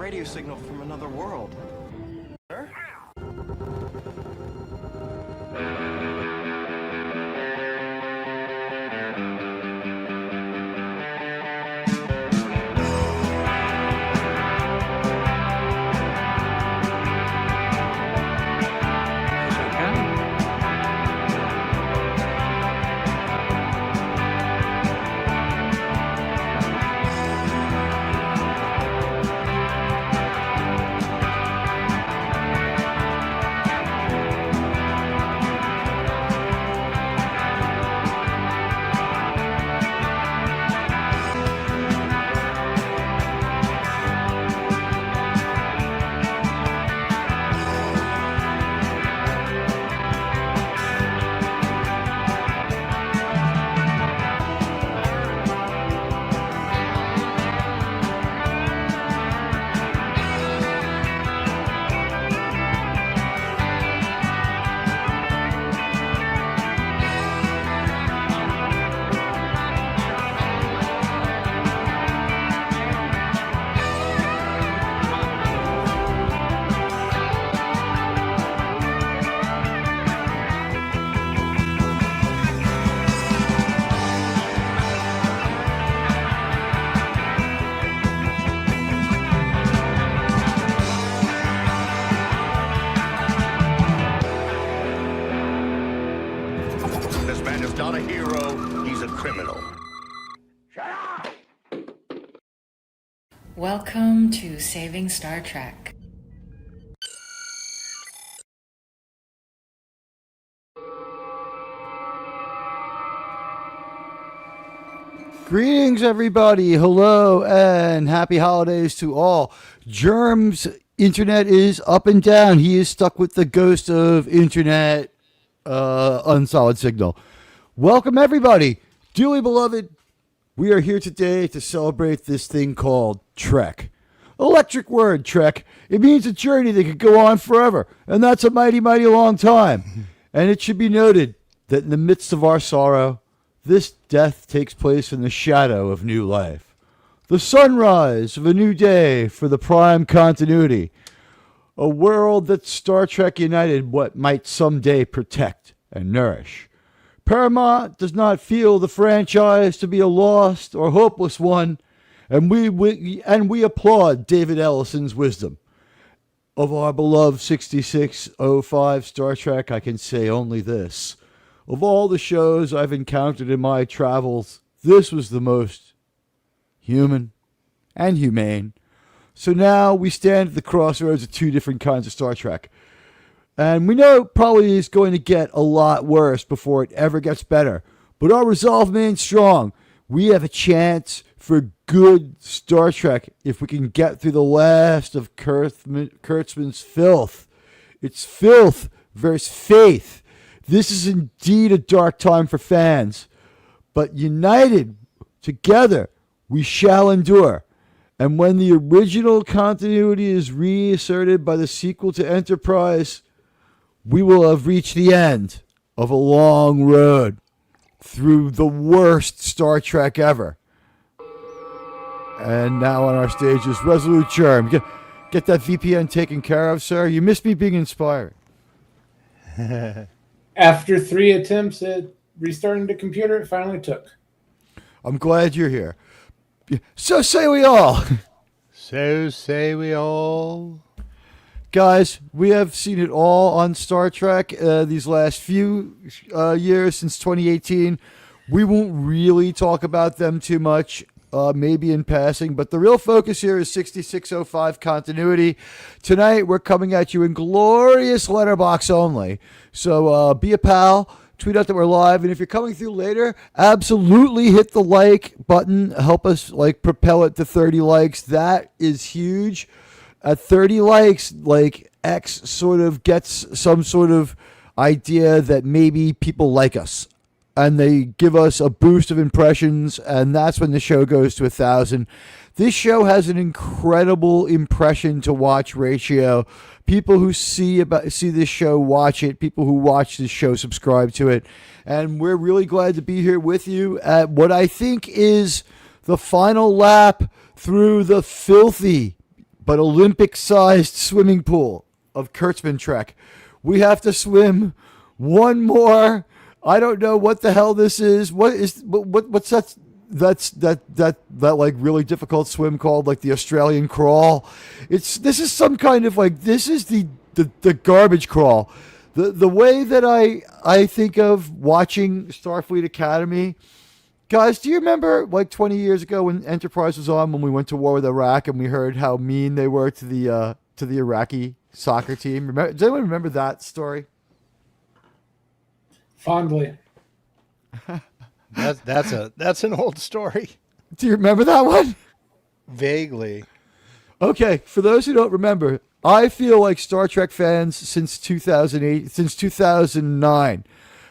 radio signal from another world. Sir? Welcome to Saving Star Trek. Greetings, everybody. Hello, and happy holidays to all. Germ's internet is up and down. He is stuck with the ghost of internet unsolid signal. Welcome, everybody. Dearly beloved, we are here today to celebrate this thing called Trek. Electric word, Trek. It means a journey that could go on forever, and that's a mighty, mighty long time. And it should be noted that in the midst of our sorrow, this death takes place in the shadow of new life. The sunrise of a new day for the prime continuity. A world that Star Trek United what might someday protect and nourish. Paramount does not feel the franchise to be a lost or hopeless one, and we applaud David Ellison's wisdom. Of our beloved 6605 Star Trek, I can say only this. Of all the shows I've encountered in my travels, this was the most human and humane. So now we stand at the crossroads of two different kinds of Star Trek. And we know it probably is going to get a lot worse before it ever gets better. But our resolve remains strong. We have a chance for good Star Trek if we can get through the last of Kurtzman's filth. It's filth versus faith. This is indeed a dark time for fans. But united together, we shall endure. And when the original continuity is reasserted by the sequel to Enterprise, we will have reached the end of a long road through the worst Star Trek ever. And now on our stage is Resolute Germ. Get that VPN taken care of, sir. You missed me being inspiring. After 3 attempts at restarting the computer, it finally took. I'm glad you're here. So say we all. So say we all. Guys, we have seen it all on Star Trek these last few years since 2018. We won't really talk about them too much, maybe in passing, but the real focus here is 6605 continuity. Tonight, we're coming at you in glorious letterbox only. So be a pal. Tweet out that we're live, and if you're coming through later, absolutely hit the like button. Help us propel it to 30 likes. That is huge. At 30 likes, X sort of gets some sort of idea that maybe people like us. And they give us a boost of impressions, and that's when the show goes to 1,000. This show has an incredible impression to watch ratio. People who see this show watch it. People who watch this show subscribe to it. And we're really glad to be here with you at what I think is the final lap through the filthy but Olympic-sized swimming pool of Kurtzman Trek. We have to swim one more. I don't know what the hell this is. What's that like really difficult swim called, like the Australian crawl? This is some kind of like, this is the garbage crawl. The way that I think of watching Starfleet Academy. Guys, do you remember like 20 years ago when Enterprise was on, when we went to war with Iraq and we heard how mean they were to the Iraqi soccer team? Does anyone remember that story? Fondly. That's an old story. Do you remember that one? Vaguely. Okay, for those who don't remember, I feel like Star Trek fans since 2008, since 2009,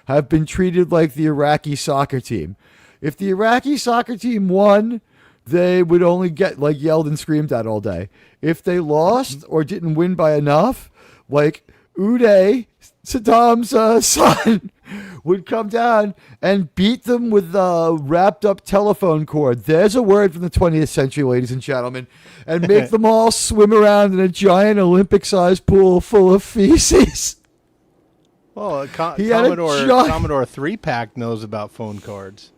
have been treated like the Iraqi soccer team. If the Iraqi soccer team won, they would only get like yelled and screamed at all day. If they lost or didn't win by enough, like Uday, Saddam's son, would come down and beat them with a wrapped up telephone cord. There's a word from the 20th century, ladies and gentlemen. And make them all swim around in a giant Olympic-sized pool full of feces. Well, Commodore 3-pack knows about phone cards.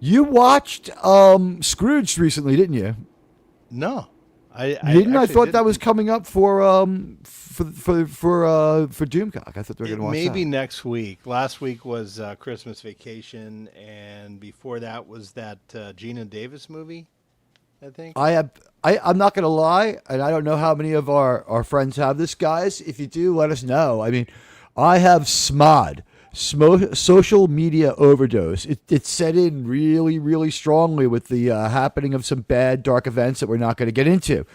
You watched Scrooge recently, didn't you? No, I thought that was coming up for Doomcock. I thought they were going to watch maybe that. Next week. Last week was Christmas Vacation, and before that was that Gina Davis movie, I think. I'm not going to lie, and I don't know how many of our friends have this, guys. If you do, let us know. I mean, I have SMOD. Social media overdose. It set in really, really strongly with the happening of some bad, dark events that we're not going to get into.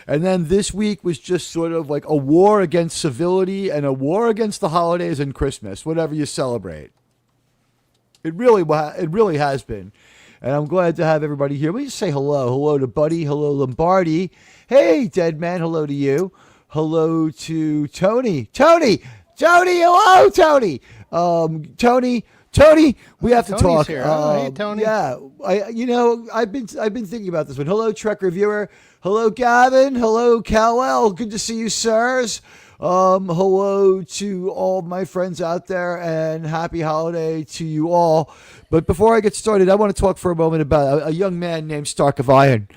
And then this week was just sort of like a war against civility and a war against the holidays and Christmas, whatever you celebrate. It really has been. And I'm glad to have everybody here. Let me just say hello. Hello to Buddy. Hello, Lombardi. Hey, Dead Man. Hello to you. Hello to Tony. Tony, hello, Tony. Tony, we have to Tony's talk. Here. Hey, Tony. Yeah, I've been thinking about this one. Hello, Trek Reviewer. Hello, Gavin. Hello, Cowell. Good to see you, sirs. Hello to all my friends out there, and happy holiday to you all. But before I get started, I want to talk for a moment about a young man named Stark of Iron.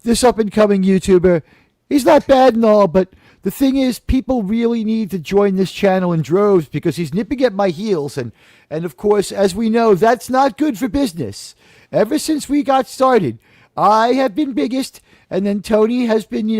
This up-and-coming YouTuber, he's not bad and all, but the thing is, people really need to join this channel in droves because he's nipping at my heels. And of course, as we know, that's not good for business. Ever since we got started, I have been biggest, and then Tony has been,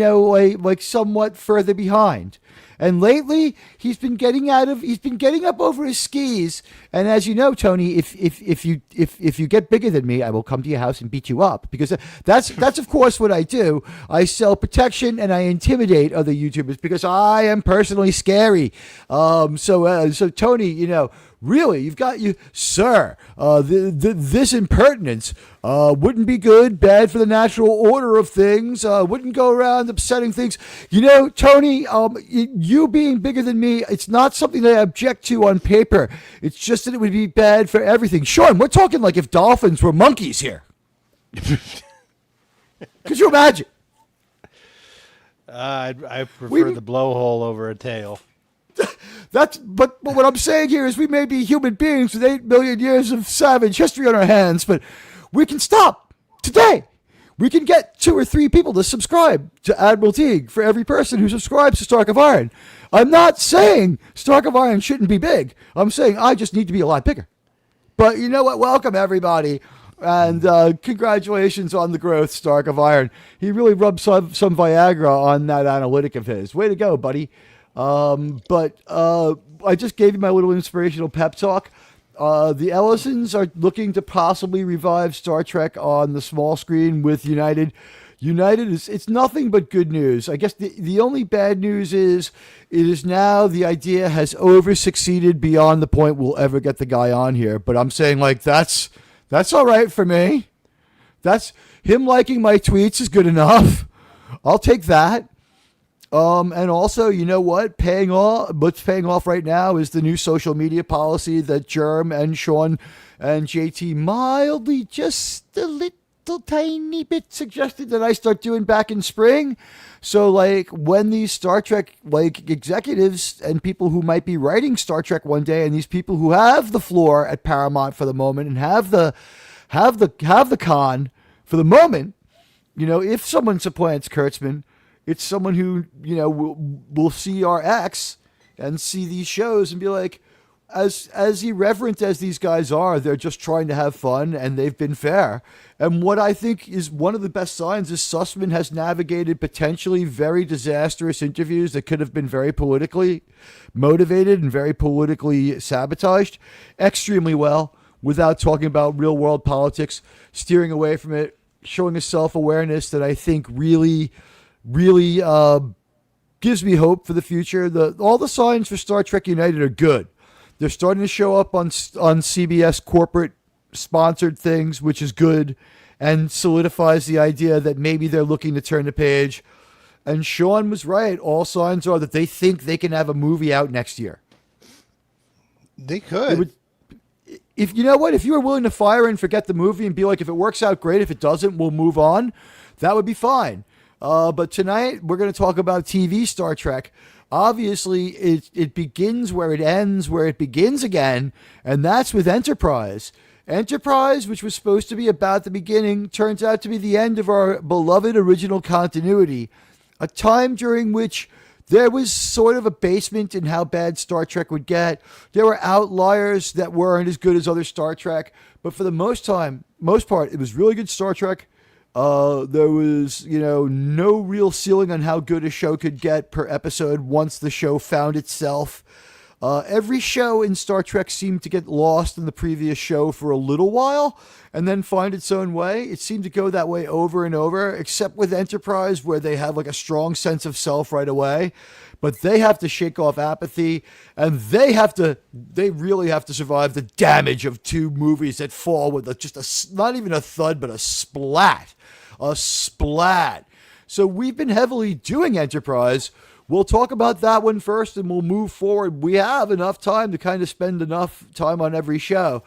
like somewhat further behind. And lately, he's been getting up over his skis. And as you know, Tony, if you get bigger than me, I will come to your house and beat you up, because that's of course what I do. I sell protection and I intimidate other YouTubers because I am personally scary. So Tony, really, sir. This impertinence wouldn't be good, bad for the natural order of things. Wouldn't go around upsetting things. Tony, you being bigger than me, it's not something that I object to on paper. It's just that it would be bad for everything. Sean, we're talking like if dolphins were monkeys here. Could you imagine? I prefer the blowhole over a tail. But what I'm saying here is we may be human beings with 8 million years of savage history on our hands, but we can stop today. We can get 2 or 3 people to subscribe to Admiral Teague for every person who subscribes to Stark of Iron. I'm not saying Stark of Iron shouldn't be big. I'm saying I just need to be a lot bigger. But you know what? Welcome, everybody. And congratulations on the growth, Stark of Iron. He really rubbed some Viagra on that analytic of his. Way to go, buddy. But I just gave you my little inspirational pep talk. The Ellisons are looking to possibly revive Star Trek on the small screen with United. It's nothing but good news. I guess the only bad news is it is now the idea has over-succeeded beyond the point we'll ever get the guy on here. But I'm saying, like, that's all right for me. That's him liking my tweets is good enough. I'll take that. And also, you know what? What's paying off right now is the new social media policy that Germ and Sean and JT mildly, just a little tiny bit suggested that I start doing back in spring. So, like, when these Star Trek, like, executives and people who might be writing Star Trek one day, and these people who have the floor at Paramount for the moment and have the con for the moment, you know, if someone supplants Kurtzman, it's someone who, you know, will see our X and see these shows and be like, as irreverent as these guys are, they're just trying to have fun, and they've been fair. And what I think is one of the best signs is Sussman has navigated potentially very disastrous interviews that could have been very politically motivated and very politically sabotaged extremely well, without talking about real world politics, steering away from it, showing a self-awareness that I think really gives me hope for the future. All the signs for Star Trek United are good. They're starting to show up on CBS corporate sponsored things, which is good, and solidifies the idea that maybe they're looking to turn the page. And Shawn was right. All signs are that they think they can have a movie out next year. They could. If you know what, if you were willing to fire and forget the movie and be like, if it works out, great. If it doesn't, we'll move on. That would be fine. But tonight we're going to talk about TV Star Trek. Obviously, it begins where it ends, where it begins again, and that's with Enterprise. Enterprise, which was supposed to be about the beginning, turns out to be the end of our beloved original continuity, a time during which there was sort of a basement in how bad Star Trek would get. There were outliers that weren't as good as other Star Trek, but for the most part, it was really good Star Trek. There was, no real ceiling on how good a show could get per episode once the show found itself. Every show in Star Trek seemed to get lost in the previous show for a little while and then find its own way. It seemed to go that way over and over, except with Enterprise, where they have like a strong sense of self right away. But they have to shake off apathy, and they really have to survive the damage of two movies that fall with not even a thud, but a splat. A splat. So we've been heavily doing Enterprise. We'll talk about that one first, and we'll move forward. We have enough time to kind of spend enough time on every show.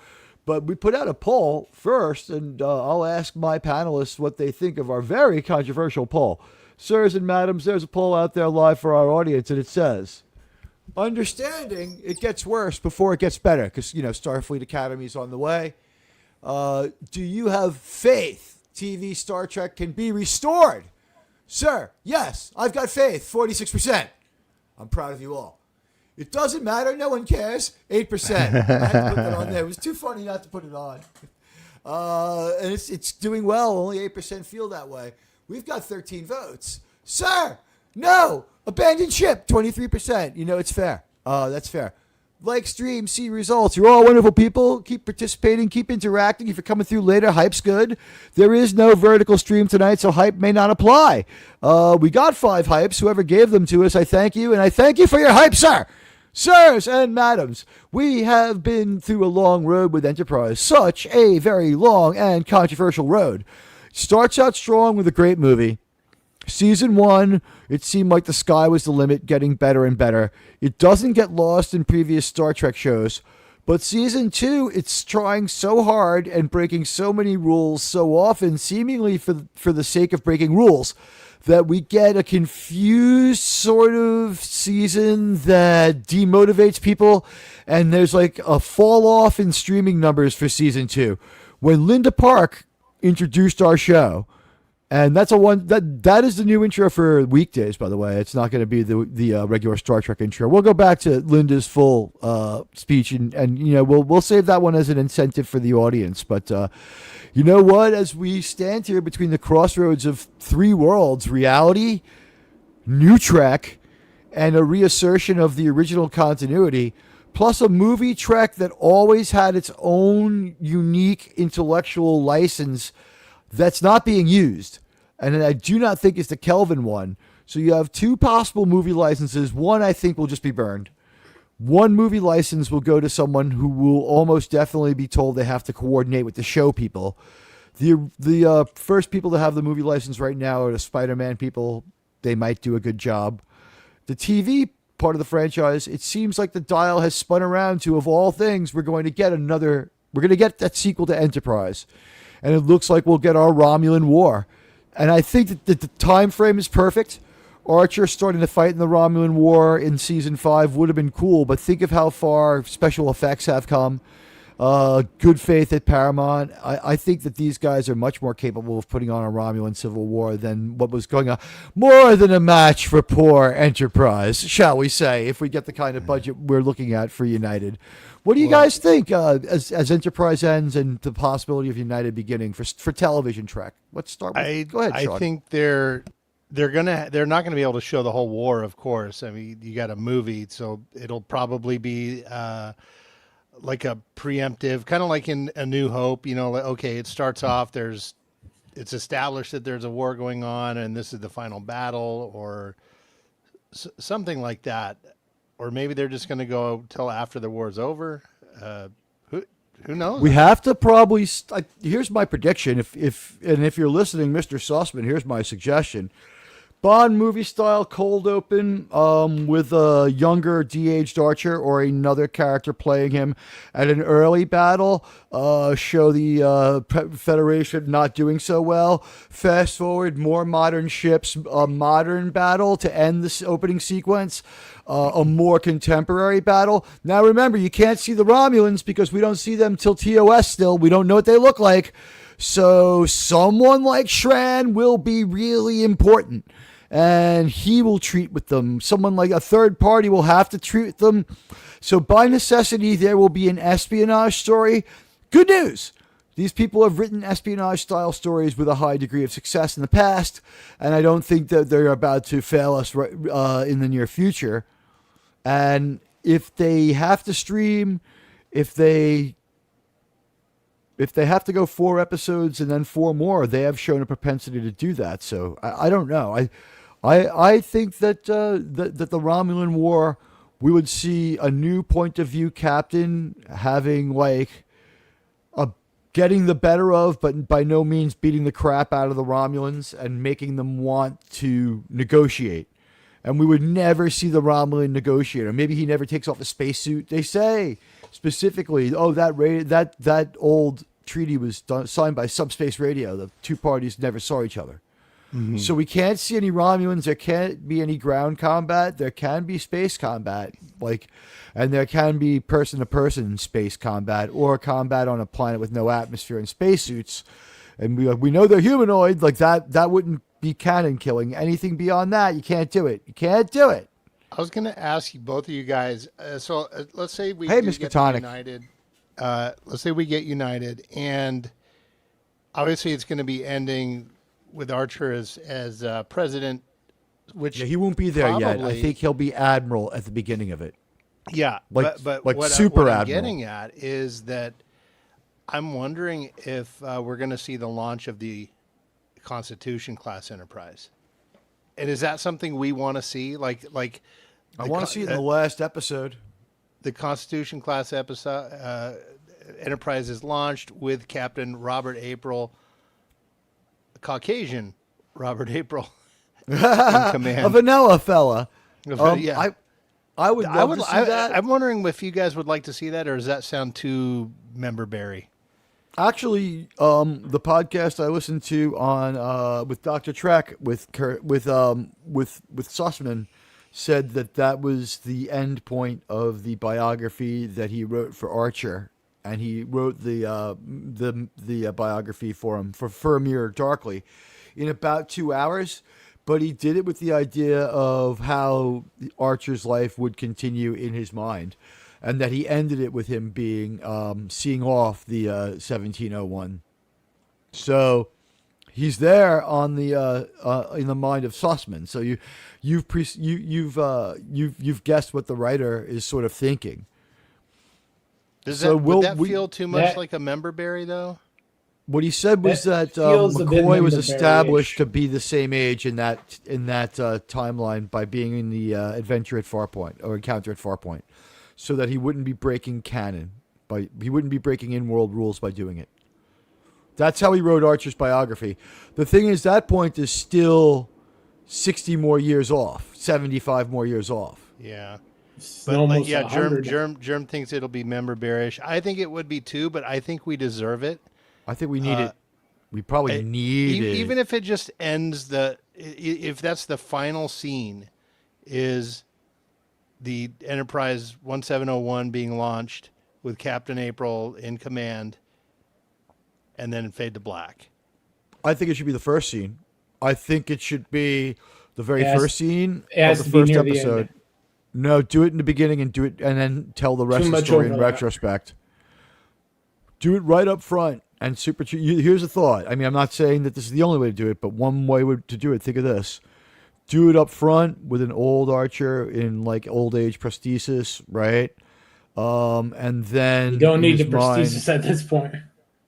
But we put out a poll first, and I'll ask my panelists what they think of our very controversial poll. Sirs and madams, there's a poll out there live for our audience, and it says, understanding it gets worse before it gets better, because, Starfleet Academy's on the way. Do you have faith TV Star Trek can be restored? Sir, yes, I've got faith, 46%. I'm proud of you all. It doesn't matter, no one cares, 8%. I had to put that on there. It was too funny not to put it on. And it's doing well, only 8% feel that way. We've got 13 votes. Sir, no, abandoned ship, 23%. It's fair. That's fair. Like, stream, see results. You're all wonderful people. Keep participating. Keep interacting. If you're coming through later, hype's good. There is no vertical stream tonight, so hype may not apply. We got 5 hypes. Whoever gave them to us, I thank you. And I thank you for your hype, sir. Sirs and madams, we have been through a long road with Enterprise. Such a very long and controversial road. Starts out strong with a great movie. Season 1, it seemed like the sky was the limit, getting better and better. It doesn't get lost in previous Star Trek shows. But Season 2, it's trying so hard and breaking so many rules so often, seemingly for the sake of breaking rules, that we get a confused sort of season that demotivates people. And there's like a fall off in streaming numbers for Season 2. When Linda Park introduced our show, and that's that is the new intro for weekdays, by the way. It's not going to be the regular Star Trek intro. We'll go back to Linda's full speech, and we'll save that one as an incentive for the audience. But you know what? As we stand here between the crossroads of 3 worlds, reality, Nutrek, and a reassertion of the original continuity, plus a movie Trek that always had its own unique intellectual license that's not being used, and I do not think it's the Kelvin one. So you have 2 possible movie licenses. One, I think, will just be burned. One movie license will go to someone who will almost definitely be told they have to coordinate with the show people. The first people to have the movie license right now are the Spider-Man people. They might do a good job. The TV part of the franchise, it seems like the dial has spun around to, of all things, we're going to get that sequel to Enterprise. and it looks like we'll get our Romulan War. And I think that the time frame is perfect. Archer starting to fight in the Romulan War in season 5 would have been cool, but think of how far special effects have come. Good faith at Paramount. I think that these guys are much more capable of putting on a Romulan Civil War than what was going on. More than a match for poor Enterprise, shall we say, if we get the kind of budget we're looking at for United. What do you guys think as Enterprise ends and the possibility of United beginning for television Trek? Let's start with. Go ahead, Sean. I think they're not gonna be able to show the whole war, of course. I mean, you got a movie, so it'll probably be like a preemptive, kind of like in A New Hope. Okay, it starts off, it's established that there's a war going on, and this is the final battle, or something like that. Or maybe they're just going to go till after the war's over. Who knows? We have to probably. Here's my prediction. If you're listening, Mr. Sussman, here's my suggestion. Bond movie style cold open with a younger de-aged Archer or another character playing him at an early battle. Show the Federation not doing so well. Fast forward, more modern ships, a modern battle to end this opening sequence. A more contemporary battle. Now remember, you can't see the Romulans because we don't see them till TOS still. We don't know what they look like. So someone like Shran will be really important. And he will treat with them. Someone like a third party will have to treat with them. So by necessity, there will be an espionage story. Good news. These people have written espionage-style stories with a high degree of success in the past, and I don't think that they're about to fail us in the near future. And if they have to stream, if they have to go 4 episodes and then 4 more, they have shown a propensity to do that. So I don't know. I think that that the Romulan War, we would see a new point of view captain having getting the better of, but by no means beating the crap out of the Romulans and making them want to negotiate. And we would never see the Romulan negotiator. Maybe he never takes off the spacesuit. They say specifically, that old treaty was signed by Subspace Radio. The two parties never saw each other. Mm-hmm. So we can't see any Romulans. There can't be any ground combat. There can be space combat, and there can be person-to-person space combat or combat on a planet with no atmosphere and spacesuits. And we know they're humanoid. That wouldn't be canon killing. Anything beyond that, you can't do it. You can't do it. I was going to ask you, both of you guys. Let's say we Mr. Tonic. United. Let's say we get United, and obviously it's going to be ending with Archer as president. Which he won't be there yet. I think he'll be admiral at the beginning of it. Yeah, but what super I'm admiral. getting at is that I'm wondering if we're going to see the launch of the Constitution class Enterprise, and is that something we want to see? I want to see it in the last episode. The Constitution class episode Enterprise is launched with Captain Robert April, Caucasian Robert April, in command. A vanilla fella. Yeah. I would love to see that. I'm wondering if you guys would like to see that, or does that sound too member-berry? Actually, the podcast I listened to on with Dr. Trek with Sussman said that was the end point of the biography that he wrote for Archer, and he wrote the biography for him for Fermier Darkly in about 2 hours. But he did it with the idea of how Archer's life would continue in his mind, and that he ended it with him being seeing off the 1701. So he's there on the in the mind of Sussman. So you've guessed what the writer is sort of thinking. Would that feel too much like a member-berry, though? What he said was that McCoy was established to be the same age in that timeline by being in the adventure at Farpoint or encounter at Farpoint, so that he wouldn't be breaking canon, he wouldn't be breaking in-world rules by doing it. That's how he wrote Archer's biography. The thing is, that point is still 60 more years off, 75 more years off. Yeah. But yeah, Germ thinks it'll be member-berry-ish. I think it would be too, but I think we deserve it. I think we need it. We probably need it. Even if it just ends if that's the final scene, is the Enterprise 1701 being launched with Captain April in command, and then fade to black. I think it should be the first scene. I think it should be the very Yes. first scene It has of the to be first near the episode. end. No, do it in the beginning and then tell the rest Too of the much story in overlap. retrospect. Do it right up front and here's a thought. I mean, I'm not saying that this is the only way to do it, but one way to do it. Think of this: do it up front with an old Archer in like old age prosthesis, right? And then You don't in need his the mind- prosthesis at this point.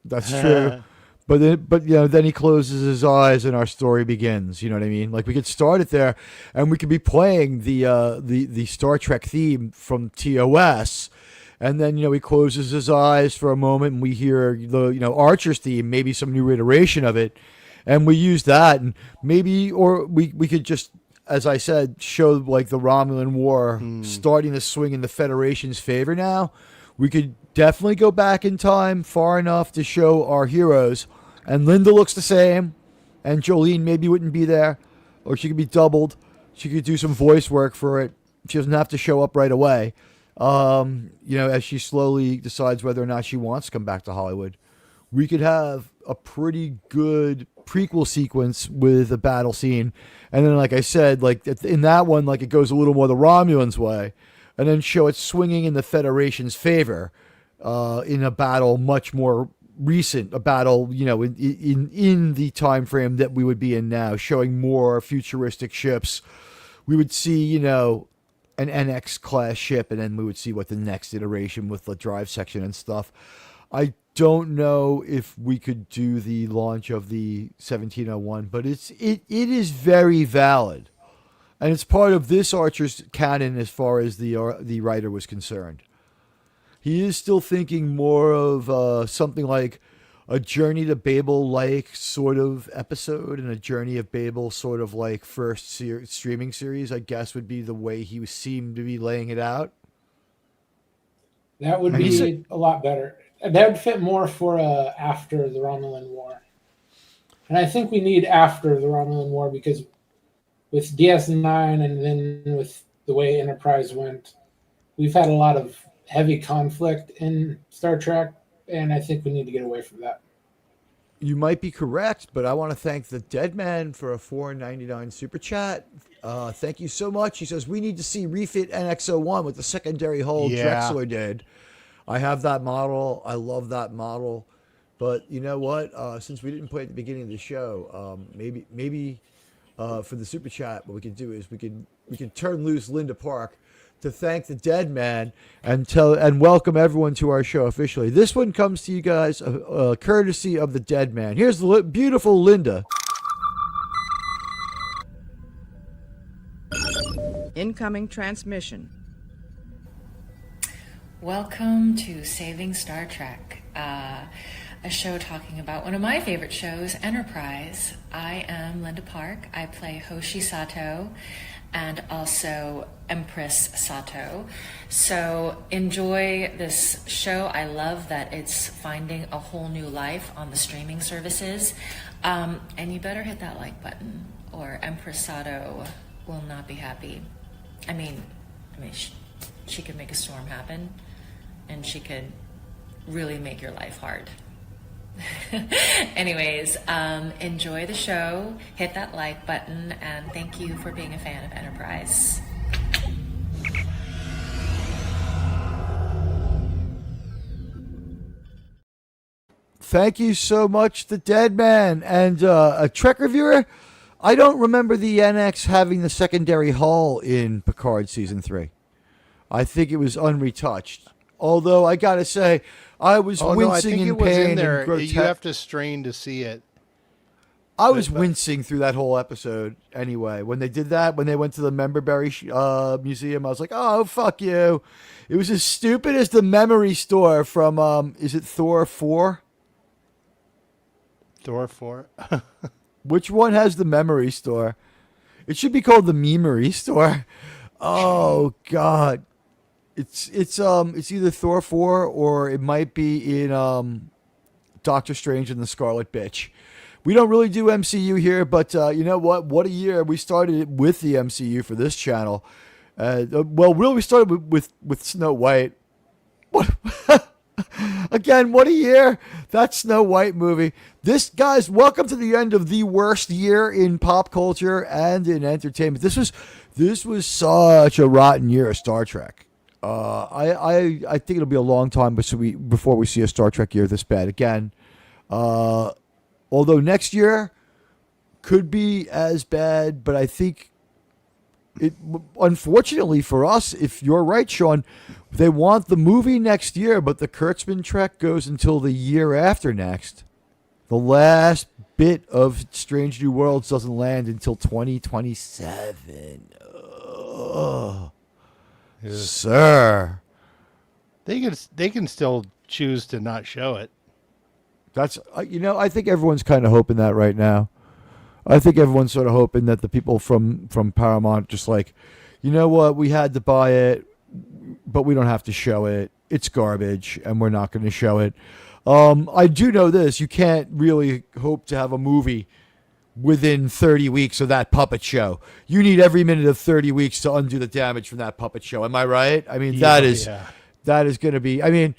That's true. But then he closes his eyes and our story begins. You know what I mean? Like we could start it there, and we could be playing the Star Trek theme from TOS, and then he closes his eyes for a moment, and we hear the Archer's theme, maybe some new iteration of it, and we use that, and maybe we could just, as I said, show like the Romulan War starting to swing in the Federation's favor now. We could definitely go back in time far enough to show our heroes. And Linda looks the same. And Jolene maybe wouldn't be there. Or she could be doubled. She could do some voice work for it. She doesn't have to show up right away. As she slowly decides whether or not she wants to come back to Hollywood. We could have a pretty good prequel sequence with a battle scene. And then, like I said, like in that one, like it goes a little more the Romulans' way. And then show it swinging in the Federation's favor in a battle much more recent, a battle, in the time frame that we would be in now, showing more futuristic ships. We would see, an NX class ship, and then we would see what the next iteration with the drive section and stuff. I don't know if we could do the launch of the 1701, but it is very valid. And it's part of this Archer's canon as far as the writer was concerned. He is still thinking more of something like a Journey to Babel-like sort of episode, and a Journey of Babel sort of like first streaming series, I guess, would be the way he seemed to be laying it out. That would be a lot better. That would fit more for after the Romulan War. And I think we need after the Romulan War, because with DS9 and then with the way Enterprise went, we've had a lot of heavy conflict in Star Trek, and I think we need to get away from that. You might be correct, but I want to thank the Dead Man for a $4.99 super chat. Thank you so much. He says, we need to see refit NX-01 with the secondary hull Drexler did. I have that model. I love that model. But you know what? Since we didn't play at the beginning of the show, maybe for the super chat, what we could do is we could turn loose Linda Park to thank the Dead Man and welcome everyone to our show officially. This one comes to you guys courtesy of the Dead Man. Here's the beautiful Linda. Incoming transmission. Welcome to Saving Star Trek, a show talking about one of my favorite shows, Enterprise. I am Linda Park. I play Hoshi Sato and also Empress Sato. So enjoy this show. I love that it's finding a whole new life on the streaming services. And you better hit that like button or Empress Sato will not be happy. I mean, she could make a storm happen, and she could really make your life hard. Anyways, enjoy the show, hit that like button, and thank you for being a fan of Enterprise. Thank you so much, the Dead Man. And a Trek reviewer, I don't remember the NX having the secondary hull in Picard Season 3. I think it was unretouched. Although, I got to say, I was wincing in pain in there. and grotesque. You have to strain to see it. I was wincing through that whole episode anyway. When they did that, when they went to the Memberberry Museum, I was like, oh, fuck you. It was as stupid as the memory store from, is it Thor 4? Thor 4? Which one has the memory store? It should be called the memory store. Oh, God. It's either Thor 4 or it might be in Doctor Strange and the Scarlet Bitch. We don't really do MCU here, but you know what? What a year. We started with the MCU for this channel. Well, really, we started with Snow White. What? Again, what a year. That Snow White movie. This, guys, welcome to the end of the worst year in pop culture and in entertainment. This was such a rotten year of Star Trek. I think it'll be a long time before we see a Star Trek year this bad again. Although next year could be as bad, but I think it, unfortunately for us, if you're right, Shawn, they want the movie next year, but the Kurtzman Trek goes until the year after next. The last bit of Strange New Worlds doesn't land until 2027. Ugh. Yeah. Sir. They can still choose to not show it. That's I think everyone's kind of hoping that right now. I think everyone's sort of hoping that the people from Paramount just like, you know what, we had to buy it, but we don't have to show it. It's garbage, and we're not going to show it. I do know this: you can't really hope to have a movie within 30 weeks of that puppet show. You need every minute of 30 weeks to undo the damage from that puppet show. Am I right? I mean, that is going to be. I mean,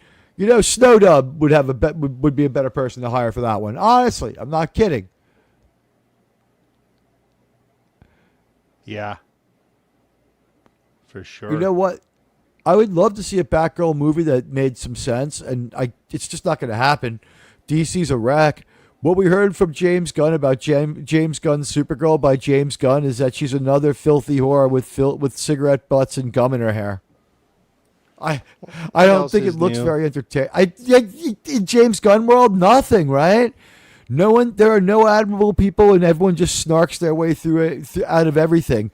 Snowdub would be a better person to hire for that one. Honestly, I'm not kidding. Yeah, for sure. You know what? I would love to see a Batgirl movie that made some sense, and it's just not going to happen. DC's a wreck. What we heard from James Gunn about James Gunn's Supergirl by James Gunn is that she's another filthy whore with cigarette butts and gum in her hair. I don't think it looks very entertaining. In James Gunn world, nothing, right? There are no admirable people, and everyone just snarks their way through it out of everything.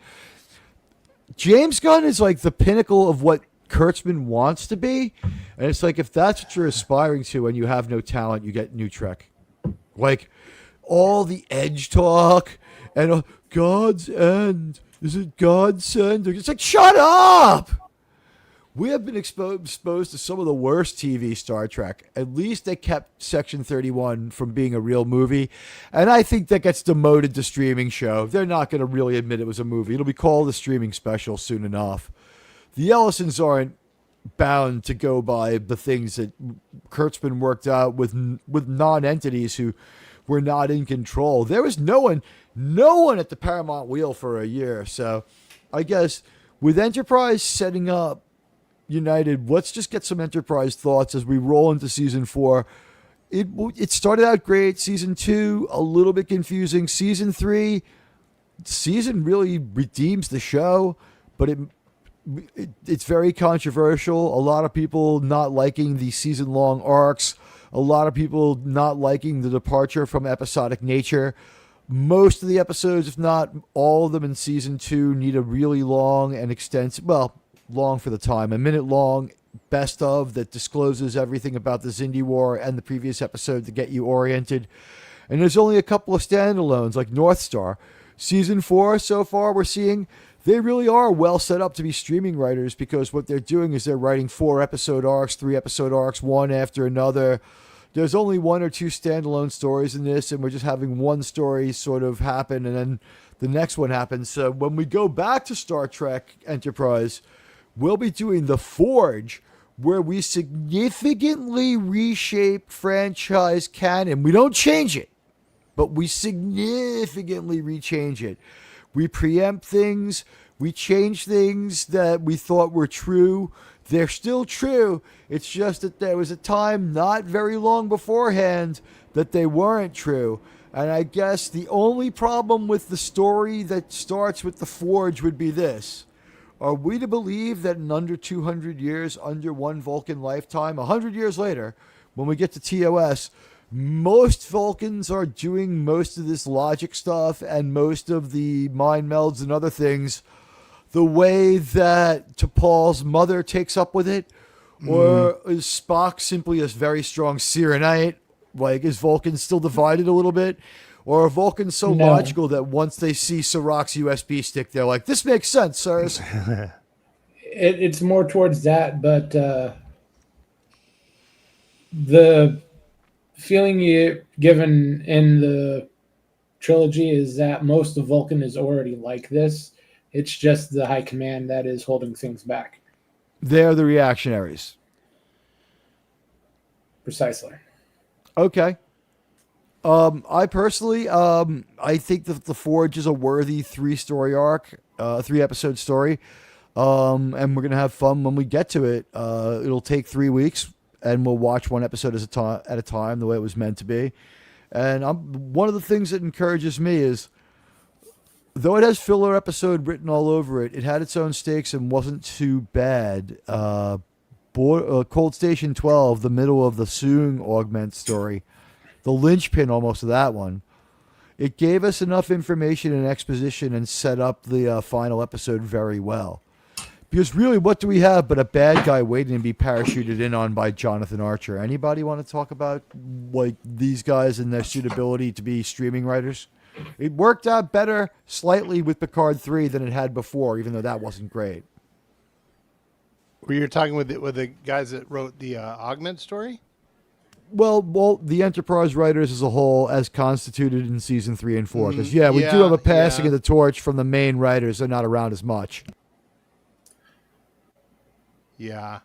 James Gunn is like the pinnacle of what Kurtzman wants to be, and it's like if that's what you're aspiring to and you have no talent, you get Nutrek. Like all the edge talk and God's end. Is it God's end? It's like, shut up! We have been exposed to some of the worst TV Star Trek. At least they kept Section 31 from being a real movie. And I think that gets demoted to streaming show. They're not going to really admit it was a movie. It'll be called a streaming special soon enough. The Ellisons aren't bound to go by the things that Kurtzman worked out with non-entities who were not in control. There was no one at the Paramount wheel for a year. So I guess with Enterprise setting up United, let's just get some Enterprise thoughts as we roll into season 4. It started out great. Season 2, a little bit confusing. Season 3, season really redeems the show, but it's very controversial. A lot of people not liking the season-long arcs. A lot of people not liking the departure from episodic nature. Most of the episodes, if not all of them in season 2, need a really long and extensive, long for the time, a minute long best of that discloses everything about the Xindi War and the previous episode to get you oriented. And there's only a couple of standalones like North Star. Season 4 so far we're seeing they really are well set up to be streaming writers, because what they're doing is they're writing 4-episode arcs, 3-episode arcs, one after another. There's only 1 or 2 standalone stories in this, and we're just having one story sort of happen and then the next one happens. So when we go back to Star Trek Enterprise, we'll be doing The Forge, where we significantly reshape franchise canon. We don't change it, but we significantly rechange it. We preempt things. We change things that we thought were true. They're still true. It's just that there was a time not very long beforehand that they weren't true. And I guess the only problem with the story that starts with The Forge would be this. Are we to believe that in under 200 years, under one Vulcan lifetime, 100 years later, when we get to TOS, most Vulcans are doing most of this logic stuff and most of the mind melds and other things the way that T'Pol's mother takes up with it? Or is Spock simply a very strong Cyrenite? Like, is Vulcan still divided a little bit? Or are Vulcans so logical that once they see Sirac's USB stick, they're like, this makes sense, sirs? It's more towards that, but the feeling you given in the trilogy is that most of Vulcan is already like this. It's just the high command that is holding things back. They're the reactionaries. Precisely. Okay. I personally, I think that the Forge is a worthy 3-story arc, 3-episode story. And we're going to have fun when we get to it. It'll take 3 weeks and we'll watch one episode at a time, the way it was meant to be. And one of the things that encourages me is, though it has filler episode written all over it, it had its own stakes and wasn't too bad. Cold Station 12, the middle of the Soong augment story, the linchpin almost of that one. It gave us enough information and exposition and set up the final episode very well. Because really, what do we have but a bad guy waiting to be parachuted in on by Jonathan Archer? Anybody want to talk about like these guys and their suitability to be streaming writers? It worked out better slightly with Picard 3 than it had before, even though that wasn't great. Were you talking with the guys that wrote the augment story? Well, the Enterprise writers as a whole, as constituted in season 3 and 4, because we do have a passing of the torch from the main writers. They're not around as much. Yeah.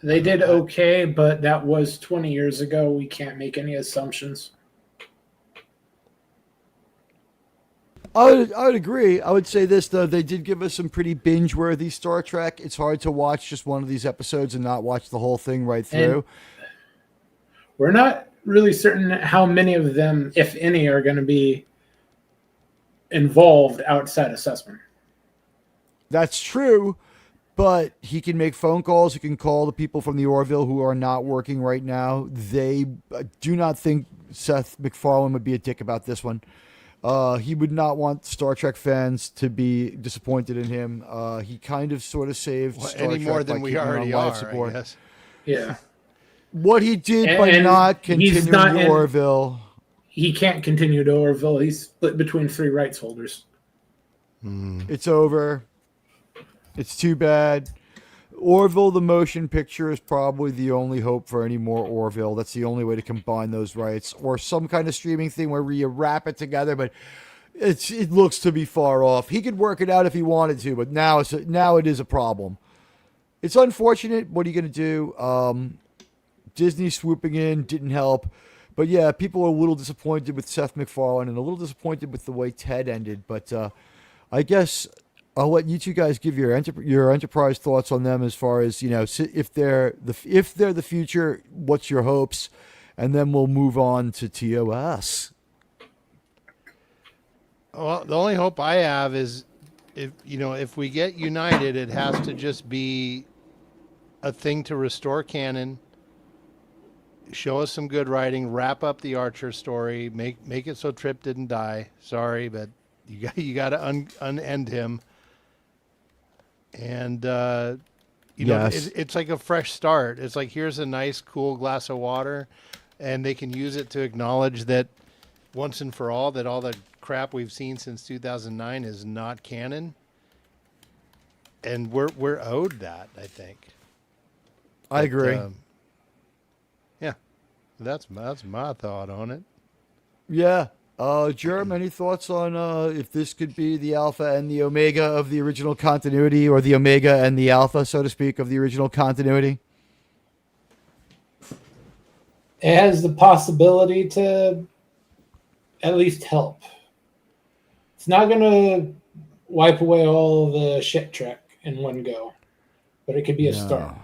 They did okay, but that was 20 years ago. We can't make any assumptions. I would agree. I would say this, though. They did give us some pretty binge-worthy Star Trek. It's hard to watch just one of these episodes and not watch the whole thing right through. And we're not really certain how many of them, if any, are going to be involved outside assessment. That's true, but he can make phone calls. He can call the people from the Orville who are not working right now. They do not think Seth MacFarlane would be a dick about this one. He would not want Star Trek fans to be disappointed in him. He kind of sort of saved Star any Trek more than by we keeping already on life are, support. I guess. Yeah. What he did by And not he's continuing not the in- Orville. He can't continue to Orville. He's split between 3 rights holders. It's over. It's too bad. Orville, the motion picture, is probably the only hope for any more Orville. That's the only way to combine those rights, or some kind of streaming thing where you wrap it together. But it looks to be far off. He could work it out if he wanted to, but now it is a problem. It's unfortunate. What are you going to do? Disney swooping in didn't help. But yeah, people are a little disappointed with Seth MacFarlane and a little disappointed with the way Ted ended. But I guess I'll let you two guys give your Enterprise thoughts on them as far as, if they're the future, what's your hopes? And then we'll move on to TOS. Well, the only hope I have is if we get united, it has to just be a thing to restore canon, show us some good writing, wrap up the Archer story, make it so Trip didn't die. Sorry, but you got to unend him. And Yes. it's like a fresh start. It's like, here's a nice, cool glass of water, and they can use it to acknowledge that once and for all that all the crap we've seen since 2009 is not canon, and we're owed that. I think. I agree. Yeah, that's my thought on it. Yeah. Jerm, any thoughts on if this could be the alpha and the omega of the original continuity, or the omega and the alpha, so to speak, of the original continuity? It has the possibility to at least help. It's not going to wipe away all the shit Trek in one go, but it could be a start.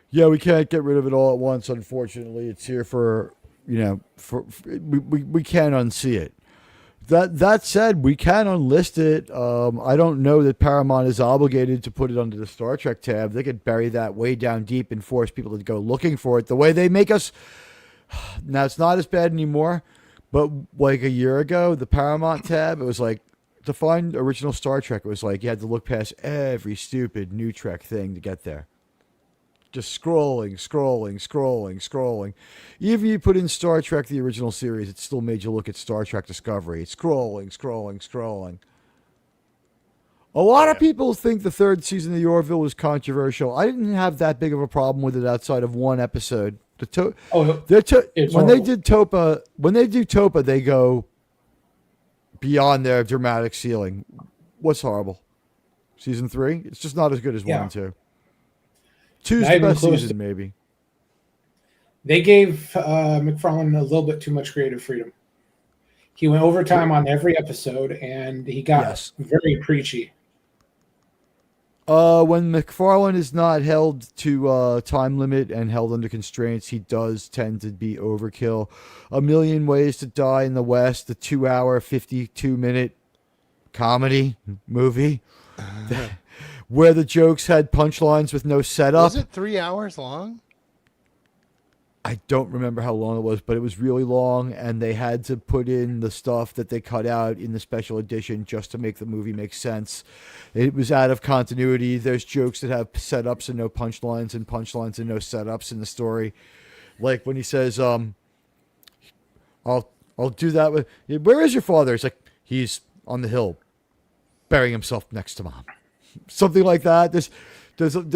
Yeah, we can't get rid of it all at once, unfortunately. It's here for, we can't unsee it. That said, we can unlist it. I don't know that Paramount is obligated to put it under the Star Trek tab. They could bury that way down deep and force people to go looking for it the way they make us. Now, it's not as bad anymore, but like a year ago, the Paramount tab, it was like, to find original Star Trek, it was like you had to look past every stupid new Trek thing to get there. Just scrolling. Even if you put in Star Trek, the original series, it still made you look at Star Trek Discovery. It's scrolling. A lot of people think the third season of the Orville was controversial. I didn't have that big of a problem with it outside of one episode. Oh, it's when they horrible. did Topa, when they do Topa, they go beyond their dramatic ceiling. What's horrible? Season 3? It's just not as good as 1 and 2. 2's Not the even best close season, maybe. They gave McFarlane a little bit too much creative freedom. He went overtime on every episode, and he got very preachy. When McFarlane is not held to time limit and held under constraints, he does tend to be overkill. A Million Ways to Die in the West, the 2-hour, 52-minute comedy movie where the jokes had punchlines with no setup. Was it 3 hours long? I don't remember how long it was, but it was really long, and they had to put in the stuff that they cut out in the special edition just to make the movie make sense. It was out of continuity. There's jokes that have setups and no punchlines, and punchlines and no setups in the story. Like when he says, I'll do that with, where is your father? It's like, he's on the hill burying himself next to mom. Something like that. There's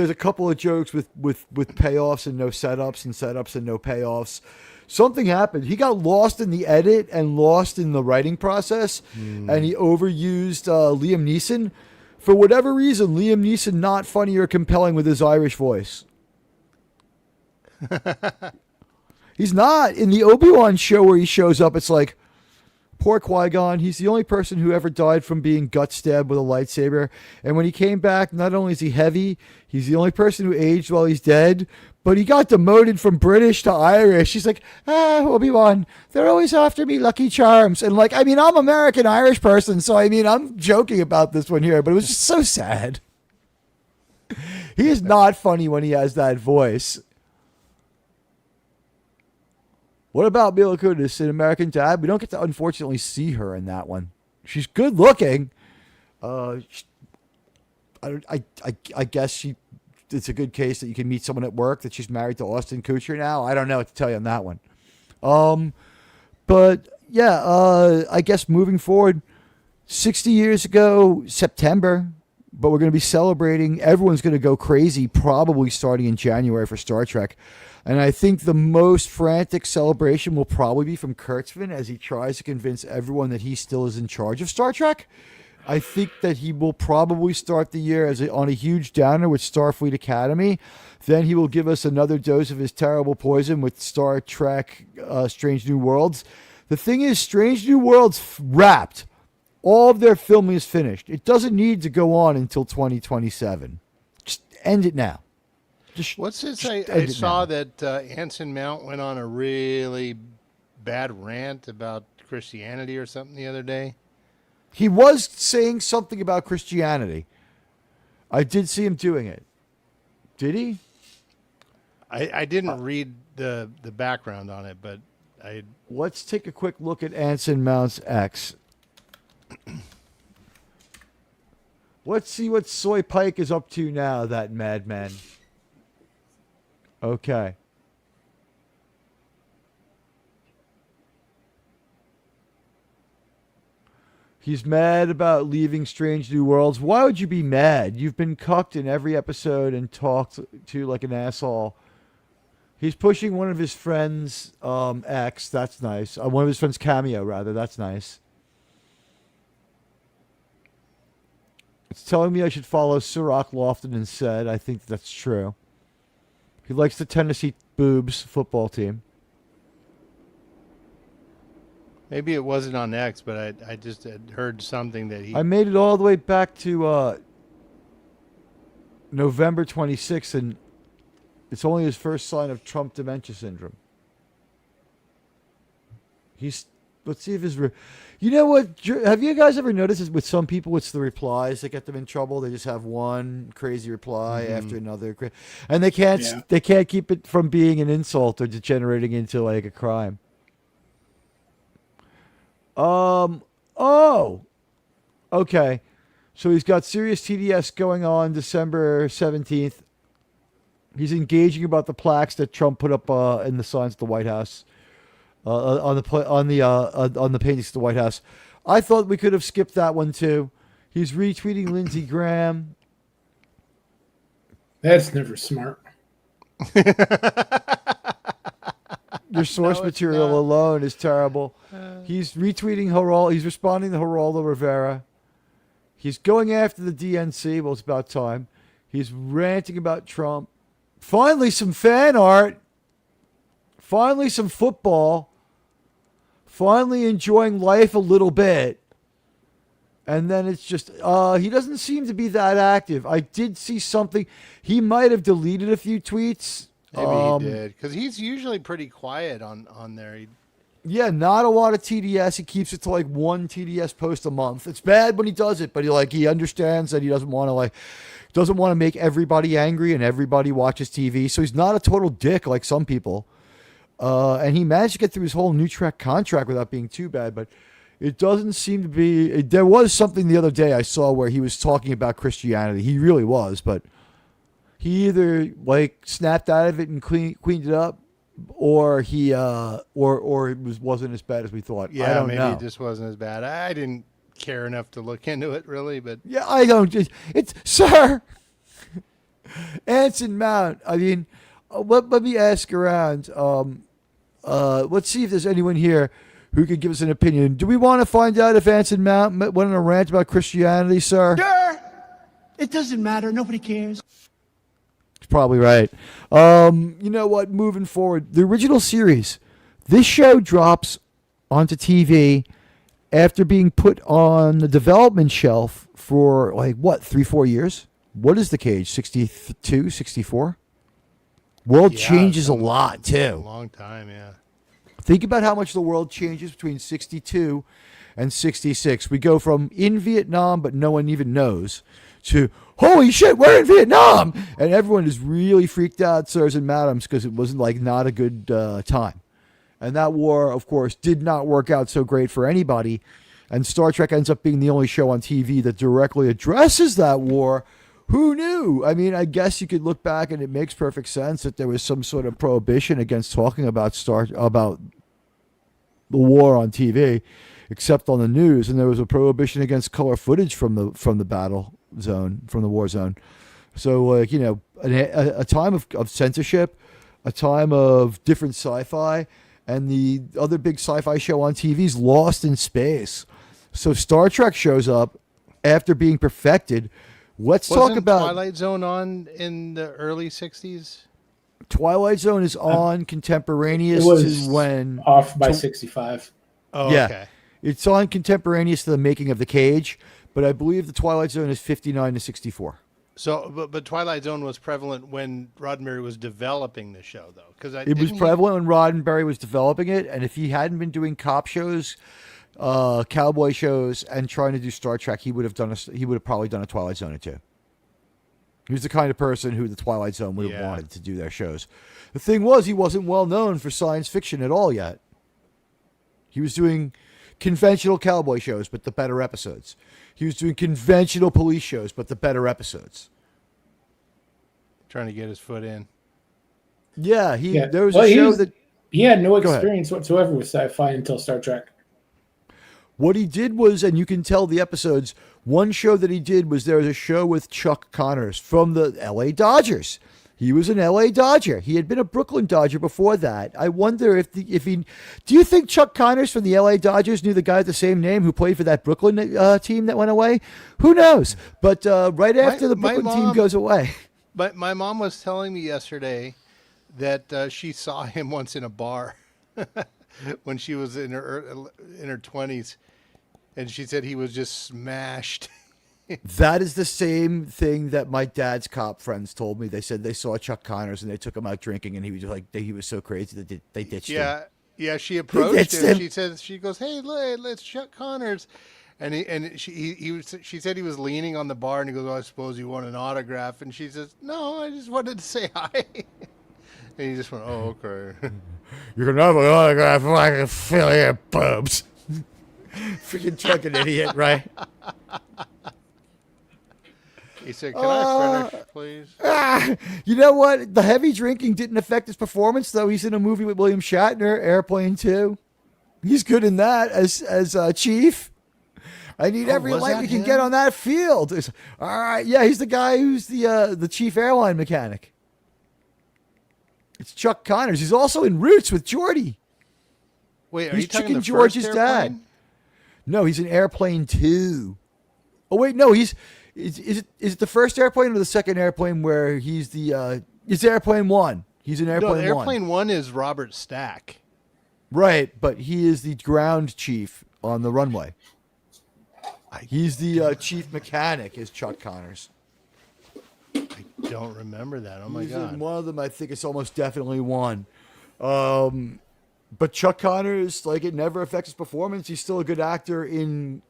a couple of jokes with payoffs and no setups, and setups and no payoffs. Something happened. He got lost in the edit and lost in the writing process, and he overused Liam Neeson. For whatever reason, Liam Neeson not funny or compelling with his Irish voice. He's not. In the Obi-Wan show where he shows up, it's like, poor Qui-Gon, he's the only person who ever died from being gut stabbed with a lightsaber. And when he came back, not only is he heavy, he's the only person who aged while he's dead, but he got demoted from British to Irish. He's like, Obi-Wan, they're always after me, Lucky Charms. And like, I mean, I'm American Irish person, so I mean, I'm joking about this one here, but it was just so sad. He is not funny when he has that voice. What about Mila Kunis in American Dad? We don't get to unfortunately see her in that one. She's good looking. I guess it's a good case that you can meet someone at work that she's married to Austin Kutcher now. I don't know what to tell you on that one. But yeah, I guess moving forward, 60 years ago, September, but we're going to be celebrating. Everyone's going to go crazy, probably starting in January for Star Trek. And I think the most frantic celebration will probably be from Kurtzman as he tries to convince everyone that he still is in charge of Star Trek. I think that he will probably start the year on a huge downer with Starfleet Academy. Then he will give us another dose of his terrible poison with Star Trek Strange New Worlds. The thing is, Strange New Worlds wrapped. All of their filming is finished. It doesn't need to go on until 2027. Just end it now. What's this? I saw that Anson Mount went on a really bad rant about Christianity or something the other day. He was saying something about Christianity. I did see him doing it. Did he? I didn't read the background on it, but Let's take a quick look at Anson Mount's X. Let's see what Soy Pike is up to now, that madman. Okay. He's mad about leaving Strange New Worlds. Why would you be mad? You've been cucked in every episode and talked to like an asshole. He's pushing one of his friends' X. That's nice. One of his friends' cameo, rather. That's nice. It's telling me I should follow Sirach Lofton instead. I think that's true. He likes the Tennessee Boobs football team. maybe it wasn't on X, but I just had heard something that he. I made it all the way back to November 26th, and it's only his first sign of Trump dementia syndrome. Let's see if his. You know what? Have you guys ever noticed this with some people? It's the replies that get them in trouble. They just have one crazy reply after another, and they can't keep it from being an insult or degenerating into like a crime. Oh, okay. So he's got serious TDS going on December 17th. He's engaging about the plaques that Trump put up in the signs at the White House. On the paintings at the White House. I thought we could have skipped that one too. He's retweeting Lindsey Graham. That's never smart. Your source it's material not. alone is terrible. He's retweeting Geraldo. He's responding to Geraldo Rivera. He's going after the DNC. Well, it's about time. He's ranting about Trump. Finally, some fan art. Finally, some football. Finally, enjoying life a little bit. And then it's just, he doesn't seem to be that active. I did see something. He might have deleted a few tweets. Maybe he did, because he's usually pretty quiet on there. Yeah, not a lot of TDS. He keeps it to like one TDS post a month. It's bad when he does it, but he understands that he doesn't want to make everybody angry and everybody watches TV. So he's not a total dick like some people. And he managed to get through his whole Nutreks contract without being too bad, but it doesn't seem to be. There was something the other day I saw where he was talking about Christianity. He really was, but he either like snapped out of it and cleaned it up, or he or it wasn't as bad as we thought. Yeah, I don't maybe know. it just wasn't as bad. I didn't care enough to look into it really, but Yeah, I don't. It's sir. Anson Mount. I mean, let me ask around. Let's see if there's anyone here who could give us an opinion. Do we want to find out if Anson Mount went on a rant about Christianity, sir? Sure. It doesn't matter. Nobody cares. He's probably right. You know what? Moving forward, the original series, this show drops onto TV after being put on the development shelf for like what, 3-4 years? What is the cage? 62, 64? World yeah, changes a lot a too. long time, yeah. Think about how much the world changes between 62 and 66. We go from in Vietnam, but no one even knows, to holy shit, we're in Vietnam, and everyone is really freaked out, sirs and madams, because it wasn't like not a good time. And that war, of course, did not work out so great for anybody. And Star Trek ends up being the only show on TV that directly addresses that war. Who knew? I mean, I guess you could look back and it makes perfect sense that there was some sort of prohibition against talking about the war on TV, except on the news, and there was a prohibition against color footage from the battle zone, from the war zone. So, like, you know, a time of censorship, a time of different sci-fi, and the other big sci-fi show on TV is Lost in Space. So Star Trek shows up after being perfected. Let's talk about Twilight Zone on in the early 60s. Twilight Zone is on contemporaneous It was to when off by 65. Oh, yeah, okay. it's on contemporaneous to the making of the cage, but I believe the Twilight Zone is 59 to 64. So, but Twilight Zone was prevalent when Roddenberry was developing the show, though, because It was prevalent when Roddenberry was developing it, and if he hadn't been doing cop shows, cowboy shows, and trying to do Star Trek, he would have probably done a Twilight Zone or two. He was the kind of person who the Twilight Zone would have wanted to do their shows. The thing was, he wasn't well known for science fiction at all yet. He was doing conventional cowboy shows, but the better episodes. He was doing conventional police shows, but the better episodes. Trying to get his foot in. Yeah, Yeah. there was Well, a show that... He had no Go ahead. experience whatsoever with sci-fi until Star Trek. What he did was, and you can tell the episodes, one show that he did was there was a show with Chuck Connors from the L.A. Dodgers. He was an L.A. Dodger. He had been a Brooklyn Dodger before that. I wonder if he... Do you think Chuck Connors from the L.A. Dodgers knew the guy with the same name who played for that Brooklyn team that went away? Who knows? But right after the Brooklyn team goes away... But my mom was telling me yesterday that she saw him once in a bar when she was in her 20s, and she said he was just smashed. That is the same thing that my dad's cop friends told me. They said they saw Chuck Connors and they took him out drinking, and he was like, he was so crazy that they ditched him. Yeah. She approached him. She goes, "Hey, let's Chuck Connors." And she said he was leaning on the bar, and he goes, "Oh, I suppose you want an autograph?" And she says, "No, I just wanted to say hi." And he just went, "Oh, okay." You can have an autograph if I can fill your boobs. Freaking drunken idiot, right? He said, "Can I finish, please?" You know what? The heavy drinking didn't affect his performance, though. He's in a movie with William Shatner, Airplane 2. He's good in that as Chief. I need every was light that we can him? get on that field. All right, yeah, he's the guy who's the chief airline mechanic. It's Chuck Connors. He's also in Roots with Geordi. Wait, are He's you talking Chicken the George's first dad. airplane? No, he's in Airplane 2. Oh wait, no, is it the first airplane or the second airplane where he's the it's Airplane 1. He's in Airplane 1. No, Airplane 1 is Robert Stack. Right, but he is the ground chief on the runway. He's the chief mechanic, is Chuck Connors. I don't remember that. Oh my He's god. in one of them. I think it's almost definitely one. But Chuck Connors, like, it never affects his performance. He's still a good actor in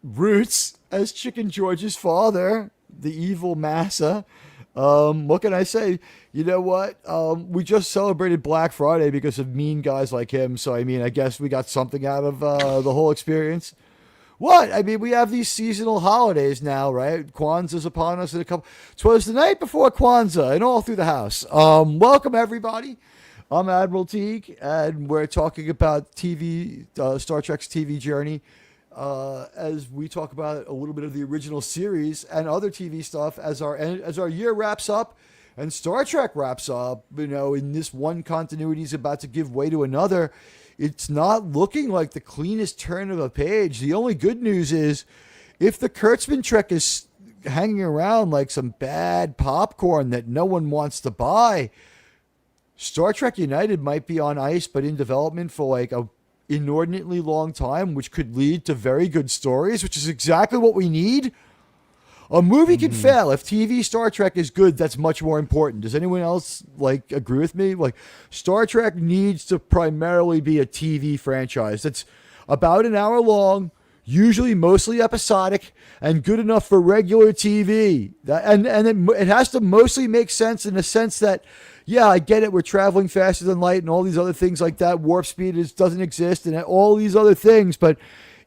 Roots as Chicken George's father, the evil massa. What can I say? You know what? We just celebrated Black Friday because of mean guys like him. So, I mean, I guess we got something out of the whole experience. What? I mean, we have these seasonal holidays now, right? Kwanzaa's upon us in a couple. 'Twas the night before Kwanzaa and all through the house. Welcome, everybody. I'm Admiral Teague, and we're talking about TV, Star Trek's TV journey, as we talk about a little bit of the original series and other TV stuff as our year wraps up and Star Trek wraps up. You know, in this one continuity is about to give way to another. It's not looking like the cleanest turn of a page. The only good news is if the Kurtzman Trek is hanging around like some bad popcorn that no one wants to buy, Star Trek United might be on ice, but in development for like a inordinately long time, which could lead to very good stories, which is exactly what we need. A movie can fail. If TV Star Trek is good, that's much more important. Does anyone else like agree with me? Like, Star Trek needs to primarily be a TV franchise that's about an hour long, usually mostly episodic, and good enough for regular TV. It has to mostly make sense in the sense that, yeah, I get it. We're traveling faster than light and all these other things like that. Warp speed doesn't exist and all these other things, but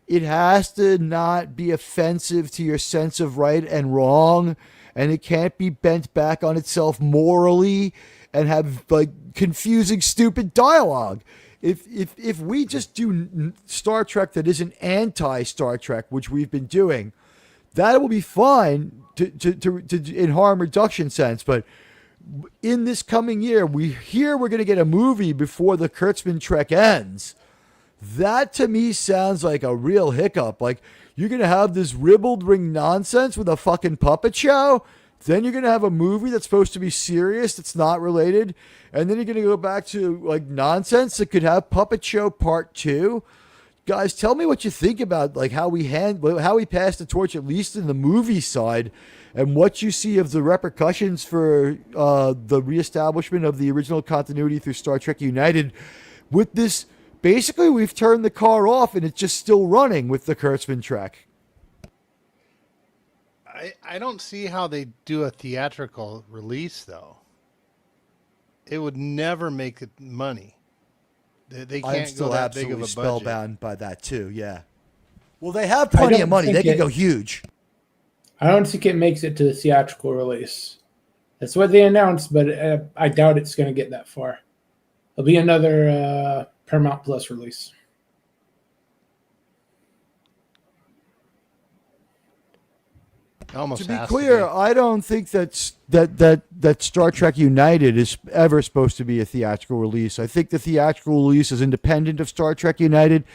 it has to not be offensive to your sense of right and wrong, and it can't be bent back on itself morally and have like confusing, stupid dialogue. If we just do Star Trek that isn't anti-Star Trek, which we've been doing, that will be fine to in harm reduction sense. But in this coming year, we're going to get a movie before the Kurtzman Trek ends. That to me sounds like a real hiccup. Like, you're going to have this ribald ring nonsense with a fucking puppet show. Then you're going to have a movie that's supposed to be serious that's not related. And then you're going to go back to like nonsense that could have Puppet Show Part 2. Guys, tell me what you think about like how we pass the torch, at least in the movie side, and what you see of the repercussions for the reestablishment of the original continuity through Star Trek United with this. Basically, we've turned the car off and it's just still running with the Kurtzman Trek. I don't see how they do a theatrical release, though. It would never make it money. They can't go that big of a budget. Spellbound by that too. Yeah. Well, they have plenty of money. They can go huge. I don't think it makes it to the theatrical release. That's what they announced, but I doubt it's going to get that far. It'll be another Paramount Plus release. Almost to be has clear, to be. I don't think that Star Trek United is ever supposed to be a theatrical release. I think the theatrical release is independent of Star Trek United.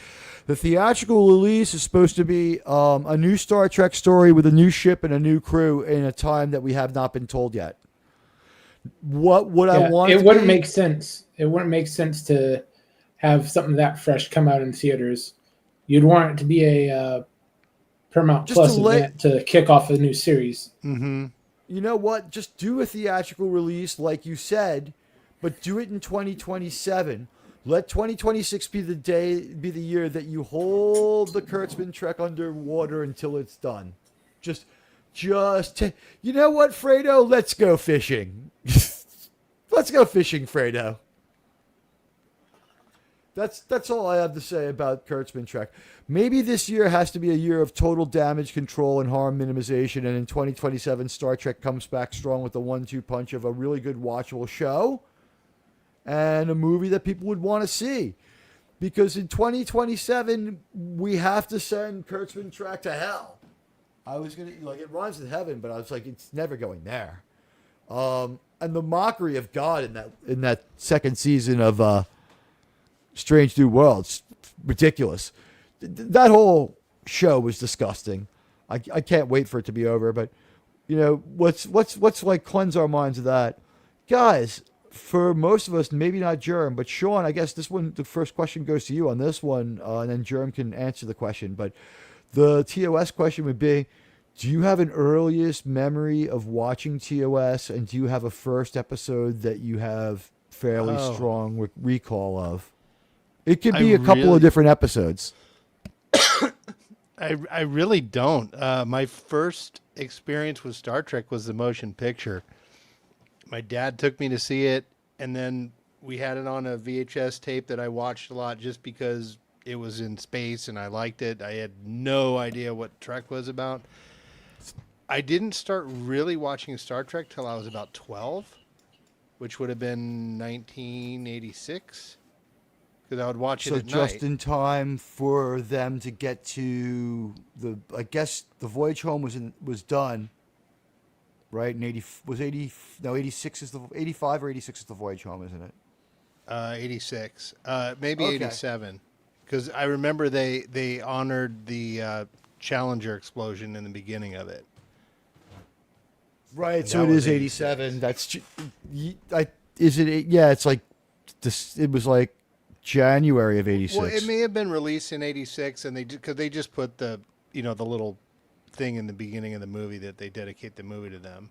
The theatrical release is supposed to be a new Star Trek story with a new ship and a new crew in a time that we have not been told yet. What would I want? It wouldn't make sense. It wouldn't make sense to have something that fresh come out in theaters. You'd want it to be a Paramount Plus event to kick off a new series. Mm-hmm. You know what? Just do a theatrical release, like you said, but do it in 2027. Let 2026 be the year that you hold the Kurtzman Trek underwater until it's done. You know what, Fredo? Let's go fishing. Let's go fishing, Fredo. That's all I have to say about Kurtzman Trek. Maybe this year has to be a year of total damage control and harm minimization, and in 2027, Star Trek comes back strong with the 1-2 punch of a really good watchable show and a movie that people would want to see. Because in 2027, we have to send Kurtzman Trek to hell. I was going to, it rhymes with heaven, but I was like, it's never going there. and the mockery of God in that second season of Strange New Worlds, ridiculous. That whole show was disgusting. I can't wait for it to be over. But let's like cleanse our minds of that, guys. For most of us, maybe not Germ, but Shawn, I guess this one, the first question goes to you on this one, and then Germ can answer the question. But the TOS question would be, do you have an earliest memory of watching TOS, and do you have a first episode that you have fairly strong recall of? It could be a couple of different episodes. I really don't. My first experience with Star Trek was the motion picture. My dad took me to see it, and then we had it on a VHS tape that I watched a lot just because it was in space and I liked it. I had no idea what Trek was about. I didn't start really watching Star Trek till I was about 12, which would have been 1986, because I would watch it at night. So just in time for them to get to I guess the Voyage home was done. Right, and 86 is the 85 or 86 is the Voyage home, isn't it? 86, maybe 87, because I remember they honored the Challenger explosion in the beginning of it. Right, so it is 87. That's is it? Yeah, it's like this. It was like January of 86. Well, it may have been released in 86, and because they just put the the little thing in the beginning of the movie that they dedicate the movie to them.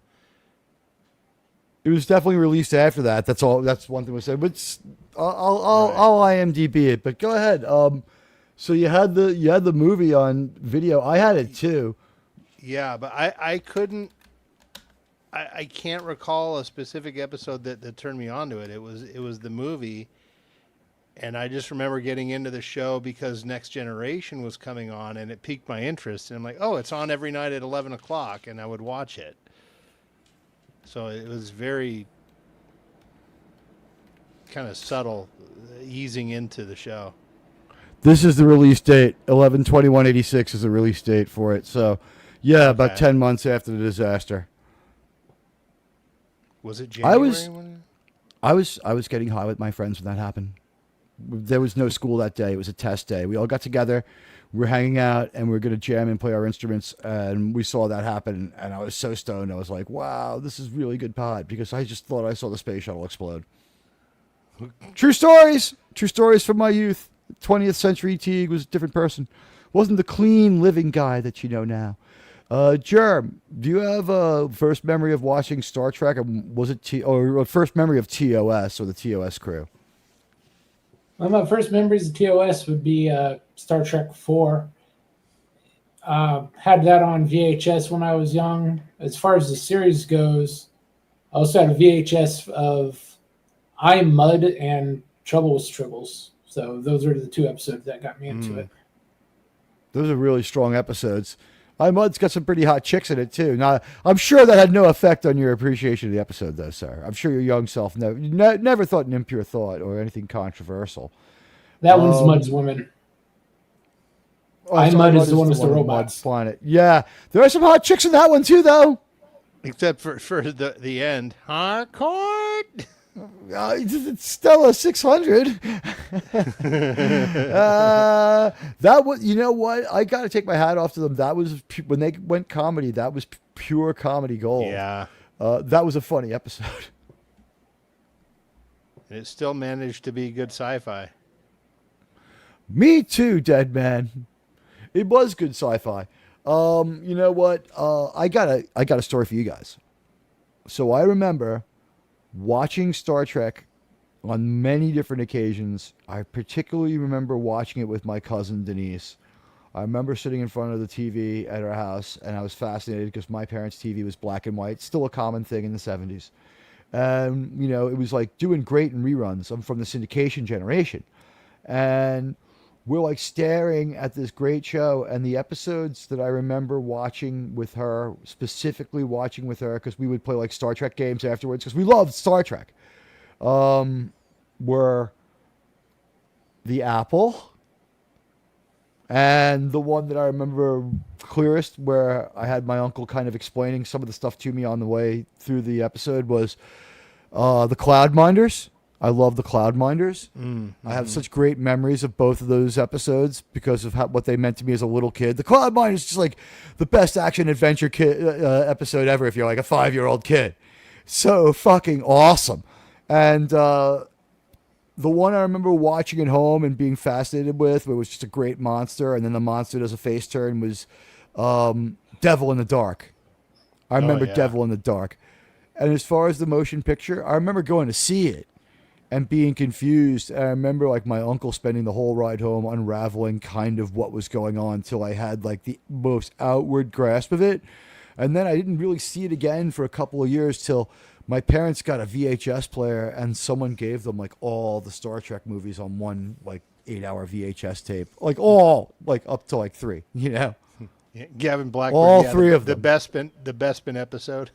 It was definitely released after that. That's all. That's one thing we said. But I'll IMDb it. But go ahead. So you had the movie on video. I had it too. Yeah, but I couldn't. I can't recall a specific episode that turned me on to it. It was the movie. And I just remember getting into the show because Next Generation was coming on, and it piqued my interest. And I'm like, oh, it's on every night at 11 o'clock, and I would watch it. So it was very kind of subtle, easing into the show. This is the release date. 11/21/86 is the release date for it. So, yeah, about 10 months after the disaster. Was it January? I was getting high with my friends when that happened. There was no school that day. It was a test day. We all got together. We were hanging out, and we were going to jam and play our instruments, and we saw that happen, and I was so stoned. I was like, wow, this is really good pod, because I just thought I saw the space shuttle explode. True stories. True stories from my youth. 20th century Teague was a different person. Wasn't the clean living guy that you know now. Germ, do you have a first memory of watching Star Trek? Was it or a first memory of TOS or the TOS crew? Well, my first memories of TOS would be Star Trek 4. Had that on VHS when I was young. As far as the series goes, I also had a VHS of I'm Mud and Trouble with Tribbles. So those are the two episodes that got me into it. Those are really strong episodes. I'm Mud's got some pretty hot chicks in it, too. Now, I'm sure that had no effect on your appreciation of the episode, though, sir. I'm sure your young self never thought an impure thought or anything controversial. That one's Mud's woman. Mud is the one with the robots. Planet. Yeah, there are some hot chicks in that one, too, though. Except for the end. Hardcore! It's Stella 600. That was, you know what? I got to take my hat off to them. That was when they went comedy. That was pure comedy gold. Yeah. That was a funny episode. And it still managed to be good sci-fi. Me too, dead man. It was good sci-fi. You know what? I got a story for you guys. So I remember watching Star Trek on many different occasions. I particularly remember watching it with my cousin Denise. I remember sitting in front of the TV at our house, and I was fascinated because my parents' TV was black and white, still a common thing in the 70s. And, you know, it was like doing great in reruns. I'm from the syndication generation. And we're like staring at this great show, and the episodes that I remember watching with her, specifically watching with her, because we would play like Star Trek games afterwards, because we loved Star Trek, were The Apple, and the one that I remember clearest, where I had my uncle kind of explaining some of the stuff to me on the way through the episode, was The Cloudminders. I love the Cloudminders. I have such great memories of both of those episodes because of what they meant to me as a little kid. The Cloudminders is just like the best action adventure episode ever if you're like a 5-year-old kid. So fucking awesome. And the one I remember watching at home and being fascinated with, where it was just a great monster, and then the monster does a face turn, was Devil in the Dark. I remember Devil in the Dark. And as far as the motion picture, I remember going to see it and being confused. And I remember like my uncle spending the whole ride home unraveling kind of what was going on till I had like the most outward grasp of it. And then I didn't really see it again for a couple of years till my parents got a VHS player and someone gave them like all the Star Trek movies on one like 8-hour VHS tape, like all like up to like 3, you know. Yeah, Gavin Blackburn, all 3 of them. The Bespin episode.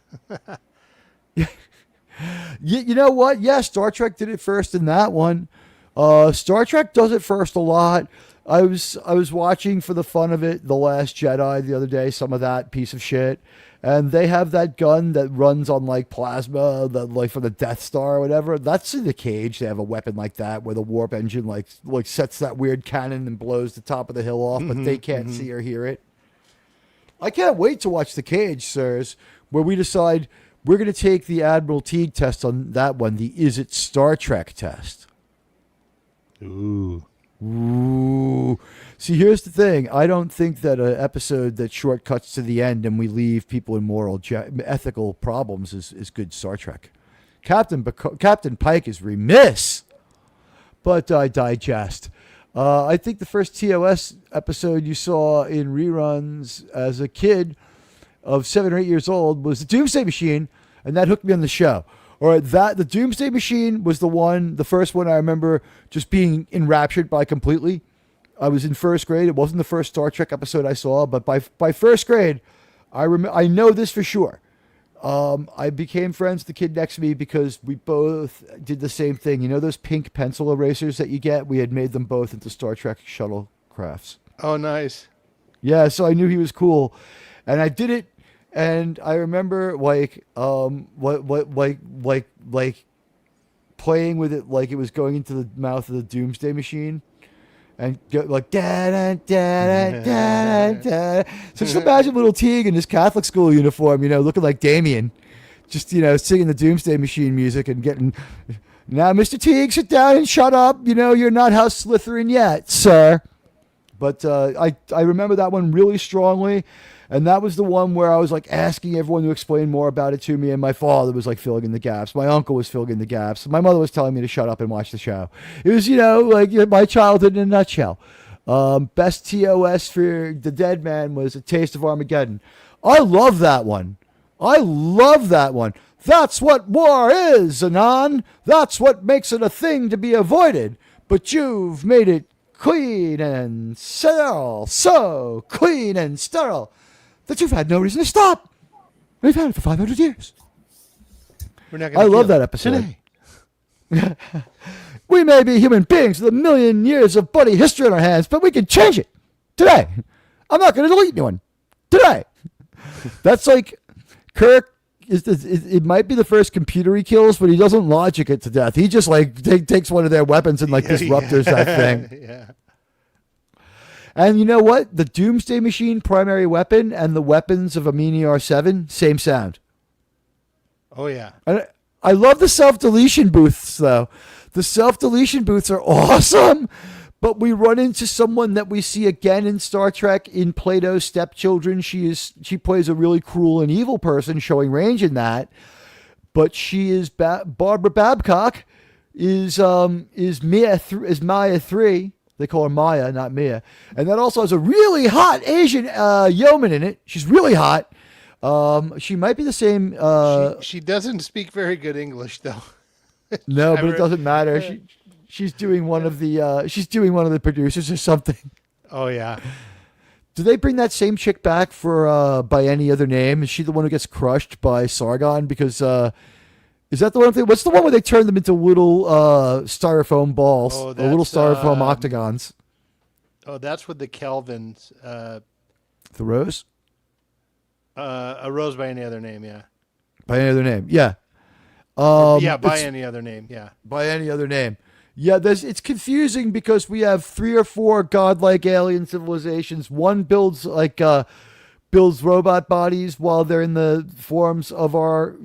You know what? Yeah, Star Trek did it first in that one. Star Trek does it first a lot. I was watching for the fun of it The Last Jedi the other day, some of that piece of shit, and they have that gun that runs on like plasma, like from the Death Star or whatever. That's in the Cage. They have a weapon like that where the warp engine like sets that weird cannon and blows the top of the hill off, but they can't see or hear it. I can't wait to watch The Cage, sirs, where we decide we're going to take the Admiral Teague test on that one, the Is It Star Trek test. Ooh. See, here's the thing. I don't think that an episode that shortcuts to the end and we leave people in moral, ethical problems is good Star Trek. Captain Pike is remiss, but I digest. I think the first TOS episode you saw in reruns as a kid of 7 or 8 years old was the Doomsday Machine, and that hooked me on the show. Or the Doomsday Machine was the first one I remember just being enraptured by completely. I was in first grade. It wasn't the first Star Trek episode I saw, but by first grade, I know this for sure. I became friends with the kid next to me because we both did the same thing. You know those pink pencil erasers that you get? We had made them both into Star Trek shuttlecrafts. Oh, nice. Yeah, so I knew he was cool, and I did it. And I remember like playing with it like it was going into the mouth of the Doomsday Machine, and go, like da da da da da da. So just imagine little Teague in his Catholic school uniform, you know, looking like Damien, just singing the Doomsday Machine music and getting. Now, Mr. Teague, sit down and shut up. You know, you're not House Slytherin yet, sir. But I remember that one really strongly. And that was the one where I was like asking everyone to explain more about it to me. And my father was like filling in the gaps. My uncle was filling in the gaps. My mother was telling me to shut up and watch the show. It was, like my childhood in a nutshell. Best TOS for the dead man was A Taste of Armageddon. I love that one. That's what war is, Anon. That's what makes it a thing to be avoided. But you've made it clean and sterile. So clean and sterile that you've had no reason to stop. We've had it for 500 years. I love that episode. Today. We may be human beings with 1 million years of bloody history on our hands, but we can change it today. I'm not going to delete anyone today. That's like Kirk. It might be the first computer he kills, but he doesn't logic it to death. He just like takes one of their weapons and like disruptors that thing. Yeah. And you know what? The Doomsday Machine primary weapon and the weapons of Amini R7, same sound. Oh, yeah. I love the self-deletion booths, though. The self-deletion booths are awesome, but we run into someone that we see again in Star Trek in Plato's Stepchildren. She plays a really cruel and evil person, showing range in that. But she is Barbara Babcock is Maya 3. They call her Maya, not Mia. And that also has a really hot Asian yeoman in it. She's really hot. She might be the same. She doesn't speak very good English, though. No, but it doesn't matter. She's doing one of the producers or something. Oh yeah. Do they bring that same chick back for by any other name? Is she the one who gets crushed by Sargon? Because is that the one thing? What's the one where they turn them into little styrofoam balls, or little styrofoam octagons? Oh, that's with the Kelvins. The Rose? A Rose by any other name, yeah. By any other name, yeah. By any other name. Yeah. By any other name. Yeah, it's confusing because we have 3 or 4 godlike alien civilizations. One builds robot bodies while they're in the forms of our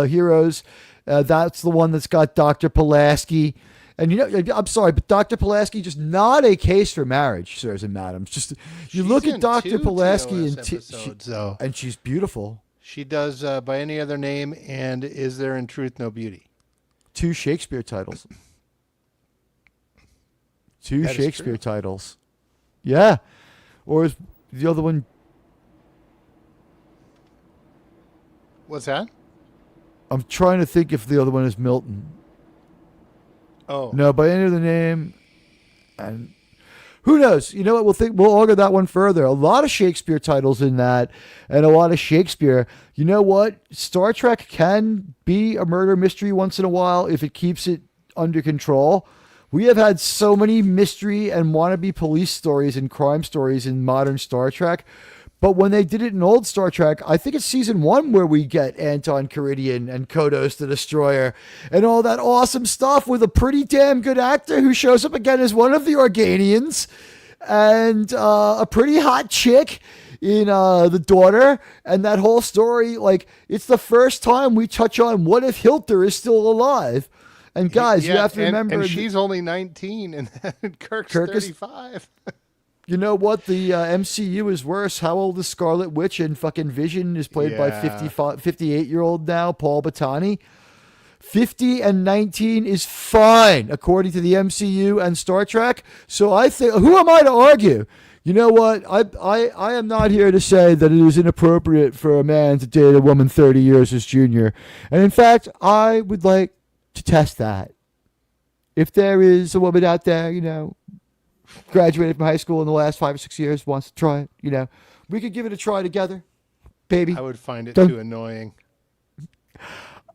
heroes. That's the one that's got Dr. Pulaski. And I'm sorry, but Dr. Pulaski just not a case for marriage, sirs and madams. Just you look at Dr. Pulaski and she's beautiful. She does By Any Other Name and Is There in Truth No Beauty? 2 Shakespeare titles. 2 That is Shakespeare true. titles. Yeah. Or is the other one? What's that? I'm trying to think if the other one is Milton. Oh. No, By Any Other Name. And who knows? You know what? We'll argue that one further. A lot of Shakespeare titles in that, and a lot of Shakespeare. You know what? Star Trek can be a murder mystery once in a while if it keeps it under control. We have had so many mystery and wannabe police stories and crime stories in modern Star Trek. But when they did it in old Star Trek, I think it's season 1 where we get Anton Caridian and Kodos the Destroyer and all that awesome stuff with a pretty damn good actor who shows up again as one of the Organians and a pretty hot chick in The Daughter. And that whole story, like, it's the first time we touch on what if Hilter is still alive. And guys, you have to remember... And she's only 19 and Kirk's 35. You know what? The MCU is worse. How old is Scarlet Witch? And fucking Vision is played by 58-year-old now, Paul Bettany. 50 and 19 is fine, according to the MCU and Star Trek. So I think, who am I to argue? You know what? I am not here to say that it is inappropriate for a man to date a woman 30 years his junior. And in fact, I would like to test that. If there is a woman out there, graduated from high school in the last 5 or 6 years, wants to try it, we could give it a try together, baby. I would find it too annoying.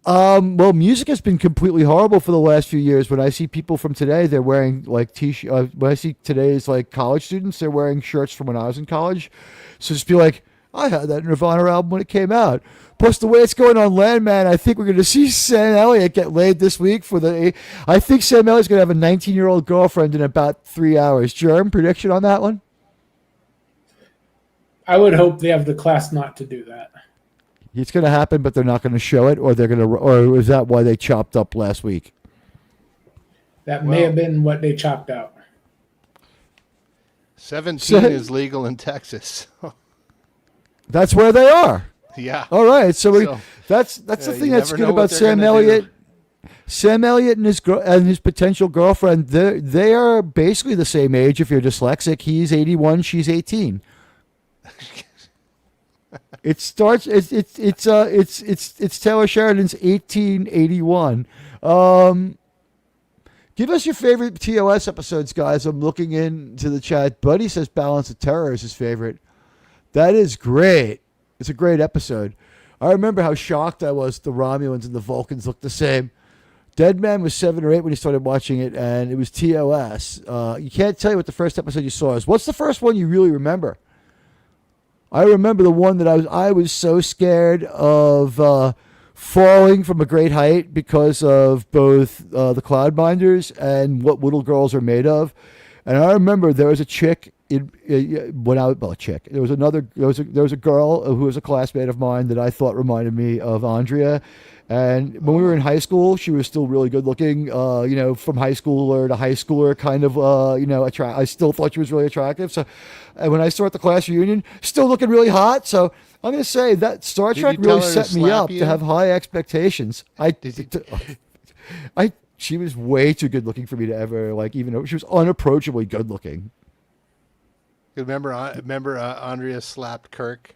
Well, music has been completely horrible for the last few years. When I see people from today, they're wearing like when I see today's like college students, they're wearing shirts from when I was in college. So just be like, I had that Nirvana album when it came out. Plus, the way it's going on Landman, I think we're going to see Sam Elliott get laid this week I think Sam Elliott's going to have a 19-year-old girlfriend in about 3 hours. Germ, prediction on that one? I would hope they have the class not to do that. It's going to happen, but they're not going to show it, or or is that why they chopped up last week? That may have been what they chopped out. 17 is legal in Texas. That's where they are. Yeah. All right. So that's the thing that's good about Sam Elliott. Sam Elliott and his potential girlfriend, they are basically the same age. If you're dyslexic, he's 81, she's 18. It starts. It's Taylor Sheridan's 1881. Give us your favorite TOS episodes, guys. I'm looking into the chat. Buddy says Balance of Terror is his favorite. That is great. It's a great episode. I remember how shocked I was the Romulans and the Vulcans looked the same. Dead Man was 7 or 8 when he started watching it, and it was TOS. You can't tell you what the first episode you saw is. What's the first one you really remember? I remember the one that I was so scared of falling from a great height because of both the Cloudminders and what little girls are made of. And I remember there was a chick there was a girl who was a classmate of mine that I thought reminded me of Andrea. And when we were in high school, she was still really good looking, from high schooler to high schooler kind of, I still thought she was really attractive. So when I saw her at the class reunion, still looking really hot. So I'm going to say that Star Trek really set me up to have high expectations. She was way too good looking for me to ever, even though she was unapproachably good looking. Remember Andrea slapped Kirk?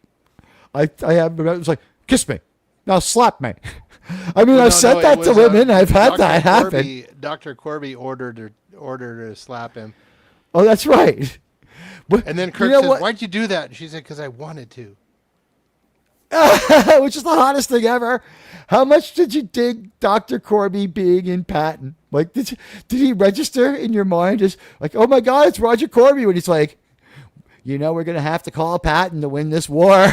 I was like, kiss me. Now slap me. I mean, I've said that to women. I've had that happen. Dr. Corby ordered her to slap him. Oh, that's right. And then Kirk says, why'd you do that? And she said, because I wanted to. Which is the hottest thing ever. How much did you dig Dr. Corby being in Patton? Did he register in your mind as oh my God, it's Roger Corby, when he's like, we're going to have to call Patton to win this war.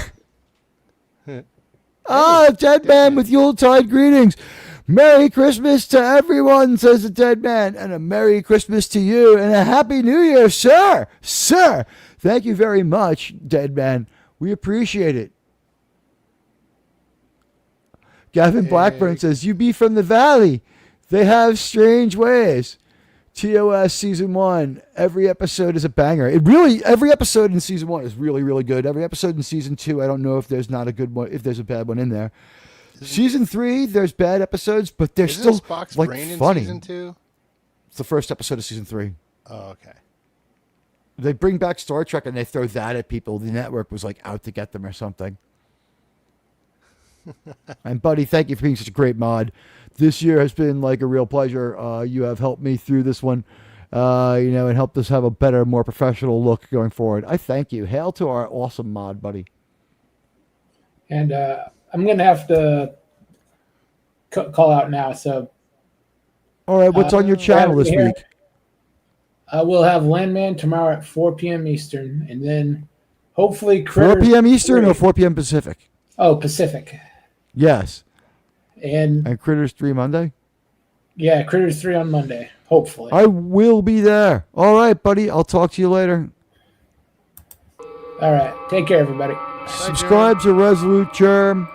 Dead Man with Yuletide greetings. Merry Christmas to everyone, says the dead man, and a Merry Christmas to you, and a Happy New Year, sir. Sir, thank you very much, dead man. We appreciate it. Gavin Blackburn says, you be from the valley. They have strange ways. TOS season 1, every episode is a banger. Every episode in season 1 is really, really good. Every episode in season 2, I don't know if there's not a good one, if there's a bad one in there. Season 3, there's bad episodes, but they're still Spock's like brain funny. in season 2? It's the first episode of season 3. Oh, okay. They bring back Star Trek and they throw that at people. The network was like out to get them or something. And buddy, thank you for being such a great mod. This year has been like a real pleasure. You have helped me through this one, and helped us have a better, more professional look going forward. I thank you. Hail to our awesome mod, buddy. And I'm going to have to call out now. So, all right, what's on your channel this week? We'll have Landman tomorrow at 4 p.m. Eastern, and then hopefully 4 p.m. Eastern or 4 p.m. Pacific? Oh, Pacific. Yes. And Critters 3 Monday? Yeah, Critters 3 on Monday, hopefully. I will be there. All right, buddy. I'll talk to you later. All right. Take care, everybody. Subscribe to Resolute Germ.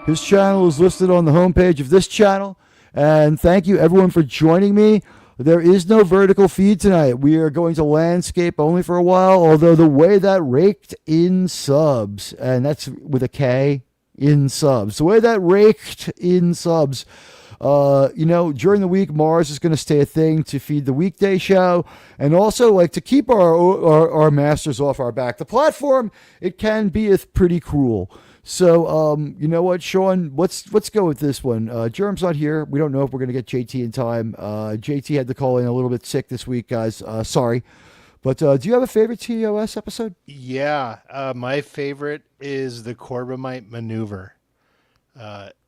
His channel is listed on the homepage of this channel. And thank you, everyone, for joining me. There is no vertical feed tonight. We are going to landscape only for a while, although the way that raked in subs, and that's with a K, in subs, the way that raked in subs, during the week, Mars is going to stay a thing to feed the weekday show, and also like to keep our masters off our back. The platform, it can be pretty cruel. So, you know what, Sean, let's go with this one. Germ's not here. We don't know if we're going to get JT in time. JT had to call in a little bit sick this week, guys. Sorry. But do you have a favorite TOS episode? Yeah. My favorite is the Corbomite maneuver.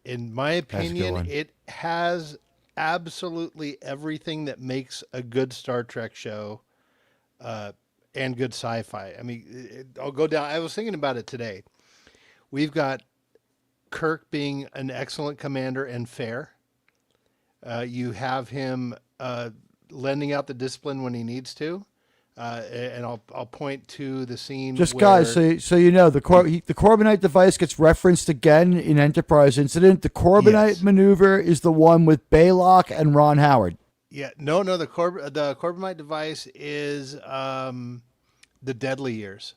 In my opinion, it has absolutely everything that makes a good Star Trek show and good sci-fi. I mean, I'll go down. I was thinking about it today. We've got Kirk being an excellent commander and fair. You have him lending out the discipline when he needs to. And I'll point to the scene. Just guys, so you know, the Corbomite device gets referenced again in Enterprise Incident. The Corbomite maneuver is the one with Baylock and Ron Howard. Yeah, no, the Corbomite device is the Deadly Years.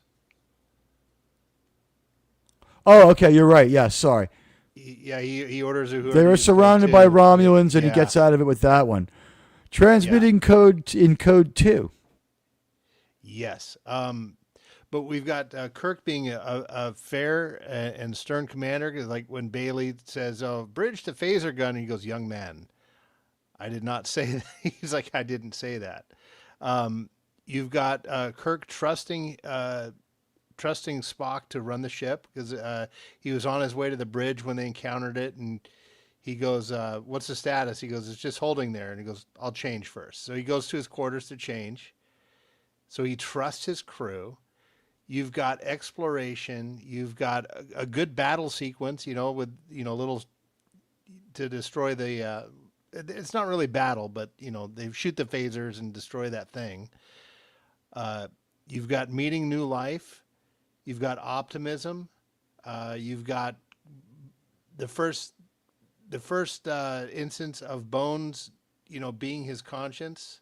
Oh, okay, you're right. Yeah, sorry. Yeah, he orders whoever. They were surrounded by Romulans, and he gets out of it with that one. Transmitting code in code 2. Yes. But we've got Kirk being a fair and stern commander. Cause like when Bailey says, "Oh, bridge to phaser gun," and he goes, "Young man, I did not say that." He's like, "I didn't say that." You've got Kirk trusting Spock to run the ship because he was on his way to the bridge when they encountered it, and he goes, "What's the status?" He goes, "It's just holding there." And he goes, "I'll change first." So he goes to his quarters to change. So he trusts his crew. You've got exploration. You've got a good battle sequence, with, little to destroy the, it's not really battle, but, they shoot the phasers and destroy that thing. You've got meeting new life. You've got optimism. You've got the first instance of Bones, being his conscience.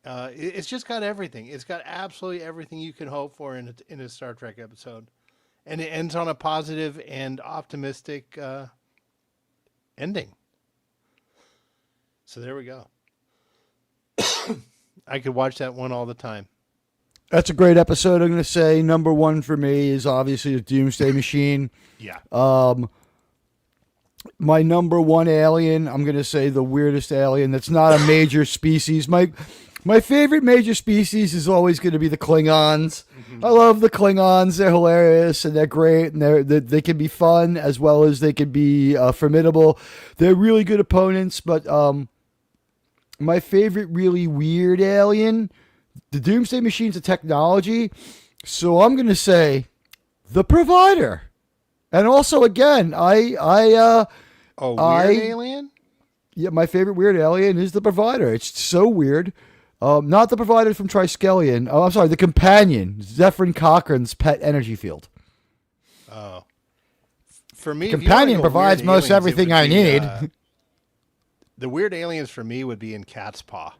It's just got everything. It's got absolutely everything you can hope for in a Star Trek episode. And it ends on a positive and optimistic ending. So there we go. I could watch that one all the time. That's a great episode. I'm going to say number one for me is obviously the Doomsday Machine. Yeah. My number one alien, I'm going to say the weirdest alien that's not a major species. My favorite major species is always going to be the Klingons. Mm-hmm. I love the Klingons. They're hilarious and they're great, and they can be fun as well as they can be formidable. They're really good opponents, but my favorite really weird alien, the Doomsday Machine's a technology, so I'm going to say the Provider. And also, again, I Oh, weird alien? Yeah, my favorite weird alien is the Provider. It's so weird. Not the Provider from Triskelion. Oh, I'm sorry, the Companion, Zephyrin Cochrane's pet energy field. Oh. For me, Companion provides most everything I need. The weird aliens for me would be in Cat's Paw.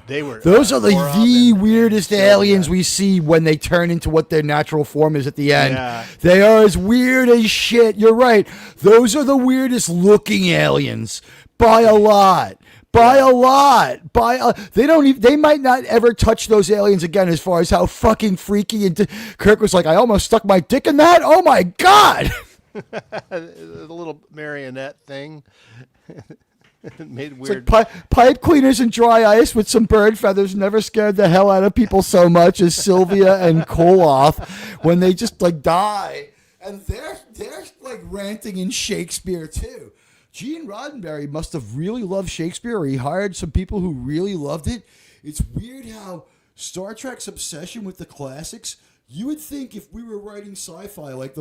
Those are the weirdest aliens we see when they turn into what their natural form is at the end. Yeah. They are as weird as shit. You're right. Those are the weirdest looking aliens by a lot. They might not ever touch those aliens again as far as how fucking freaky and Kirk was like, I almost stuck my dick in that. Oh my God. The little marionette thing. Made weird. It's like pipe cleaners and dry ice with some bird feathers never scared the hell out of people so much as Sylvia and Koloth when they just like die. And they're like ranting in Shakespeare too. Gene Roddenberry must have really loved Shakespeare, or he hired some people who really loved it. It's weird how Star Trek's obsession with the classics. You would think if we were writing sci-fi, like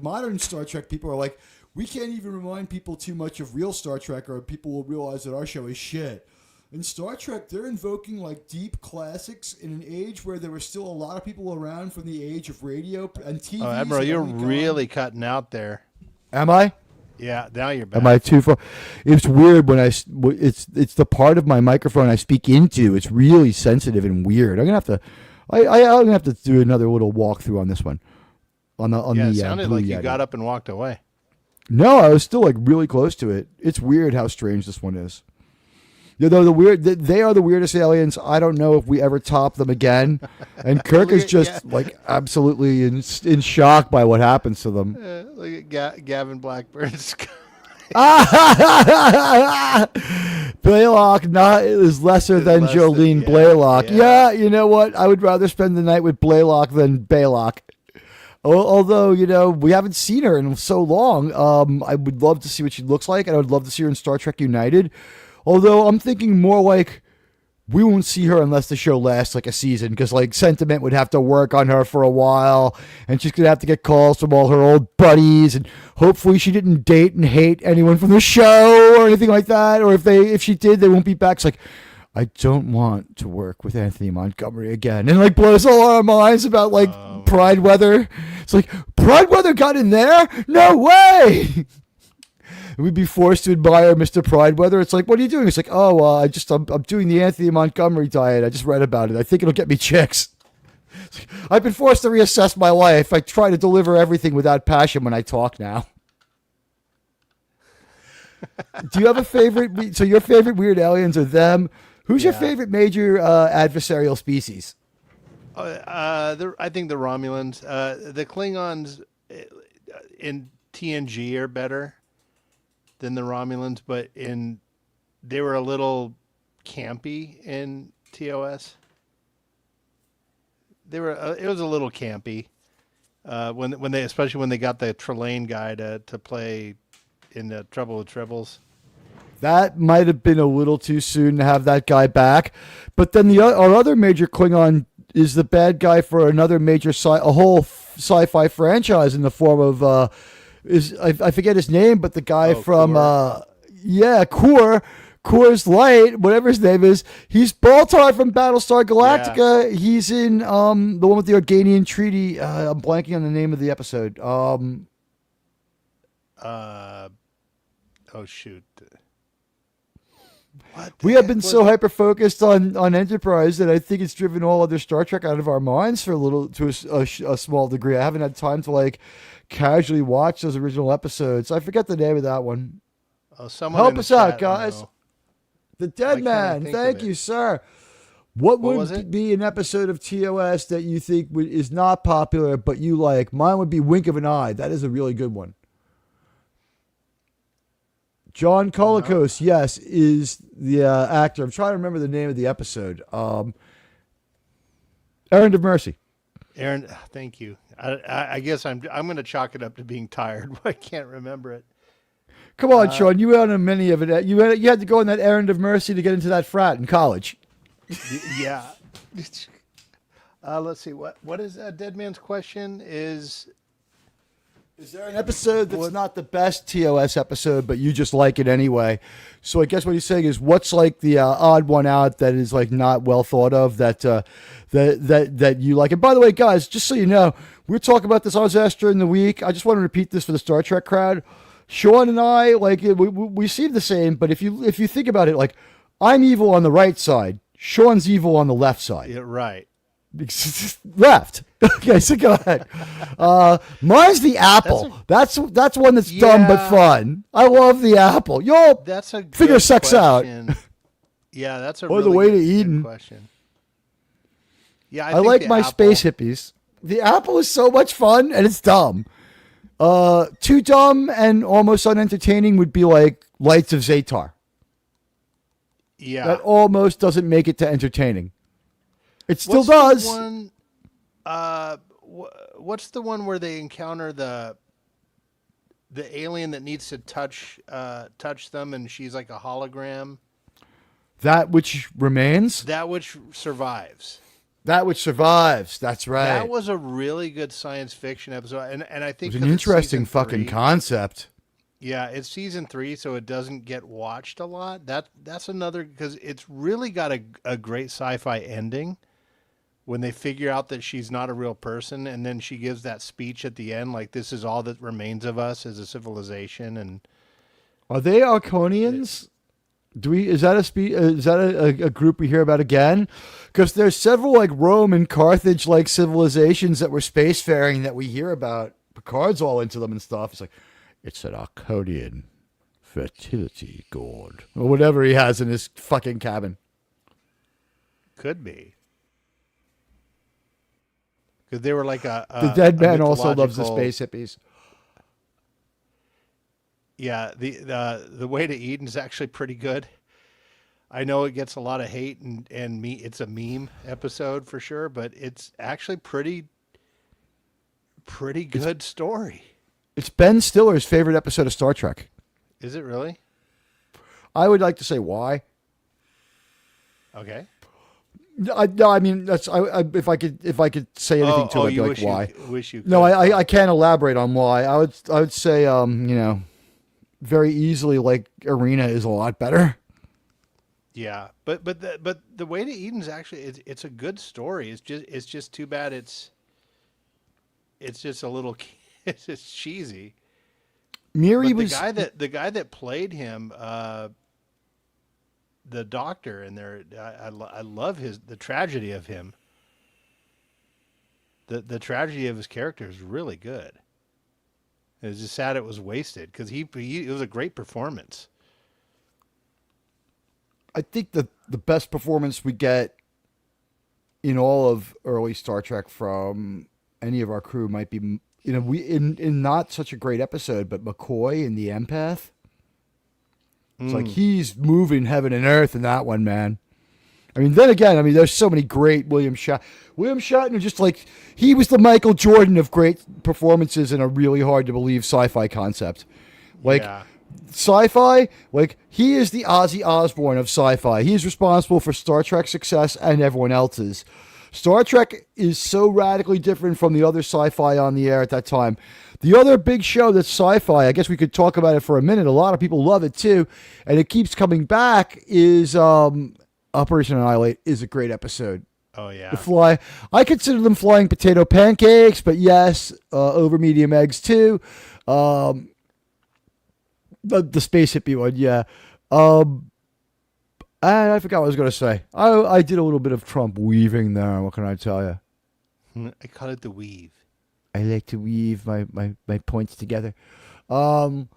modern Star Trek people are like, we can't even remind people too much of real Star Trek, or people will realize that our show is shit. In Star Trek, they're invoking like deep classics in an age where there were still a lot of people around from the age of radio and TV. Oh, Admiral, you're really cutting out there. Am I? Yeah, now you're back. Am I too far? It's weird when it's the part of my microphone I speak into. It's really sensitive and weird. I'm gonna have to. I'm gonna have to do another little walkthrough on this one. It sounded like you got up and walked away. No, I was still like really close to it. It's weird how strange this one is. You know, they are the weirdest aliens. I don't know if we ever top them again. And Kirk is just like absolutely in shock by what happens to them. Look at Gavin Blackbird's. Blaylock is lesser than Jolene Blaylock. Yeah, you know what? I would rather spend the night with Blaylock than Baylock. Although, you know, we haven't seen her in so long. I would love to see what she looks like, and I would love to see her in Star Trek United. Although I'm thinking more like we won't see her unless the show lasts like a season, because like Sentiment would have to work on her for a while, and she's going to have to get calls from all her old buddies, and hopefully she didn't date and hate anyone from the show or anything like that, or if she did, they won't be back. It's like, I don't want to work with Anthony Montgomery again. And like blows all our minds about like Pride Weather. It's like, Pride Weather got in there? No way! We'd be forced to admire Mr. Pride Weather. It's like, what are you doing? It's like, I'm doing the Anthony Montgomery diet. I just read about it. I think it'll get me chicks. Like, I've been forced to reassess my life. I try to deliver everything without passion when I talk now. Do you have a favorite? So your favorite weird aliens are them. Who's your favorite major adversarial species? I think the Romulans. The Klingons in TNG are better than the Romulans, but they were a little campy in TOS. It was a little campy especially when they got the Trelane guy to play in the Trouble with Tribbles. That might have been a little too soon to have that guy back. But then our other major Klingon is the bad guy for another major a whole sci-fi franchise in the form of I forget his name, but the guy from Coors Light, whatever his name is. He's Baltar from Battlestar Galactica. Yeah. He's in the one with the Organian Treaty. I'm blanking on the name of the episode. Oh shoot. We have been so hyper focused on Enterprise that I think it's driven all other Star Trek out of our minds for a small degree. I haven't had time to like casually watch those original episodes. I forget the name of that one. Help us out, guys. The Dead Man. Thank you, sir. What would be an episode of TOS that you think is not popular but you like? Mine would be Wink of an Eye. That is a really good one. John Colicos, yes, is the actor. I'm trying to remember the name of the episode. Errand of Mercy. Aaron, thank you. I guess I'm going to chalk it up to being tired. I can't remember it. Come on, Sean. You went on many of it. You had to go on that Errand of Mercy to get into that frat in college. Yeah. Let's see. What is Dead Man's question? Is Is there an episode that's not the best TOS episode, but you just like it anyway? So I guess what he's saying is, what's like the odd one out that is like not well thought of that you like? And by the way, guys, just so you know, we're talking about this on Zestra in the week. I just want to repeat this for the Star Trek crowd. Sean and I, like, we seem the same, but if you think about it, like, I'm evil on the right side, Sean's evil on the left side. Yeah, right. Left. Okay, so go ahead. Mine's the apple. That's one that's dumb but fun. I love the apple. That's a good figure sex question. out. Yeah, that's a Or really the way to good Eden. question. Yeah, I like my space hippies. The apple is so much fun and it's dumb. Too dumb and almost unentertaining would be like Lights of Zatar. Yeah, That almost doesn't make it to entertaining. It still What's does. The one, what's the one where they encounter the alien that needs to touch them, and she's like a hologram? That which remains. That which survives. That which survives. That's right. That was a really good science fiction episode, and I think it was an interesting fucking concept. Yeah, it's season 3, so it doesn't get watched a lot. That's another, because it's really got a great sci-fi ending when they figure out that she's not a real person, and then she gives that speech at the end, like, this is all that remains of us as a civilization. And are they Arconians? Is that a group we hear about again? Because there's several like Rome and Carthage like civilizations that were spacefaring that we hear about. Picard's all into them and stuff. It's like, it's an Arconian fertility god or whatever he has in his fucking cabin. Could be. Because they were like the dead man also loves the space hippies. Yeah, the way to Eden is actually pretty good. I know it gets a lot of hate and it's a meme episode for sure, but it's actually pretty good story. It's Ben Stiller's favorite episode of Star Trek. Is it really? I would like to say why. Okay. I mean that's if I could say anything to it, I'd be like why. Wish you could. No, I can't elaborate on why. I would say very easily like Arena is a lot better. Yeah, but the way to Eden's actually it's a good story. It's just too bad it's just a little it's just cheesy. Miri but was the guy that played him, the doctor in there. I love the tragedy of him. The tragedy of his character is really good. It was just sad it was wasted because it was a great performance. I think the best performance we get in all of early Star Trek from any of our crew might be, in not such a great episode, but McCoy in The Empath. It's like he's moving heaven and earth in that one, man. I mean, then again, there's so many great William Shatner, just like, he was the Michael Jordan of great performances in a really hard to believe sci-fi concept. Sci-fi, like, he is the Ozzy Osbourne of sci-fi. He is responsible for Star Trek's success and everyone else's. Star Trek is so radically different from the other sci-fi on the air at that time. The other big show that's sci-fi, I guess we could talk about it for a minute. A lot of people love it too, and it keeps coming back, is Operation Annihilate is a great episode. Oh, yeah. I consider them flying potato pancakes, but yes, over medium eggs too. The space hippie one, yeah. I forgot what I was going to say. I did a little bit of Trump weaving there. What can I tell you? I call it the weave. I like to weave my points together. No,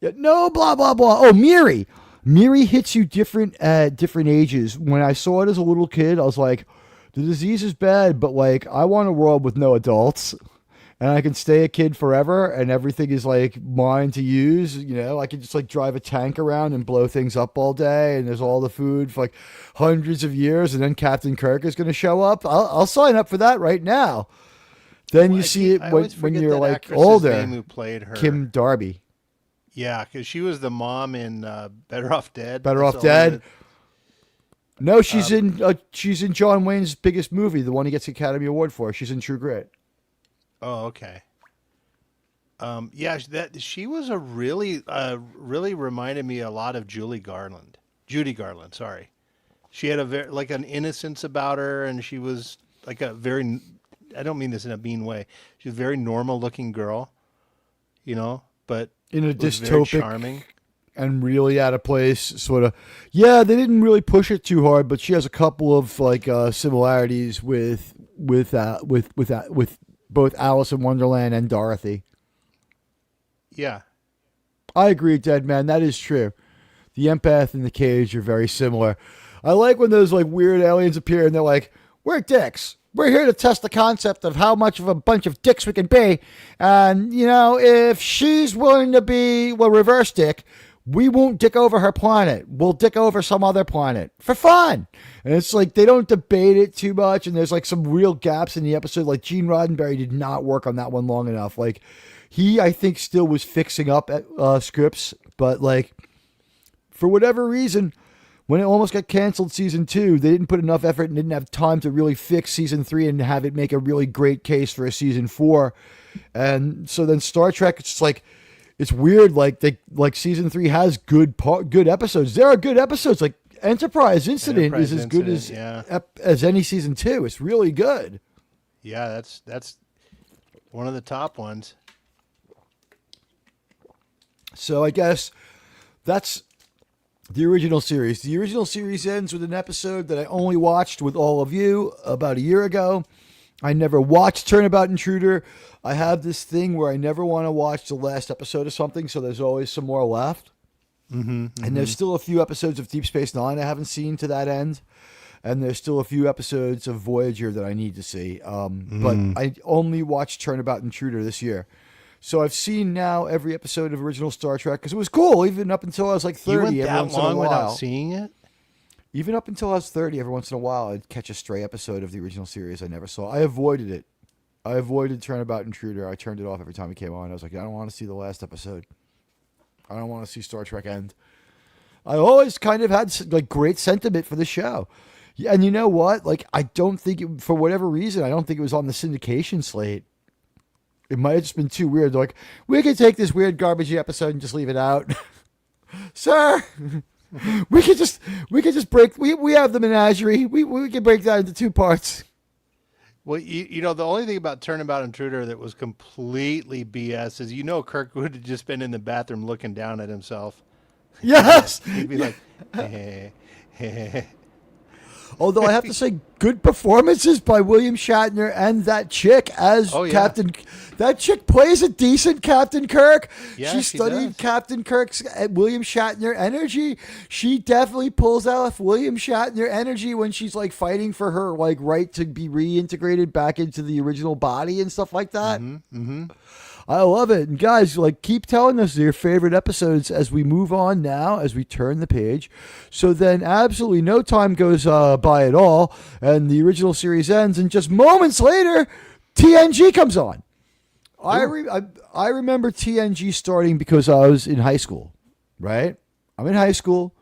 blah, blah, blah. Oh, Miri. Miri hits you different at different ages. When I saw it as a little kid, I was like, the disease is bad, but like, I want a world with no adults. And I can stay a kid forever, and everything is like mine to use. I can just like drive a tank around and blow things up all day, and there's all the food for like hundreds of years, and then Captain Kirk is going to show up. I'll sign up for that right now. Then you see it when you're like older. Who played her? Kim Darby. Yeah, because she was the mom in Better Off Dead. Better Off Dead. No, she's in John Wayne's biggest movie, the one he gets the Academy Award for. She's in True Grit. Oh, okay. Yeah, that she was a really reminded me a lot of Judy Garland. Sorry, she had a very like an innocence about her, and she was like a very. I don't mean this in a mean way. She's a very normal looking girl, but In a was very dystopic charming. and really out of place sort of. Yeah, they didn't really push it too hard, but she has a couple of like similarities with both Alice in Wonderland and Dorothy. Yeah, I agree, Dead Man. That is true. The empath and the cage are very similar. I like when those like weird aliens appear and they're like, "We're dicks. We're here to test the concept of how much of a bunch of dicks we can be. And, if she's willing to be, reverse dick, we won't dick over her planet. We'll dick over some other planet for fun." And it's like they don't debate it too much. And there's like some real gaps in the episode. Like Gene Roddenberry did not work on that one long enough. Like he, I think, still was fixing up scripts. But like for whatever reason, when it almost got canceled season 2, they didn't put enough effort and didn't have time to really fix season 3 and have it make a really great case for a season 4. And so then Star Trek, it's just like, it's weird. Like season 3 has good episodes. There are good episodes. Like Enterprise Incident is as good as any season 2. It's really good. Yeah, that's one of the top ones. So I guess that's the original series. The original series ends with an episode that I only watched with all of you about a year ago. I never watched Turnabout Intruder. I have this thing where I never want to watch the last episode of something, so there's always some more left. And there's still a few episodes of Deep Space Nine I haven't seen to that end. And there's still a few episodes of Voyager that I need to see. But I only watched Turnabout Intruder this year. So I've seen now every episode of original Star Trek because it was cool even up until I was like 30. You went every that once in a long while. without seeing it? Even up until I was 30, every once in a while, I'd catch a stray episode of the original series I never saw. I avoided it. I avoided Turnabout Intruder. I turned it off every time it came on. I was like, I don't want to see the last episode. I don't want to see Star Trek end. I always kind of had like great sentiment for the show. Yeah, and you know what? Like, I don't think it, for whatever reason, I don't think it was on the syndication slate. It might have just been too weird. They're like, we could take this weird garbagey episode and just leave it out. Sir, we could just break, we have the menagerie. We can break that into 2 parts. Well, the only thing about Turnabout Intruder that was completely BS is, Kirk would have just been in the bathroom looking down at himself. Yes. He'd be like, hey. Although I have to say, good performances by William Shatner and that chick as Captain. That chick plays a decent Captain Kirk. Yeah, she studied does. Captain Kirk's William Shatner energy. She definitely pulls out William Shatner energy when she's like fighting for her like right to be reintegrated back into the original body and stuff like that. I love it. And guys, like, keep telling us your favorite episodes as we move on now, as we turn the page. So then absolutely no time goes by at all, and the original series ends, and just moments later, TNG comes on. I remember TNG starting because I was in high school, right? I'm in high school,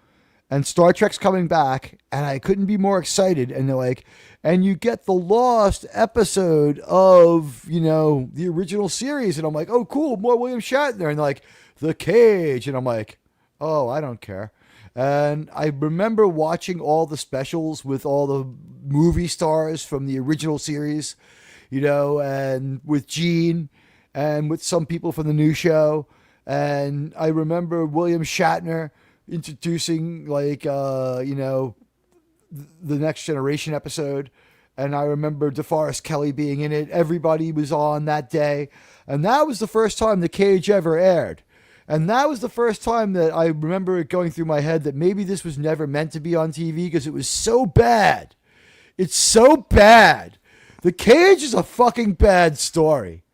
and Star Trek's coming back, and I couldn't be more excited. And they're like, and you get the lost episode of, the original series. And I'm like, oh, cool, more William Shatner. And they're like, The Cage. And I'm like, oh, I don't care. And I remember watching all the specials with all the movie stars from the original series, and with Gene and with some people from the new show. And I remember William Shatner introducing the Next Generation episode, and I remember DeForest Kelley being in it. Everybody was on that day, and that was the first time The Cage ever aired. And that was the first time that I remember it going through my head that maybe this was never meant to be on TV because it was so bad. It's so bad. The Cage is a fucking bad story.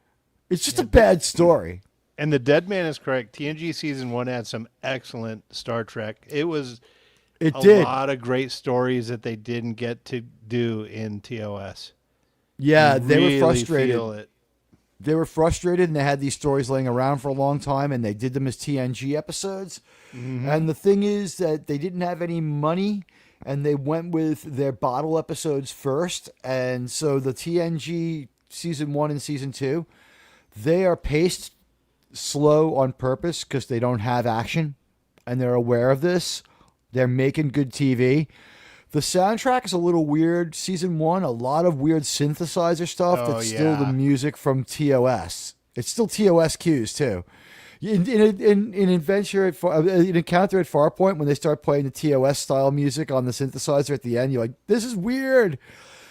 It's just a bad story. And the Dead Man is correct. TNG season 1 had some excellent Star Trek. It did. Lot of great stories that they didn't get to do in TOS. Yeah, they really were frustrated. Feel it. They were frustrated, and they had these stories laying around for a long time, and they did them as TNG episodes. And the thing is that they didn't have any money, and they went with their bottle episodes first. And so the TNG season 1 and season 2, they are paced slow on purpose because they don't have action and they're aware of this. They're making good TV. The soundtrack is a little weird. Season 1, a lot of weird synthesizer stuff. That's still the music from TOS. It's still TOS cues too. In Encounter at Farpoint, when they start playing the TOS style music on the synthesizer at the end, you're like, this is weird.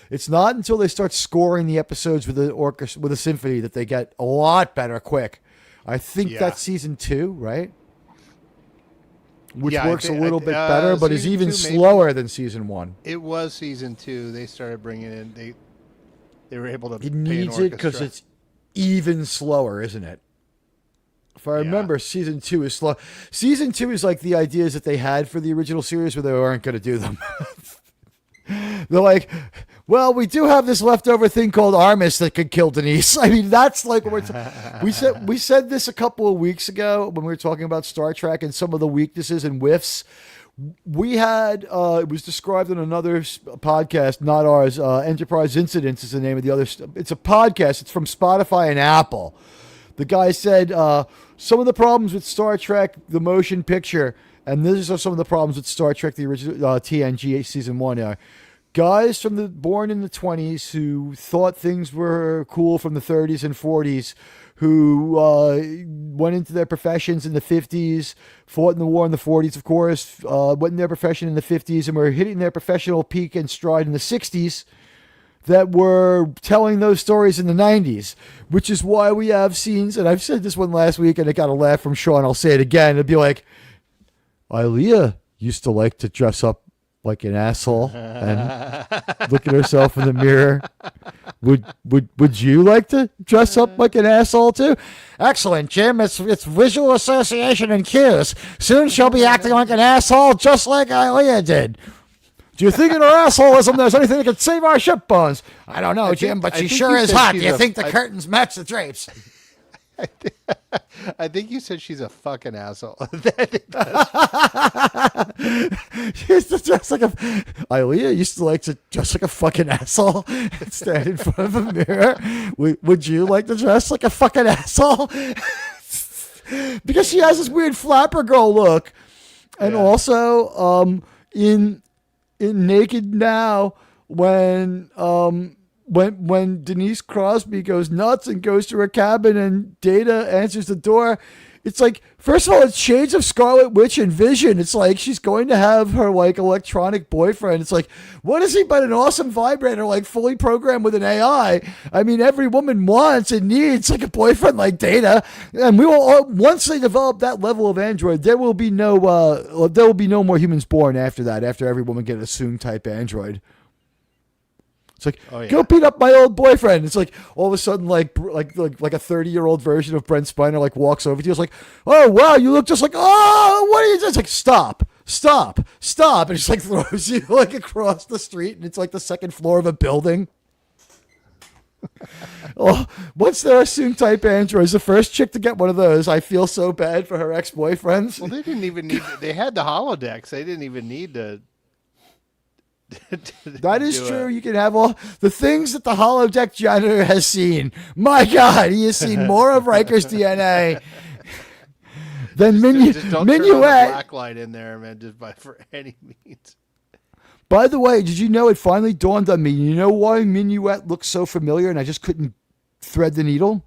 It's not until they start scoring the episodes with the orchestra, with a symphony, that they get a lot better quick. I think that's season 2, right? Which works a little bit better, but is even slower than season 1. It was season 2. They started bringing in. They were able to. It needs it because it's even slower, isn't it? If I remember, season 2 is slow. Season 2 is like the ideas that they had for the original series where they weren't going to do them. They're like, well, we do have this leftover thing called Armus that could kill Denise. I mean, that's like what we said this a couple of weeks ago when we were talking about Star Trek and some of the weaknesses and whiffs. We had it was described in another podcast, not ours. Enterprise Incidents is the name of the other. It's a podcast. It's from Spotify and Apple. The guy said some of the problems with Star Trek, the motion picture, and these are some of the problems with Star Trek, the original TNG season 1. Guys born in the 20s who thought things were cool from the 30s and 40s, who went into their professions in the 50s, fought in the war in the 40s, of course, went in their profession in the 50s, and were hitting their professional peak and stride in the 60s, that were telling those stories in the 90s, which is why we have scenes, and I've said this one last week, and I got a laugh from Shawn, I'll say it again, it'd be like, Ilea used to like to dress up like an asshole and look at herself in the mirror. Would you like to dress up like an asshole too? Excellent, Jim. It's visual association and cues. Soon she'll be acting like an asshole just like Ilea did. Do you think in her assholeism there's anything that could save our ship bones? I don't know, Jim, but she sure is hot. Do you think the curtains match the drapes? I think you said she's a fucking asshole. She used to dress like Ilea used to like to dress like a fucking asshole and stand in front of a mirror. Would you like to dress like a fucking asshole? Because she has this weird flapper girl look, and also in Naked Now when Denise Crosby goes nuts and goes to her cabin and Data answers the door, it's like, first of all, it's shades of Scarlet Witch and Vision. It's like she's going to have her like electronic boyfriend. It's like, what is he but an awesome vibrator, like fully programmed with an AI? I mean, every woman wants and needs like a boyfriend like Data, and we will. Once they develop that level of android, there will be no more humans born after that. After every woman get a Soong type android. It's like, go beat up my old boyfriend. It's like all of a sudden, like a 30-year-old version of Brent Spiner like walks over to you. It's like, oh wow, you look just like, oh, what are you doing? It's like, stop, and just like throws you like across the street, and it's like the second floor of a building. Oh, once there are Soong type androids, the first chick to get one of those, I feel so bad for her ex-boyfriends. Well, they didn't even need. They had the holodecks. They didn't even need to. That is true. You can have all the things that the holodeck janitor has seen. My God, he has seen more of Riker's DNA than Minuet. Don't turn on the black light in there, man, just for any means. By the way, did you know it finally dawned on me? You know why Minuet looks so familiar, and I just couldn't thread the needle?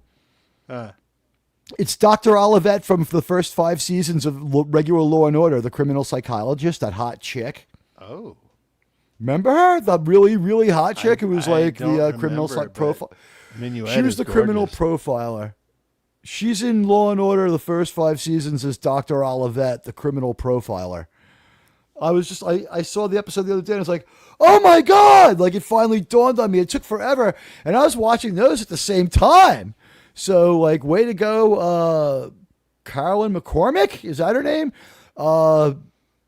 It's Dr. Olivet from the first 5 seasons of regular Law and Order, the criminal psychologist, that hot chick. Oh. Remember her? The really, really hot chick who was like the criminal profile. She was the criminal profiler. She's in Law and Order the first 5 seasons as Dr. Olivet, the criminal profiler. I saw the episode the other day and I was like, oh my God! Like it finally dawned on me. It took forever. And I was watching those at the same time. So like, way to go, Carolyn McCormick? Is that her name?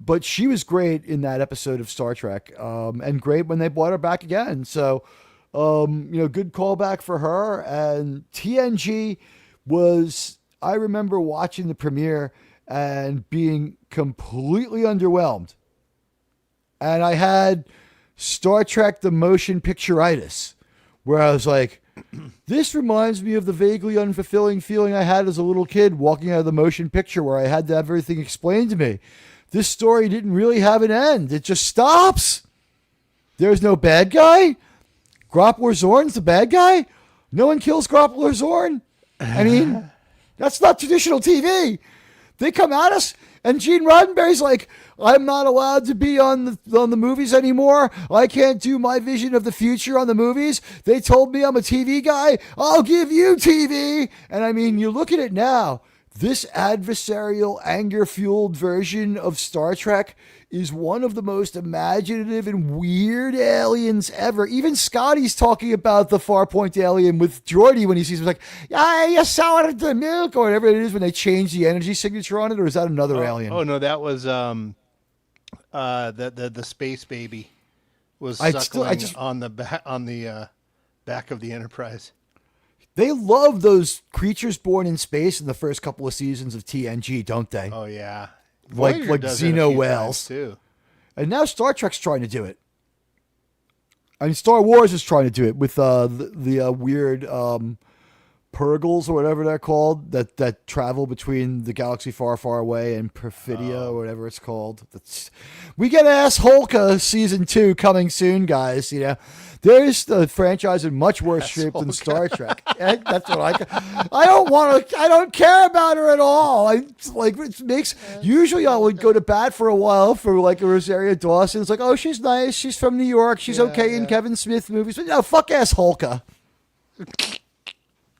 But she was great in that episode of Star Trek, and great when they brought her back again. So, good callback for her. And TNG was, I remember watching the premiere and being completely underwhelmed. And I had Star Trek the motion picture-itis, where I was like, This reminds me of the vaguely unfulfilling feeling I had as a little kid walking out of the motion picture where I had to have everything explained to me. This story didn't really have an end. It just stops. There's no bad guy. Groppler Zorn's the bad guy. No one kills Groppler Zorn. I mean, that's not traditional TV. They come at us, and Gene Roddenberry's like, I'm not allowed to be on the movies anymore. I can't do my vision of the future on the movies. They told me I'm a TV guy. I'll give you TV. And I mean, you look at it now. This adversarial, anger-fueled version of Star Trek is one of the most imaginative and weird aliens ever. Even Scotty's talking about the Farpoint alien with Geordi when he sees him. He's like, yeah, you saw it at the milk, or whatever it is when they change the energy signature on it, or is that another alien? Oh, no, that was the space baby was suckling on the back of the Enterprise. They love those creatures born in space in the first couple of seasons of TNG, don't they? Oh yeah, like Xeno whales too. And now Star Trek's trying to do it. I mean, Star Wars is trying to do it with the weird Purgles or whatever they're called that travel between the galaxy far, far away and Perfidia or whatever it's called. We get Ass Holka season 2 coming soon, guys. You know, there's the franchise in much worse shape than Star Trek. That's what I don't care about her at all. Usually I would go to bat for a while for like a Rosario Dawson. It's like, oh, she's nice. She's from New York. She's okay in Kevin Smith movies. But no, fuck Ass Holka.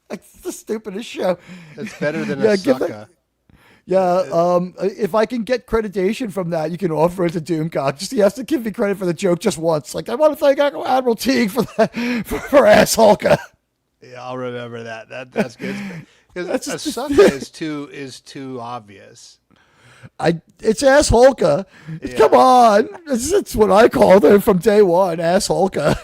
It's the stupidest show. It's better than a sucker. If I can get creditation from that, you can offer it to Doomcock. He has to give me credit for the joke just once. Like, I want to thank Admiral Teague for that, for Ass Holka. Yeah, I'll remember that. That's good. Because a sucker is too obvious. It's Ass Holka. Yeah. Come on. It's what I called her from day one, Ass Holka.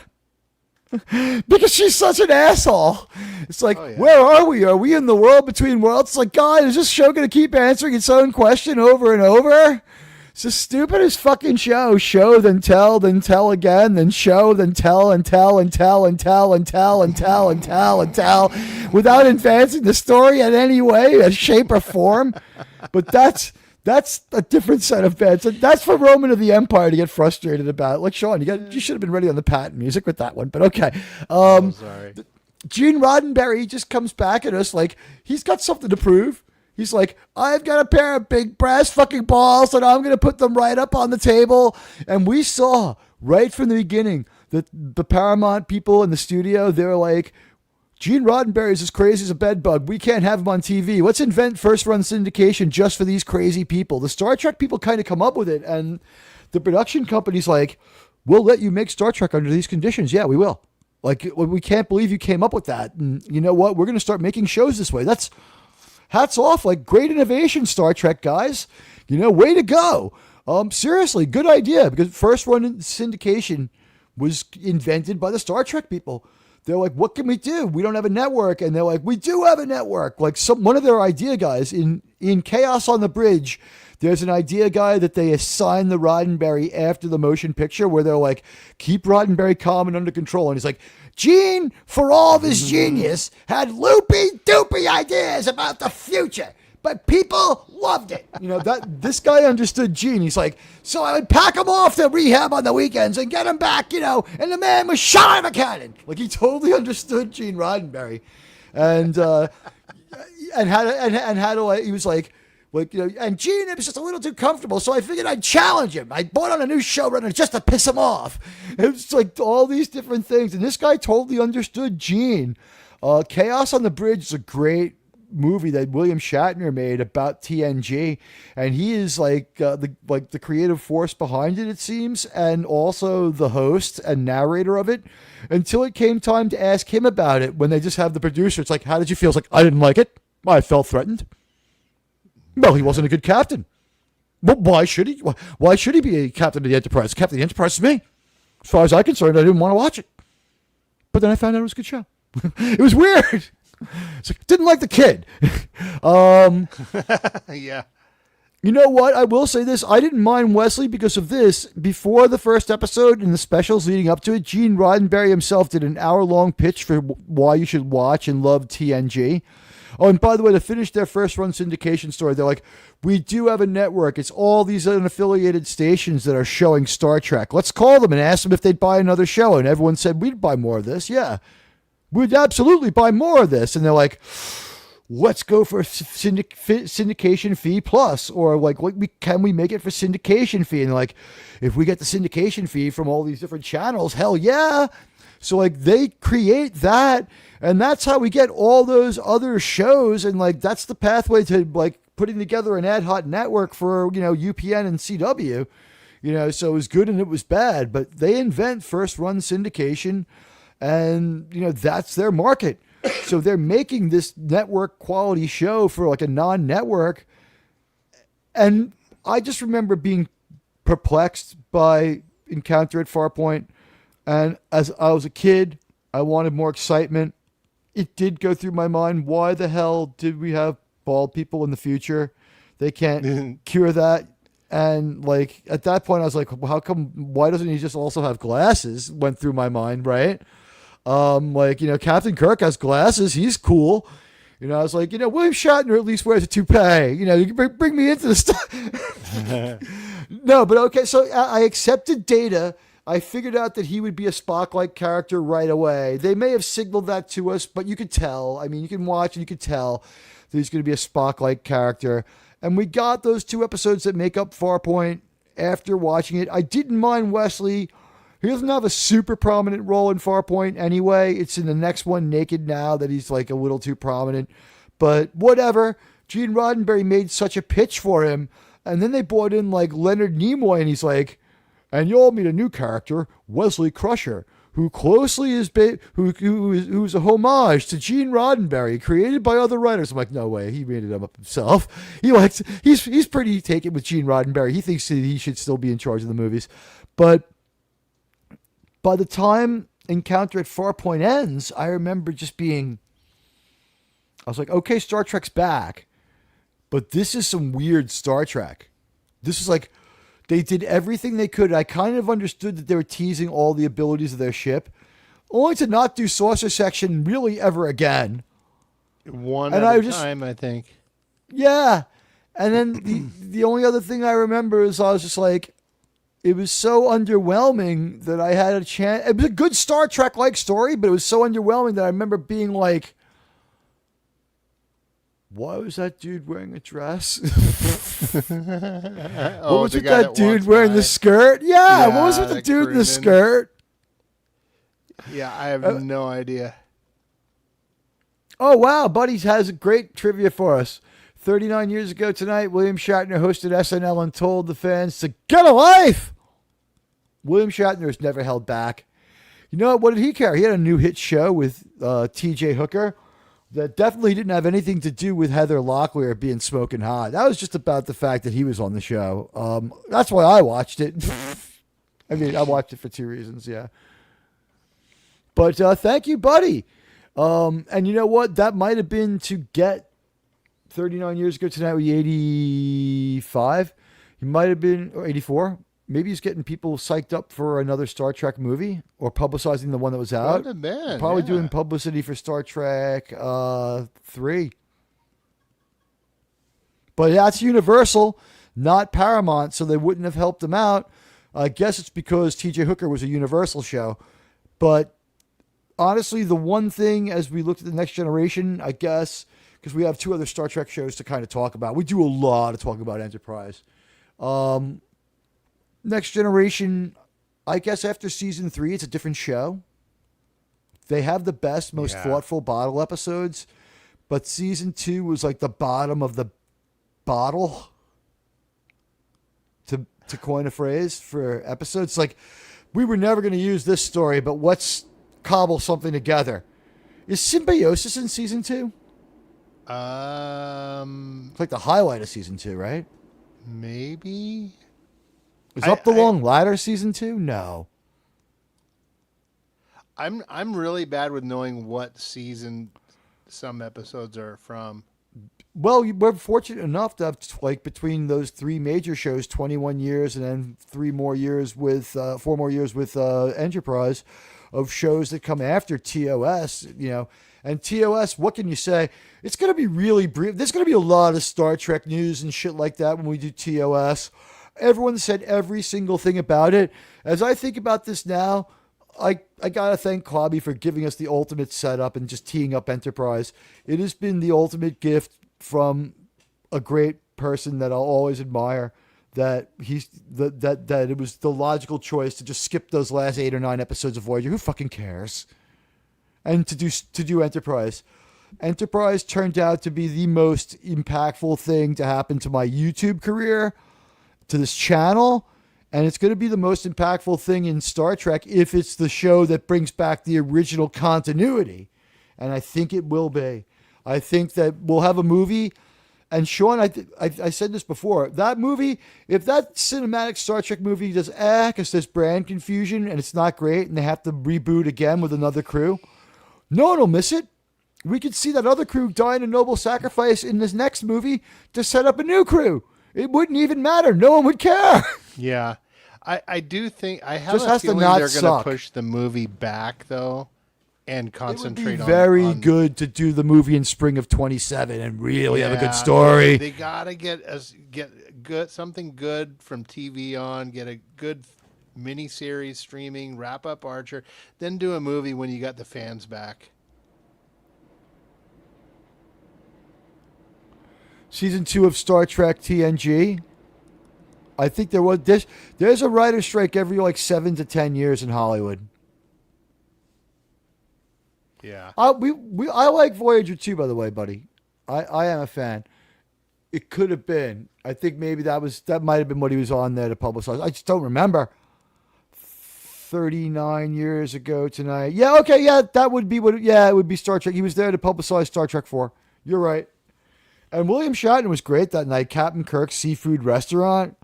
Because she's such an asshole. It's like, where are we? Are we in the world between worlds? It's like, God, is this show going to keep answering its own question over and over? It's the stupidest fucking show. Show, then tell again, then show, then tell, and tell, and tell, and tell, and tell, and tell, and tell, and tell, without advancing the story in any way, a shape, or form. But that's a different set of beds. That's for Roman of the Empire to get frustrated about. Like, Sean, you should have been ready on the Patton music with that one, but okay. Sorry. Gene Roddenberry just comes back at us like he's got something to prove. He's like, I've got a pair of big brass fucking balls and I'm going to put them right up on the table. And we saw right from the beginning that the Paramount people in the studio, they're like, Gene Roddenberry is as crazy as a bedbug. We can't have him on TV. Let's invent first-run syndication just for these crazy people. The Star Trek people kind of come up with it, and the production company's like, we'll let you make Star Trek under these conditions. Yeah, we will. Like, we can't believe you came up with that. And you know what? We're going to start making shows this way. That's hats off. Like, great innovation, Star Trek guys. You know, way to go. Seriously, good idea, because first-run syndication was invented by the Star Trek people. They're like, what can we do? We don't have a network. And they're like, we do have a network. Like one of their idea guys in Chaos on the Bridge, there's an idea guy that they assign the Roddenberry after the motion picture where they're like, keep Roddenberry calm and under control. And he's like, Gene, for all of his genius, had loopy-doopy ideas about the future. But people loved it. You know, this guy understood Gene. He's like, so I would pack him off to rehab on the weekends and get him back, you know, and the man was shot out of a cannon. Like, he totally understood Gene Roddenberry. And he was like, you know, and Gene was just a little too comfortable, so I figured I'd challenge him. I brought on a new showrunner just to piss him off. It was like all these different things. And this guy totally understood Gene. Chaos on the Bridge is a great movie that William Shatner made about TNG, and he is like the creative force behind it seems, and also the host and narrator of it, until it came time to ask him about it. When they just have the producer, it's like, how did you feel? It's like, I didn't like it. I felt threatened. Well, he wasn't a good captain. Well, why should he be a captain of the Enterprise? Captain of the Enterprise is me. As far as I'm concerned, I didn't want to watch it, but then I found out it was a good show. It was weird. It's like, didn't like the kid. Yeah. You know what? I will say this. I didn't mind Wesley because of this. Before the first episode and the specials leading up to it, Gene Roddenberry himself did an hour-long pitch for why you should watch and love TNG. Oh, and by the way, to finish their first-run syndication story, they're like, we do have a network. It's all these unaffiliated stations that are showing Star Trek. Let's call them and ask them if they'd buy another show. And everyone said, we'd buy more of this. Yeah, we'd absolutely buy more of this. And they're like, let's go for syndication fee plus, or like, can we make it for syndication fee? And like, if we get the syndication fee from all these different channels, hell yeah. So like they create that, and that's how we get all those other shows. And like, that's the pathway to like putting together an ad hoc network for, UPN and CW, so it was good and it was bad, but they invent first run syndication, and that's their market. So they're making this network quality show for like a non-network. And I just remember being perplexed by Encounter at Farpoint. And as I was a kid, I wanted more excitement. It did go through my mind, why the hell did we have bald people in the future? They can't cure that. And like at that point, I was like, well, why doesn't he just also have glasses? Went through my mind, right? Captain Kirk has glasses. He's cool. I was like, William Shatner at least wears a toupee. You bring me into the stuff. No, but okay. So I accepted Data. I figured out that he would be a Spock-like character right away. They may have signaled that to us, but you could tell. I mean, you can watch and you could tell that he's going to be a Spock-like character. And we got those 2 episodes that make up Farpoint after watching it. I didn't mind Wesley. He doesn't have a super prominent role in Farpoint anyway. It's in the next one, Naked Now, that he's like a little too prominent. But whatever. Gene Roddenberry made such a pitch for him. And then they brought in like Leonard Nimoy, and he's like, and you'll meet a new character, Wesley Crusher, who closely is who's a homage to Gene Roddenberry, created by other writers. I'm like, no way, he made it up himself. He's pretty taken with Gene Roddenberry. He thinks that he should still be in charge of the movies. But by the time Encounter at Farpoint ends, I remember just I was like, okay, Star Trek's back, but this is some weird Star Trek. This is like, they did everything they could. I kind of understood that they were teasing all the abilities of their ship, only to not do saucer section really ever again. One at a time, I think. Yeah. And then the only other thing I remember is I was just like, it was so underwhelming that I had a chance. It was a good Star Trek-like story, but it was so underwhelming that I remember being like, why was that dude wearing a dress? What was with that dude wearing the skirt? Yeah, what was with the dude in the skirt? Yeah, I have no idea. Oh, wow. Buddy has a great trivia for us. 39 years ago tonight, William Shatner hosted SNL and told the fans to get a life. William Shatner has never held back. You know, what did he care? He had a new hit show with T.J. Hooker that definitely didn't have anything to do with Heather Locklear being smoking hot. That was just about the fact that he was on the show. That's why I watched it. I mean, I watched it for 2 reasons, yeah. But thank you, buddy. And you know what? That might have been to get 39 years ago tonight, we 85. He might have been, or 84. Maybe he's getting people psyched up for another Star Trek movie or publicizing the one that was out. Probably doing publicity for Star Trek 3. But that's Universal, not Paramount, so they wouldn't have helped him out. I guess it's because TJ Hooker was a Universal show. But honestly, the one thing as we looked at the Next Generation, I guess, because we have 2 other Star Trek shows to kind of talk about. We do a lot of talking about Enterprise. Next Generation, I guess after season 3, it's a different show. They have the best, most thoughtful bottle episodes, but season 2 was like the bottom of the bottle, to coin a phrase for episodes. Like, we were never going to use this story, but let's cobble something together. Is Symbiosis in season 2? It's like the highlight of season 2, right? Maybe. Is Up the Long Ladder season 2? No. I'm really bad with knowing what season some episodes are from. Well, we're fortunate enough to have like between those three major shows, 21 years, and then 4 more years with Enterprise, of shows that come after TOS. And TOS, what can you say? It's going to be really brief. There's going to be a lot of Star Trek news and shit like that when we do TOS. Everyone said every single thing about it. As I think about this now, I got to thank Crosby for giving us the ultimate setup and just teeing up Enterprise. It has been the ultimate gift from a great person that I'll always admire, that it was the logical choice to just skip those last 8 or 9 episodes of Voyager. Who fucking cares? And to do Enterprise. Enterprise turned out to be the most impactful thing to happen to my YouTube career, to this channel, and it's going to be the most impactful thing in Star Trek if it's the show that brings back the original continuity. And I think it will be. I think that we'll have a movie. And Sean, I said this before, that movie, if that cinematic Star Trek movie does because there's brand confusion and it's not great and they have to reboot again with another crew, no one will miss it. We could see that other crew die in a noble sacrifice in this next movie to set up a new crew. It wouldn't even matter. No one would care. Yeah. I do think, I have Just a has to feeling not they're going suck. to push the movie back, though, and concentrate It would be very on good to do the movie in spring of 27 and really have a Yeah, good story. They got to get good something good from TV on, get a good miniseries streaming, wrap up Archer, then do a movie when you got the fans back. Season 2 of Star Trek TNG. I think there's a writer's strike every like 7 to 10 years in Hollywood. Yeah. I like Voyager too, by the way, buddy. I am a fan. It could have been. I think maybe that might have been what he was on there to publicize. I just don't remember. 39 years ago tonight. Yeah, okay, yeah, that would be it would be Star Trek. He was there to publicize Star Trek 4. You're right. And William Shatner was great that night. Captain Kirk's seafood restaurant.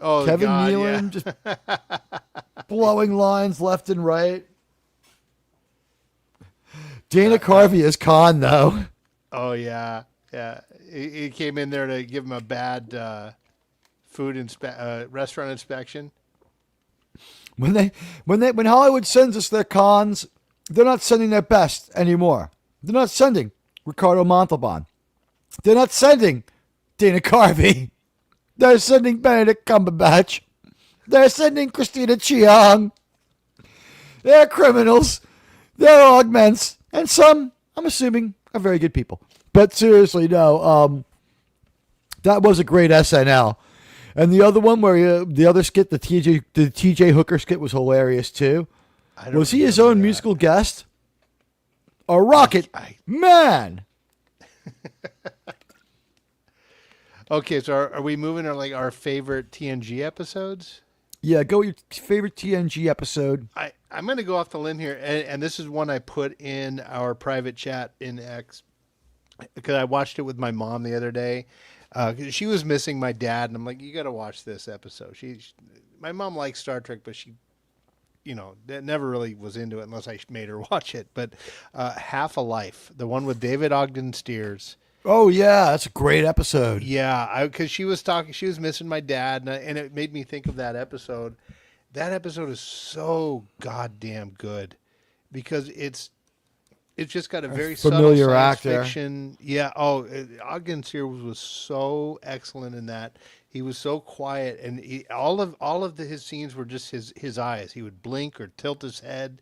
Oh, Kevin God, Nealon yeah. just blowing lines left and right. Dana Carvey is Khan, though. Oh, yeah. Yeah. He came in there to give him a bad restaurant inspection. When Hollywood sends us their cons, they're not sending their best anymore. They're not sending Ricardo Montalban. They're not sending Dana Carvey. They're sending Benedict Cumberbatch. They're sending Christina Chiang. They're criminals. They're augments. And some, I'm assuming, are very good people. But seriously, no. That was a great SNL. And the other one where the other skit, the TJ Hooker skit was hilarious too. Was he his own musical guest? A rocket man. Okay, so are we moving to like our favorite TNG episodes? Yeah, go with your favorite TNG episode. I'm going to go off the limb here, and this is one I put in our private chat in X because I watched it with my mom the other day. She was missing my dad, and I'm like, you got to watch this episode. My mom likes Star Trek, but she, never really was into it unless I made her watch it. But Half a Life, the one with David Ogden Stiers. Oh yeah, that's a great episode. Yeah, because she was missing my dad, and it made me think of that episode. That episode is so goddamn good because it's just got a very familiar subtle science actor. fiction. Yeah. Oh, Ogden Stiers was so excellent in that. He was so quiet, and all of his scenes were just his eyes. He would blink or tilt his head.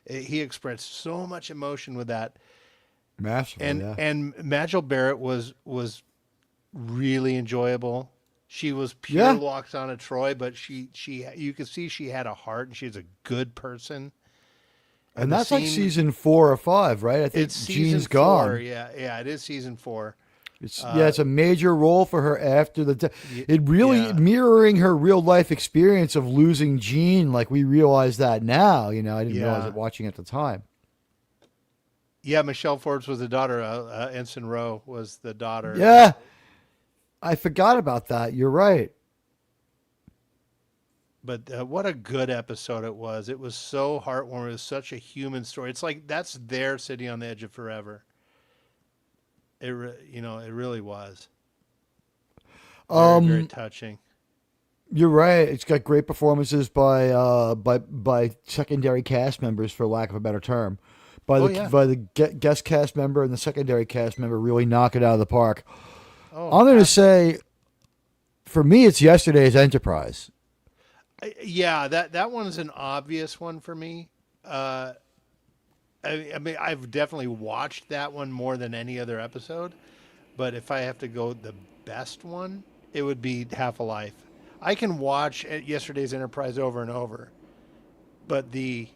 He expressed so much emotion with that. Masterful, and Majel Barrett was really enjoyable. She was pure Loxana Troy, but you could see she had a heart and she's a good person. And that's like season 4 or 5, right? I think it's Jean's season gone. 4. Yeah, it is season 4. It's a major role for her after it really mirroring her real life experience of losing Jean. Like we realize that now, I didn't realize it watching at the time. Yeah, Michelle Forbes was the daughter. Ensign Rowe was the daughter. Yeah. I forgot about that. You're right. But what a good episode it was. It was so heartwarming. It was such a human story. It's like that's their city on the edge of forever. It really was very touching. You're right. It's got great performances by secondary cast members, for lack of a better term, by the guest cast member and the secondary cast member really knock it out of the park. I'm going to say, for me, it's yesterday's Enterprise. Yeah, that one's an obvious one for me. I mean, I've definitely watched that one more than any other episode, but if I have to go the best one, it would be Half a Life. I can watch yesterday's Enterprise over and over, but the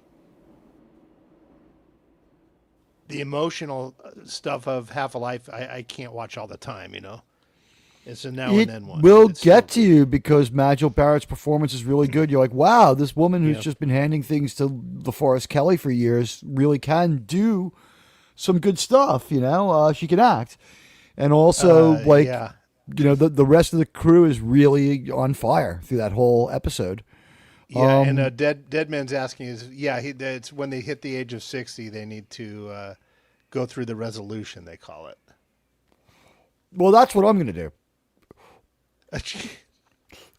emotional stuff of Half a Life, I can't watch all the time, It's a now and then one. Will get to you because Majel Barrett's performance is really good. You're like, wow, this woman who's just been handing things to DeForest Kelley for years really can do some good stuff. She can act, and also the rest of the crew is really on fire through that whole episode. Yeah, and Dead Man's asking it's when they hit the age of 60, they need to go through the resolution, they call it. Well, that's what I'm going to do.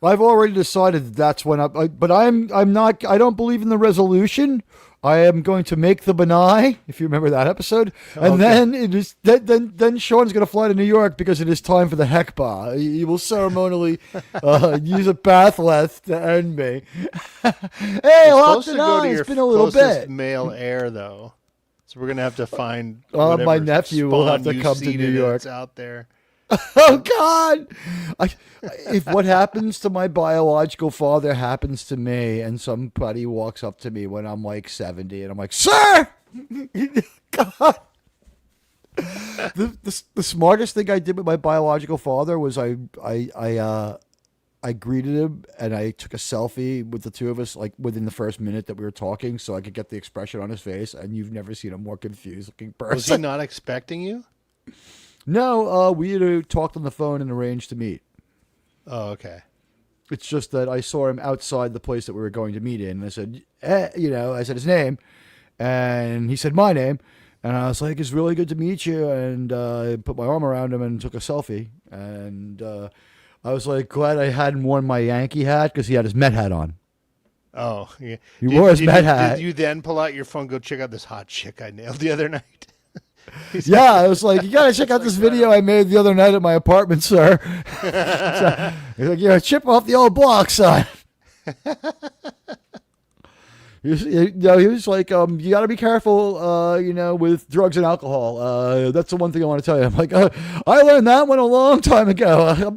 I've already decided that's when I'm not. I don't believe in the resolution. I am going to make the Benai, if you remember that episode, and then it is then Sean's going to fly to New York because it is time for the Heckba. He will ceremonially use a bathleth to end me. Hey, supposed to go to it's your been a little bit. Male heir though, so we're going to have to find. My nephew will have to come to New York. It's out there. Oh God! If what happens to my biological father happens to me, and somebody walks up to me when I'm like 70, and I'm like, "Sir," God. The smartest thing I did with my biological father was I greeted him and I took a selfie with the two of us like within the first minute that we were talking, so I could get the expression on his face. And you've never seen a more confused looking person. Was he not expecting you? No, we had talked on the phone and arranged to meet. Oh, okay. It's just that I saw him outside the place that we were going to meet in, and I said, I said his name, and he said my name, and I was like, it's really good to meet you, and I put my arm around him and took a selfie, and I was like, glad I hadn't worn my Yankee hat because he had his Met hat on. Oh, yeah. He wore his Met hat. Did you then pull out your phone, go check out this hot chick I nailed the other night? Yeah, I was like, you gotta check out this video I made the other night at my apartment, sir. He's like, you're a chip off the old block, son. He was like, you gotta be careful, with drugs and alcohol. That's the one thing I want to tell you. I'm like, I learned that one a long time ago.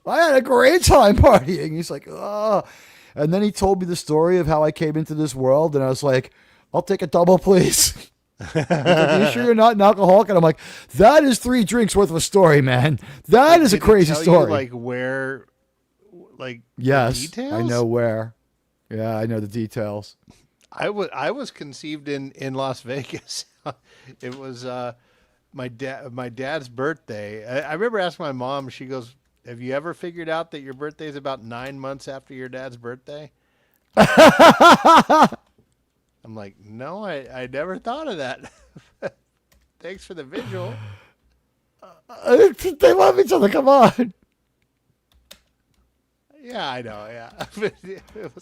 I had a great time partying. He's like, oh. And then he told me the story of how I came into this world, and I was like, I'll take a double, please. Like, are you sure you're not an alcoholic? And I'm like, that is 3 drinks worth of a story, man. That is a crazy story. Like where, like yes, the details? I know where. Yeah, I know the details. I was conceived in Las Vegas. It was my dad's birthday. I remember asking my mom. She goes, "Have you ever figured out that your birthday is about 9 months after your dad's birthday?" I'm like, no, I never thought of that. Thanks for the visual. They love each other. Come on. Yeah, I know. Yeah, it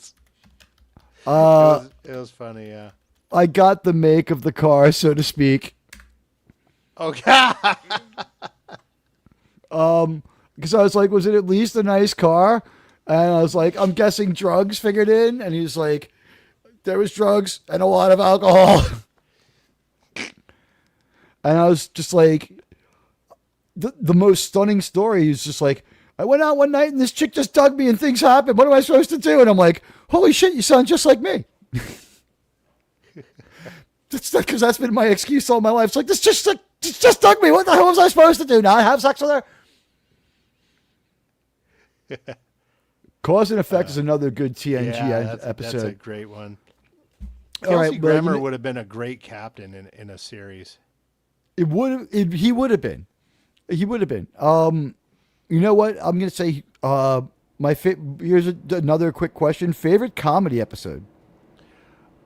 was funny. Yeah. I got the make of the car, so to speak. Okay. Because I was like, was it at least a nice car? And I was like, I'm guessing drugs figured in. And he's like, there was drugs and a lot of alcohol. And I was just like, the most stunning story is just like, I went out one night and this chick just dug me and things happened. What am I supposed to do? And I'm like, holy shit, you sound just like me. Because that's been my excuse all my life. It's like, this just dug me. What the hell was I supposed to do? Now I have sex with her? Cause and Effect is another good TNG episode. That's a great one. All Kelsey right, Grammer would have been a great captain in a series. He would have been. He would have been. You know what? I'm going to say here's another quick question. Favorite comedy episode?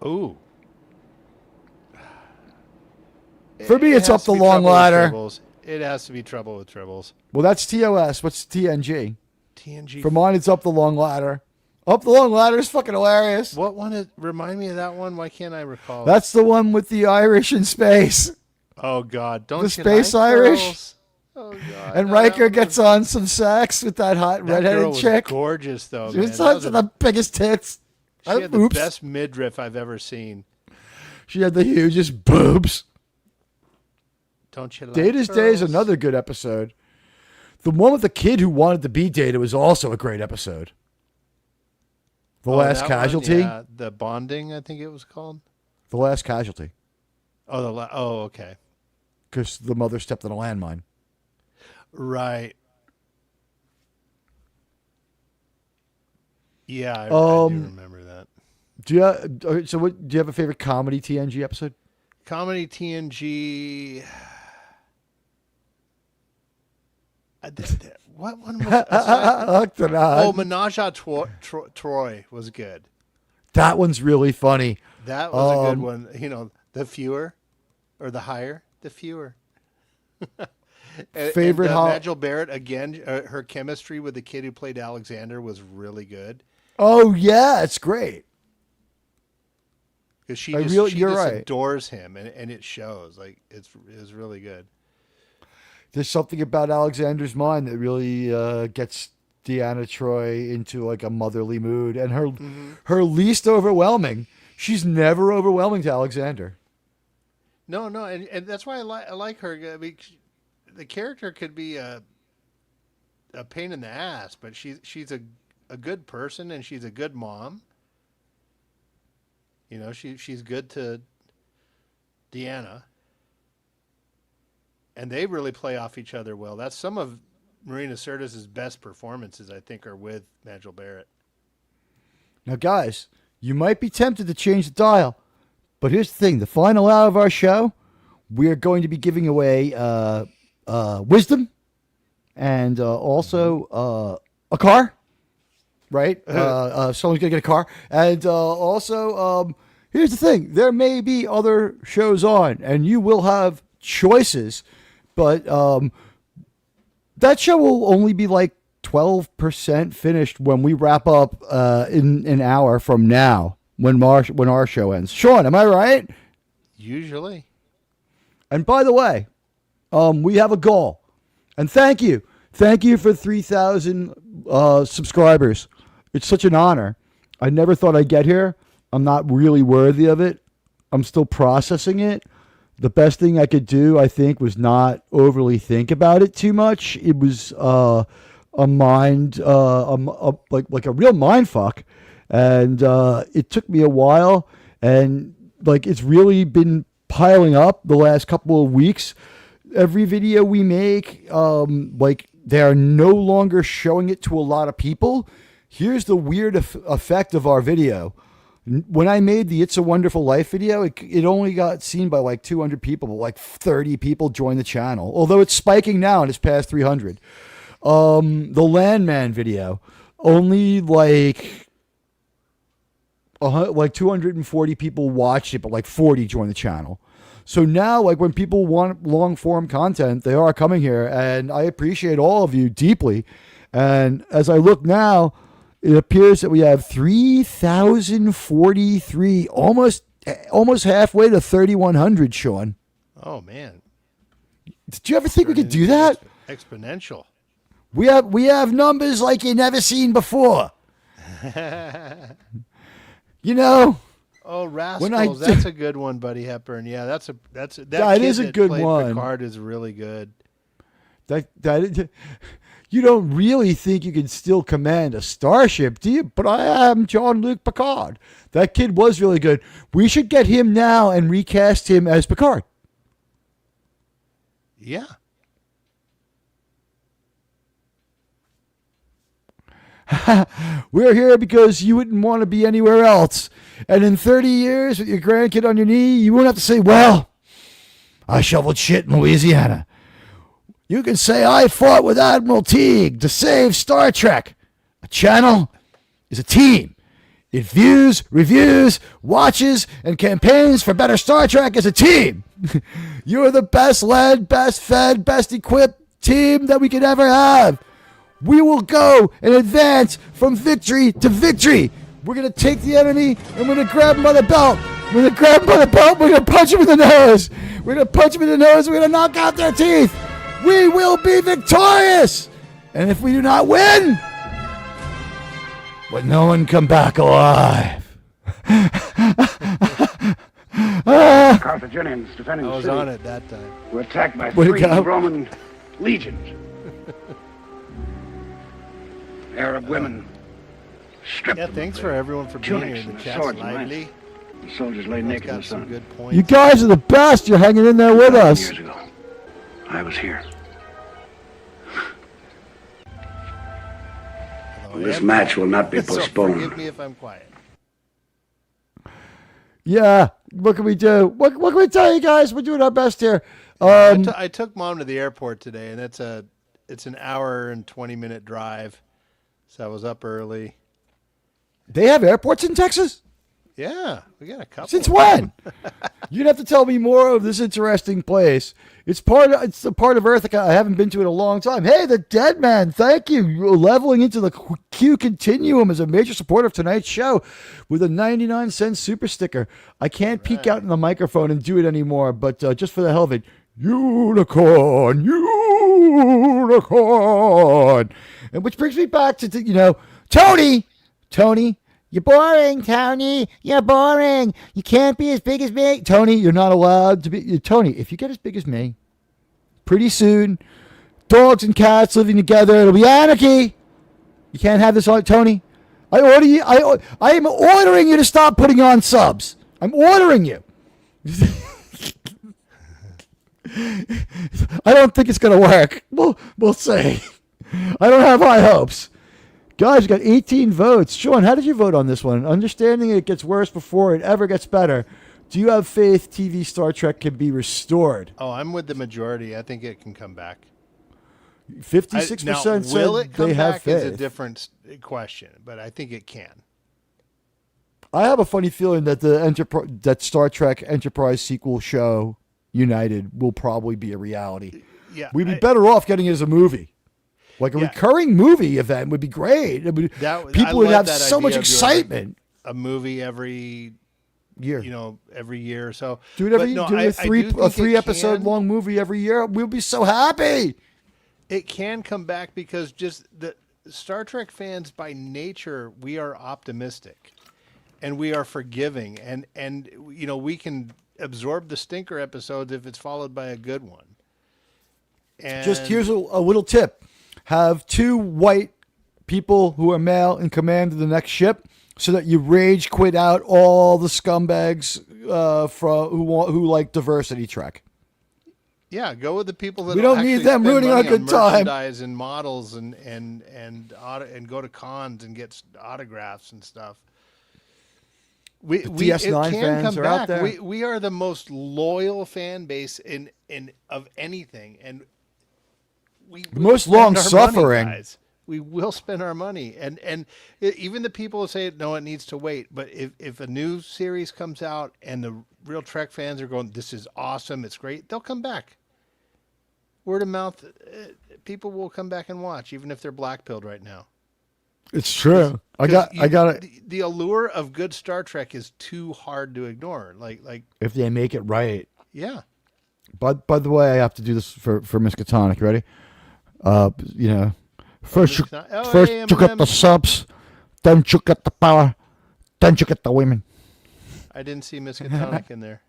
Ooh. For me, it's has up to the be long Trouble with ladder. Tribbles. It has to be Trouble with Tribbles. Well, that's TOS. What's TNG? TNG. For mine, it's Up the Long Ladder. Up the Long Ladder is fucking hilarious. What one? Remind me of that one. Why can't I recall? That's the one with the Irish in space. Oh God! Don't The you space like Irish? girls? Oh God! And No, Riker that gets on some sex with that hot that girl redheaded was chick. gorgeous though. She Man. was That was the biggest tits. she had the Oops. best midriff I've ever seen. She had the hugest boobs. Don't you like Data's Day is girls? another good episode. The one with the kid who wanted to be Data was also a great episode. The Last that one? Casualty. Yeah, the bonding, I think it was called. The Last Casualty. Oh, okay. Because the mother stepped on a landmine. Right. Yeah, I do remember that. Do you have a favorite comedy TNG episode? Comedy TNG. What one was Oh, Menage a Troy was good. That one's really funny. That was a good one. You know, the fewer or the higher, the fewer. Favorite Nigel Barrett, again, her chemistry with the kid who played Alexander was really good. Oh, yeah, it's great. Because she you're just right. adores him, and it shows. Like, it's really good. There's something about Alexander's mind that really gets Deanna Troi into like a motherly mood, and her least overwhelming. She's never overwhelming to Alexander. No, and that's why I like her. I mean, the character could be a pain in the ass, but she's a good person, and she's a good mom. You know, she's good to Deanna. And they really play off each other well. That's some of Marina Sirtis' best performances, I think, are with Nigel Barrett. Now, guys, you might be tempted to change the dial, but here's the thing. The final hour of our show, we are going to be giving away wisdom and also a car, right? Someone's going to get a car. And also, here's the thing. There may be other shows on, and you will have choices. But that show will only be like 12% finished when we wrap up in an hour from now when our show ends. Sean, am I right? Usually. And by the way, we have a goal. And thank you. Thank you for 3,000 subscribers. It's such an honor. I never thought I'd get here. I'm not really worthy of it. I'm still processing it. The best thing I could do, I think, was not overly think about it too much. It was a mind, like a real mind fuck, and it took me a while. And like it's really been piling up the last couple of weeks. Every video we make, like they are no longer showing it to a lot of people. Here's the weird effect of our video. When I made the It's a Wonderful Life video, it only got seen by like 200 people, but like 30 people joined the channel. Although it's spiking now and it's past 300. The Landman video, only like 240 people watched it, but like 40 joined the channel. So now, like when people want long form content, they are coming here, and I appreciate all of you deeply. And as I look now, it appears that we have 3,043, almost halfway to 3,100, Sean. Oh, man. Did you ever think we could do that? Exponential. We have numbers like you never seen before. You know? Oh, Rascals, that's a good one, Buddy Hepburn. Yeah, that it is a good one. Picard is really good. That you don't really think you can still command a starship, do you? But I am Jean-Luc Picard. That kid was really good. We should get him now and recast him as Picard. Yeah. We're here because you wouldn't want to be anywhere else. And in 30 years with your grandkid on your knee, you won't have to say, well, I shoveled shit in Louisiana. You can say I fought with Admiral Teague to save Star Trek. A channel is a team. It views, reviews, watches, and campaigns for better Star Trek as a team. You are the best led, best fed, best equipped team that we could ever have. We will go and advance from victory to victory. We're going to take the enemy and we're going to grab him by the belt. We're going to grab him by the belt. We're going to punch him in the nose. We're going to punch him in the nose. We're going to knock out their teeth. We will be victorious. And if we do not win, will no one come back alive? Carthaginians defending I the was city on it that time. were attacked by Way to 3 go. Roman legions. Arab women stripped Yeah, them thanks of for their everyone for being here. tunics The and their chat's swords and lively. lances. The soldiers lay Everyone's naked in got the some sun. good points. You guys are the best. You're hanging in there with 2,000 us. years ago, I was here. Although I This am match will not be quiet, so postponed. forgive me if I'm quiet. Yeah. What can we do? What can we tell you guys? We're doing our best here. I took Mom to the airport today, and it's an hour and 20-minute drive. So I was up early. They have airports in Texas? Yeah, we got a couple. Since when? You'd have to tell me more of this interesting place. It's a part of Earth I haven't been to in a long time. Hey, the Dead Man, thank you. You're leveling into the Q Continuum as a major supporter of tonight's show with a 99-cent super sticker. I can't peek out in the microphone and do it anymore, but just for the hell of it, unicorn. And which brings me back to Tony. You're boring, Tony. You're boring. You can't be as big as me. Tony, you're not allowed to be. Tony, if you get as big as me, pretty soon, dogs and cats living together, it'll be anarchy. You can't have this on, Tony. I order you. I am ordering you to stop putting on subs. I'm ordering you. I don't think it's going to work. We'll see. I don't have high hopes. Guys, you got 18 votes. Sean, how did you vote on this one? Understanding it gets worse before it ever gets better. Do you have faith TV Star Trek can be restored? Oh, I'm with the majority. I think it can come back. 56% Now, said will it come they have back faith. is a different question, but I think it can. I have a funny feeling that that Star Trek Enterprise sequel show, United, will probably be a reality. Yeah, We'd be better off getting it as a movie. Like a recurring movie event would be great. People would have so much excitement. A movie every year, every year or so. Do it every a 3 episode long movie every year. We'll be so happy. It can come back because just the Star Trek fans by nature, we are optimistic and we are forgiving and we can absorb the stinker episodes if it's followed by a good one. And just here's a little tip. Have 2 white people who are male in command of the next ship so that you rage quit out all the scumbags who like diversity Trek. Yeah, go with the people that we don't need them ruining our good time. Merchandise and models and go to cons and get autographs and stuff. DS9 fans are out there. We are the most loyal fan base in of anything, and the most long suffering. We will spend our money, and even the people who say no, it needs to wait. But if a new series comes out and the real Trek fans are going, this is awesome, it's great, they'll come back. Word of mouth, people will come back and watch, even if they're black-pilled right now. It's true. I got it. The allure of good Star Trek is too hard to ignore. Like if they make it right. Yeah. But by the way, I have to do this for Miskatonic. Ready? First you get the subs, then you get the power, then you get the women. I didn't see Miskatonic in there.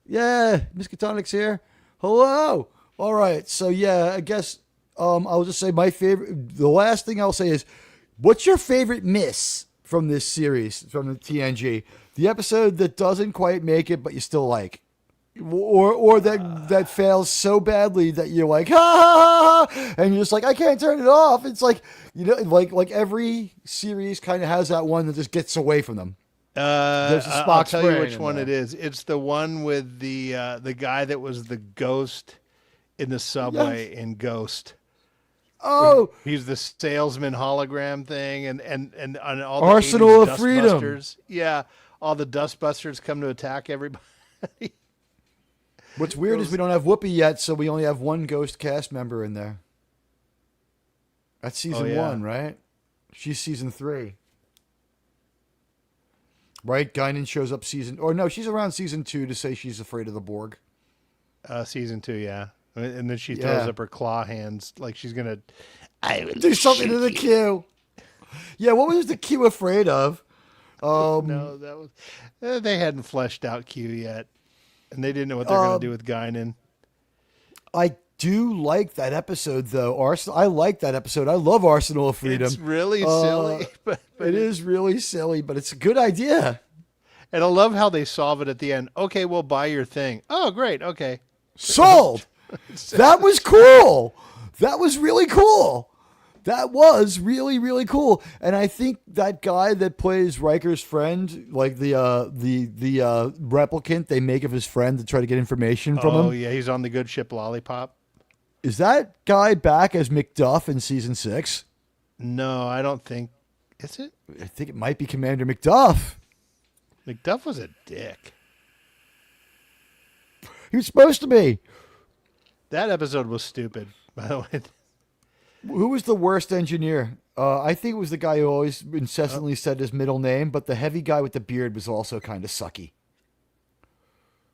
Yeah, Miskatonic's here. Hello. All right. So yeah, I guess I'll just say my favorite. The last thing I'll say is, what's your favorite miss from this series, from the TNG? The episode that doesn't quite make it, but you still like. Or that fails so badly that you're like, ha, ha, ha, and you're just like, I can't turn it off. It's like, like every series kind of has that one that just gets away from them. There's a Spock I'll tell you which in one there. it is. It's the one with the guy that was the ghost in the subway in Ghost. Oh, he's the salesman hologram thing, and all the Arsenal 80s of Freedom. Dustbusters. Yeah, all the Dustbusters come to attack everybody. What's weird is we don't have Whoopi yet, so we only have one ghost cast member in there. That's season 1, right? She's season 3. Right? Guinan shows up she's around season 2 to say she's afraid of the Borg. Season 2, yeah. And then she throws up her claw hands like she's going to do something to the Q. Yeah, what was the Q afraid of? No, that was they hadn't fleshed out Q yet. And they didn't know what they're going to do with Guinan. I do like that episode, though. I like that episode. I love Arsenal of Freedom. It's really silly. But it is really silly, but it's a good idea. And I love how they solve it at the end. Okay, we'll buy your thing. Oh, great. Okay. Sold. That was cool. That was really cool. That was really, really cool. And I think that guy that plays Riker's friend, like the replicant they make of his friend to try to get information from him. Oh, yeah, he's on the good ship Lollipop. Is that guy back as McDuff in season 6? No, I don't think. Is it? I think it might be Commander McDuff. McDuff was a dick. He was supposed to be. That episode was stupid, by the way. Who was the worst engineer? I think it was the guy who always incessantly said his middle name, but the heavy guy with the beard was also kind of sucky.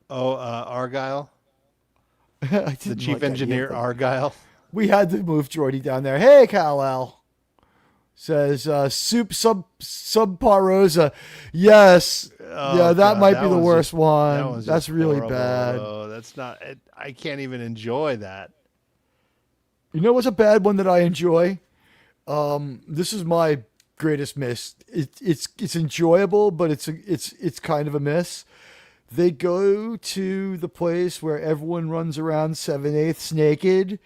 Oh, Argyle? The chief engineer, Argyle? We had to move Jordy down there. Hey, Kal-El. Says, soup subpar rosa. Yes. Oh, yeah, that God, might be the worst one. That's really horrible. bad. Oh, that's not, I can't even enjoy that. You know what's a bad one that I enjoy? This is my greatest miss. It's enjoyable, but it's kind of a miss. They go to the place where everyone runs around 7/8 naked,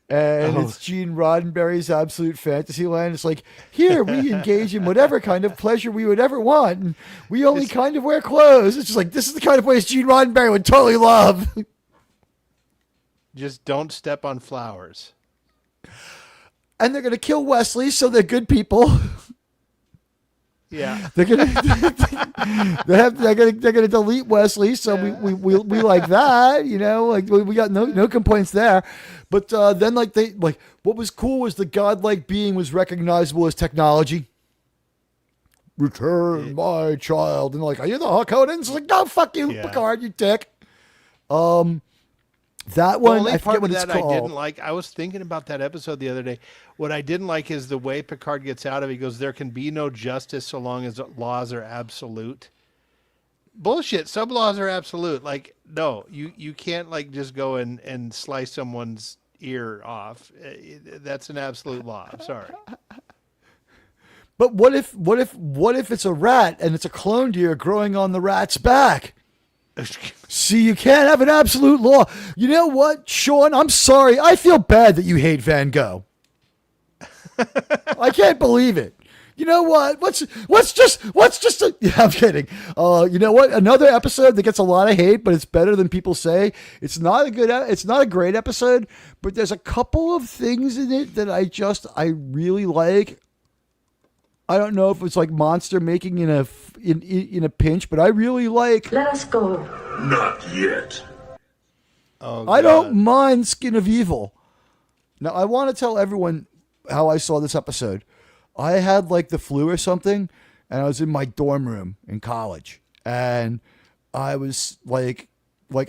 and it's Gene Roddenberry's absolute fantasy land. It's like, here we engage in whatever kind of pleasure we would ever want, and we only kind of wear clothes. It's just like, this is the kind of place Gene Roddenberry would totally love. Just don't step on flowers. And they're gonna kill Wesley, so they're good people. Yeah, they're gonna delete Wesley, so we like that, you know, like we got no complaints there. But then what was cool was the godlike being was recognizable as technology. Return my child, and like, are you the Harkonnens? It's like, no, fuck you, Picard, you dick. That one, the only I part forget what of it's that called. I didn't like. I was thinking about that episode the other day. What I didn't like is the way Picard gets out of it. He goes, there can be no justice so long as laws are absolute. Bullshit. Some laws are absolute. Like, no, you can't like just go and slice someone's ear off. That's an absolute law. I'm sorry. But what if it's a rat and it's a clone deer growing on the rat's back? See, you can't have an absolute law. You know what, Sean? I'm sorry. I feel bad that you hate Van Gogh. I can't believe it. You know what? What's just yeah, I'm kidding. You know what? Another episode that gets a lot of hate, but it's better than people say. It's not a great episode, but there's a couple of things in it that I really like. I don't know if it's like Monster making in a pinch, but I really like. Let us go. Not yet. Oh, I don't mind Skin of Evil. Now, I want to tell everyone how I saw this episode. I had like the flu or something, and I was in my dorm room in college, and I was like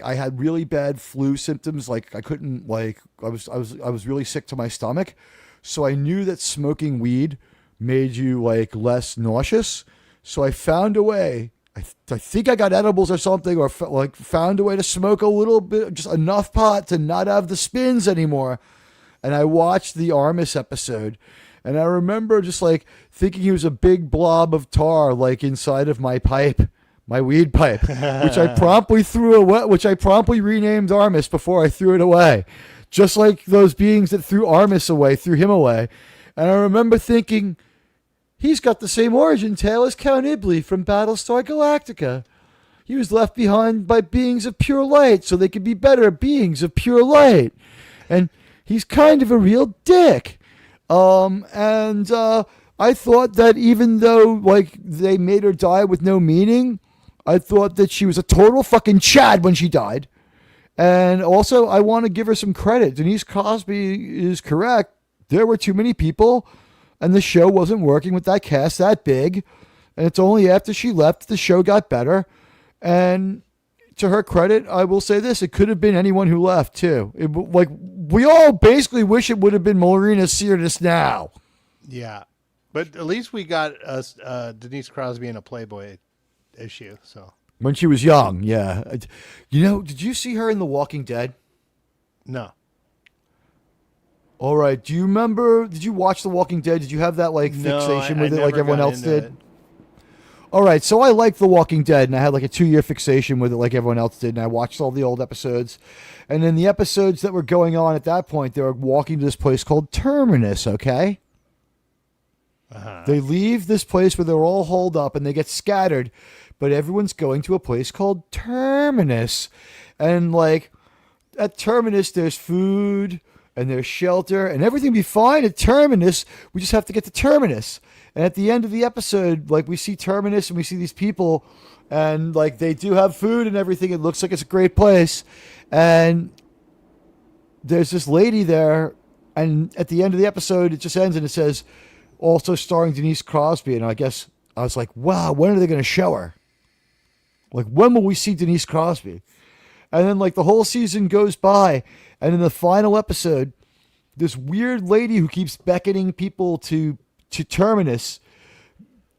I had really bad flu symptoms. Like I couldn't I was really sick to my stomach, so I knew that smoking weed made you like less nauseous. So I found a way. I think I got edibles or something, or found a way to smoke a little bit, just enough pot to not have the spins anymore. And I watched the Armus episode, and I remember just like thinking he was a big blob of tar, like inside of my pipe, my weed pipe, which I promptly threw away, which I promptly renamed Armus before I threw it away. Just like those beings that threw Armus away, threw him away. And I remember thinking, he's got the same origin tale as Count Ibley from Battlestar Galactica. He was left behind by beings of pure light so they could be better beings of pure light. And he's kind of a real dick. And I thought that even though like they made her die with no meaning, I thought that she was a total fucking Chad when she died. And also, I want to give her some credit. Denise Crosby is correct. There were too many people, and the show wasn't working with that cast that big. And it's only after she left the show got better. And to her credit, I will say this: it could have been anyone who left too. Like we all basically wish it would have been Marina Sirtis now. Yeah, but at least we got Denise Crosby in a Playboy issue. So when she was young, yeah. You know, did you see her in The Walking Dead? No. All right. Do you remember? Did you watch The Walking Dead? Did you have that like fixation with it, like everyone else did? It. All right, so I liked The Walking Dead, and I had like a 2-year fixation with it like everyone else did, and I watched all the old episodes. And in the episodes that were going on at that point, they were walking to this place called Terminus, okay? Uh-huh. They leave this place where they're all holed up, and they get scattered, but everyone's going to a place called Terminus. And like, at Terminus, there's food, and there's shelter, and everything will be fine at Terminus. We just have to get to Terminus. And at the end of the episode, like we see Terminus and we see these people and like they do have food and everything. It looks like it's a great place. And there's this lady there. And at the end of the episode, it just ends and it says, also starring Denise Crosby. And I guess I was like, wow, when are they going to show her? Like, when will we see Denise Crosby? And then like the whole season goes by. And in the final episode, this weird lady who keeps beckoning people to Terminus,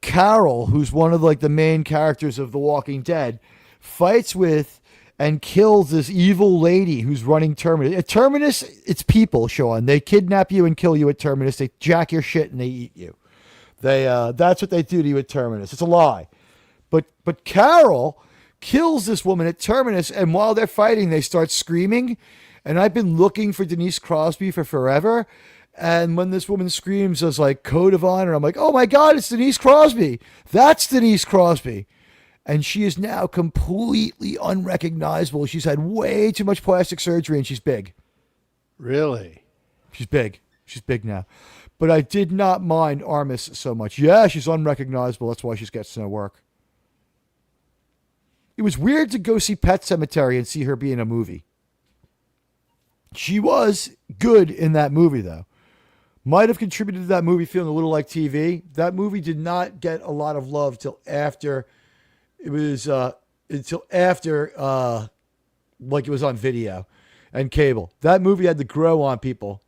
Carol, who's one of like the main characters of The Walking Dead, fights with and kills this evil lady who's running Terminus. At Terminus, it's people, Sean. They kidnap you and kill you at Terminus. They jack your shit and they eat you. That's what they do to you at Terminus. It's a lie. But Carol kills this woman at Terminus, and while they're fighting, they start screaming. And I've been looking for Denise Crosby for forever. And when this woman screams as like code of honor, I'm like, oh my God, it's Denise Crosby. That's Denise Crosby. And she is now completely unrecognizable. She's had way too much plastic surgery and she's big. Really? She's big. She's big now. But I did not mind Armus so much. Yeah, she's unrecognizable. That's why she gets no work. It was weird to go see Pet Sematary and see her be in a movie. She was good in that movie, though. Might have contributed to that movie feeling a little like TV. That movie did not get a lot of love till after it was like it was on video and cable. That movie had to grow on people.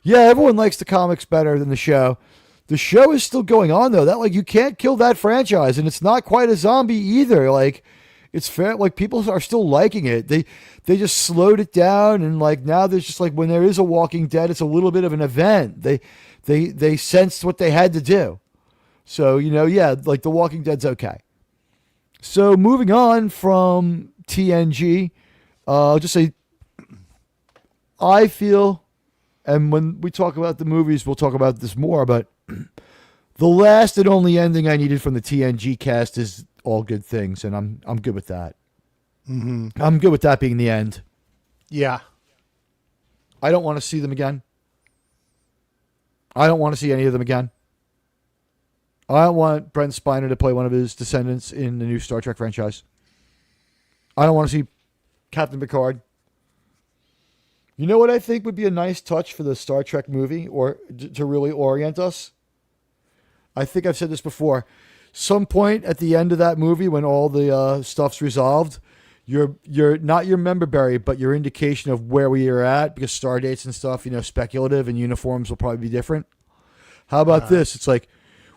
Yeah, everyone likes the comics better than the show. The show is still going on though. That like you can't kill that franchise, and it's not quite a zombie either. Like it's fair. Like people are still liking it. They just slowed it down, and like now there's just like when there is a Walking Dead, it's a little bit of an event. They sensed what they had to do. So yeah, like The Walking Dead's okay. So moving on from TNG, I'll just say I feel, and when we talk about the movies, we'll talk about this more. But the last and only ending I needed from the TNG cast is All Good Things, and I'm good with that. Mm-hmm. I'm good with that being the end. Yeah. I don't want to see them again. I don't want to see any of them again. I don't want Brent Spiner to play one of his descendants in the new Star Trek franchise. I don't want to see Captain Picard. You know what I think would be a nice touch for the Star Trek movie, or to really orient us? I think I've said this before. Some point at the end of that movie, when all the stuff's resolved, you're not your member berry, but your indication of where we are at, because star dates and stuff, speculative, and uniforms will probably be different. How about this? It's like,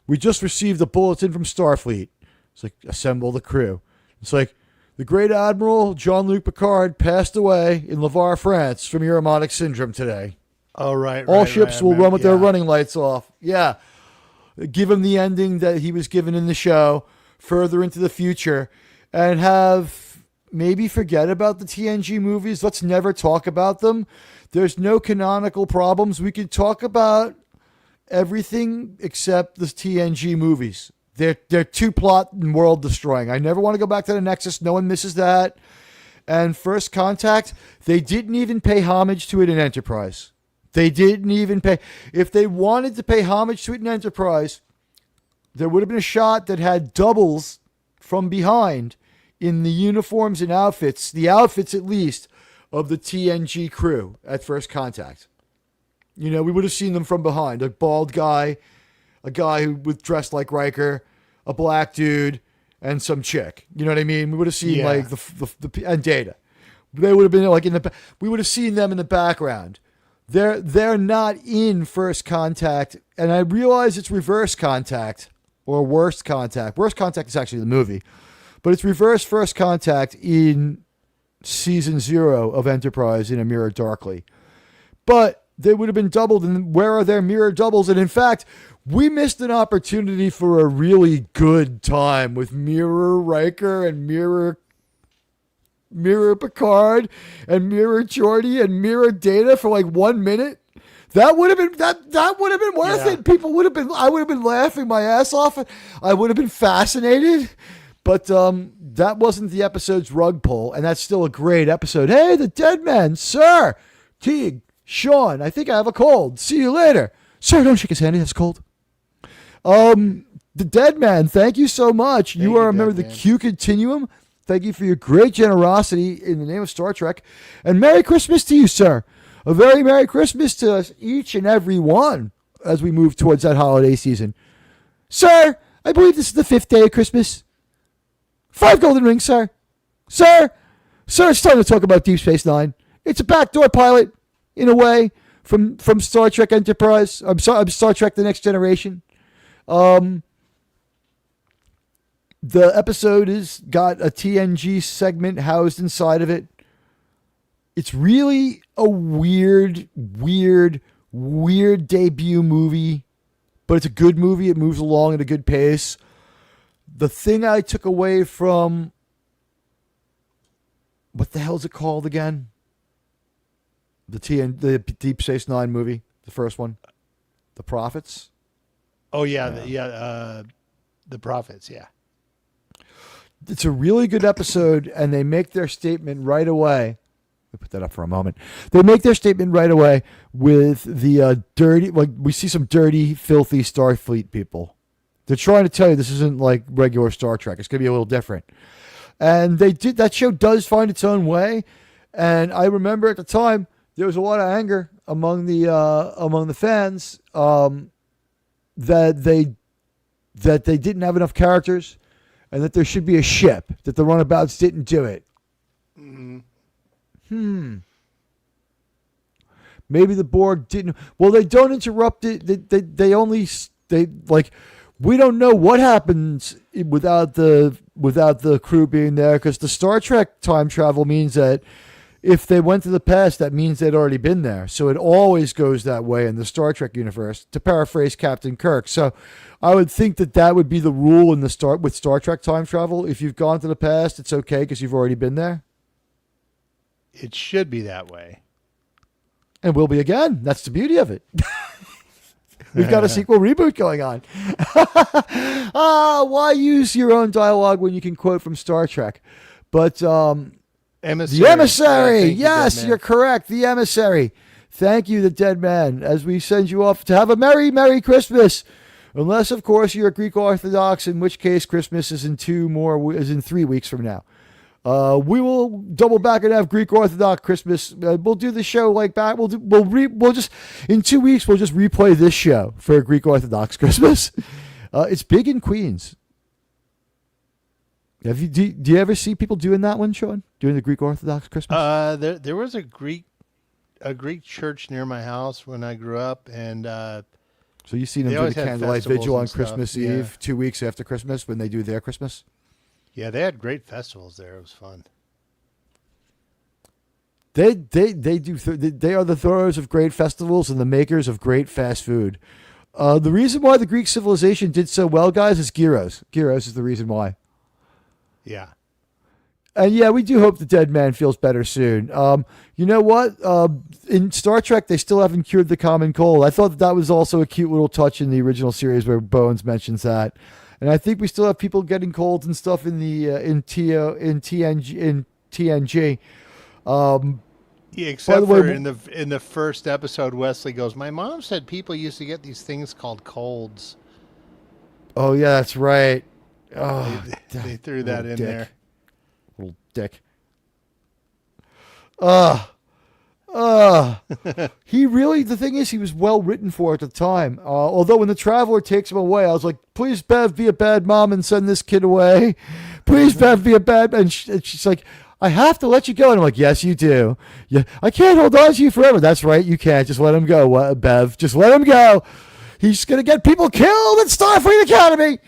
we just received a bulletin from Starfleet. It's like, assemble the crew. It's like, the great Admiral Jean-Luc Picard passed away in Lavar, France from Uramotic syndrome today. Oh, right. All ships will run with their running lights off. Yeah. Give him the ending that he was given in the show, further into the future, and have maybe forget about the TNG movies. Let's never talk about them. There's no canonical problems. We can talk about everything except the TNG movies. They're too plot and world destroying. I never want to go back to the Nexus. No one misses that. And First Contact, they didn't even pay homage to it in Enterprise. They didn't even pay. If they wanted to pay homage to it in Enterprise, there would have been a shot that had doubles from behind in the uniforms and outfits, the outfits at least, of the TNG crew at First Contact. You know, we would have seen them from behind. A bald guy, a guy who was dressed like Riker, a black dude, and some chick. You know what I mean? We would have seen like the and Data. They would have been like we would have seen them in the background. They're not in First Contact, and I realize it's Reverse Contact or Worst Contact. Worst Contact is actually the movie, but it's Reverse First Contact in season 0 of Enterprise in A Mirror Darkly. But they would have been doubled, and where are their mirror doubles? And in fact, we missed an opportunity for a really good time with Mirror Riker and Mirror Picard and Mirror Geordi and Mirror Data for like 1 minute. That would have been that would have been worth it. People would have been. I would have been laughing my ass off. I would have been fascinated. But that wasn't the episode's rug pull, and that's still a great episode. Hey, the dead man, sir. Teague, Shawn, I think I have a cold. See you later. Sir, don't shake his hand. He has a cold. The dead man, thank you so much. You are a member of the Q Continuum. Thank you for your great generosity in the name of Star Trek. And Merry Christmas to you, sir. A very Merry Christmas to us, each and every one, as we move towards that holiday season. Sir, I believe this is the 5th day of Christmas. 5 golden rings, sir. Sir, it's time to talk about Deep Space Nine. It's a backdoor pilot, in a way, from Star Trek Enterprise. I'm Star Trek The Next Generation. The episode has got a TNG segment housed inside of it. It's really a weird debut movie, but it's a good movie. It moves along at a good pace. The thing I took away from, what the hell is it called again? The Deep Space Nine movie, the first one, The Prophets. Oh yeah, the Prophets. Yeah, it's a really good episode, and they make their statement right away. Let me put that up for a moment. They make their statement right away with the dirty, like we see some dirty, filthy Starfleet people. They're trying to tell you this isn't like regular Star Trek. It's going to be a little different. And that show does find its own way. And I remember at the time there was a lot of anger among the fans that they didn't have enough characters, and that there should be a ship, that the runabouts didn't do it. Maybe the Borg didn't. Well, they don't interrupt it. They we don't know what happens without the crew being there, because the Star Trek time travel means that if they went to the past, that means they'd already been there. So it always goes that way in the Star Trek universe, to paraphrase Captain Kirk. So I would think that would be the rule with Star Trek time travel. If you've gone to the past, it's okay because you've already been there. It should be that way. And will be again. That's the beauty of it. We've got a sequel reboot going on. Why use your own dialogue when you can quote from Star Trek? But Emissary. The Emissary. Yeah, yes, you're correct. The Emissary. Thank you, the dead man, as we send you off to have a Merry, Merry Christmas. Unless, of course, you're Greek Orthodox, in which case Christmas is in 3 weeks from now. We will double back and have Greek Orthodox Christmas. We'll do the show like that. We'll just in 2 weeks we'll just replay this show for Greek Orthodox Christmas. It's big in Queens. Do you ever see people doing that one, Shawn? Doing the Greek Orthodox Christmas? There was a Greek church near my house when I grew up, and so you've seen them do the candlelight vigil on Christmas Eve, 2 weeks after Christmas when they do their Christmas. Yeah, they had great festivals there. It was fun. They are the throwers of great festivals and the makers of great fast food. The reason why the Greek civilization did so well, guys, is gyros. Gyros is the reason why. Yeah. And yeah, we do hope the dead man feels better soon. You know what? In Star Trek, they still haven't cured the common cold. I thought that was also a cute little touch in the original series where Bones mentions that. And I think we still have people getting colds and stuff in the in TNG. Yeah, except way, for in the first episode, Wesley goes, "My mom said people used to get these things called colds." Oh yeah, that's right. Oh, They threw that in there. Little dick. The thing is, he was well written for at the time. Although when the Traveler takes him away, I was like, please, Bev, be a bad mom and send this kid away. Please, Bev, be a bad... And she's like, I have to let you go. And I'm like, yes, you do. Yeah, I can't hold on to you forever. That's right, you can't. Just let him go, Bev. Just let him go. He's going to get people killed at Starfleet Academy.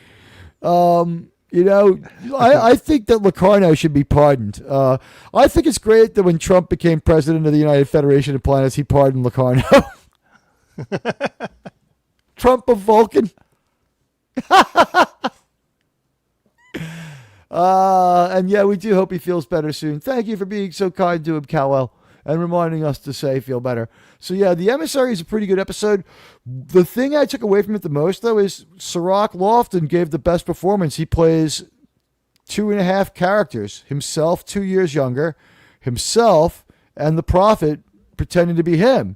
I think that Locarno should be pardoned. I think it's great that when Trump became president of the United Federation of Planets, he pardoned Locarno. Trump of Vulcan. And yeah, we do hope he feels better soon. Thank you for being so kind to him, Cowell, and reminding us to say feel better. So yeah, The Emissary is a pretty good episode. The thing I took away from it the most, though, is Sirach Lofton gave the best performance. He plays 2.5 characters, himself 2 years younger, himself, and the Prophet pretending to be him.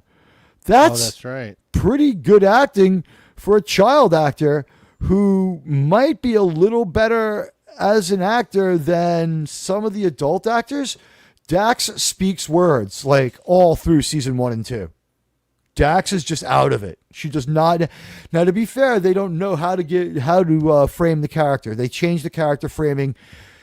That's right. Pretty good acting for a child actor who might be a little better as an actor than some of the adult actors. Dax speaks words like all through season 1 and 2. Dax is just out of it. She does not. Now, to be fair, they don't know how to frame the character. They change the character framing.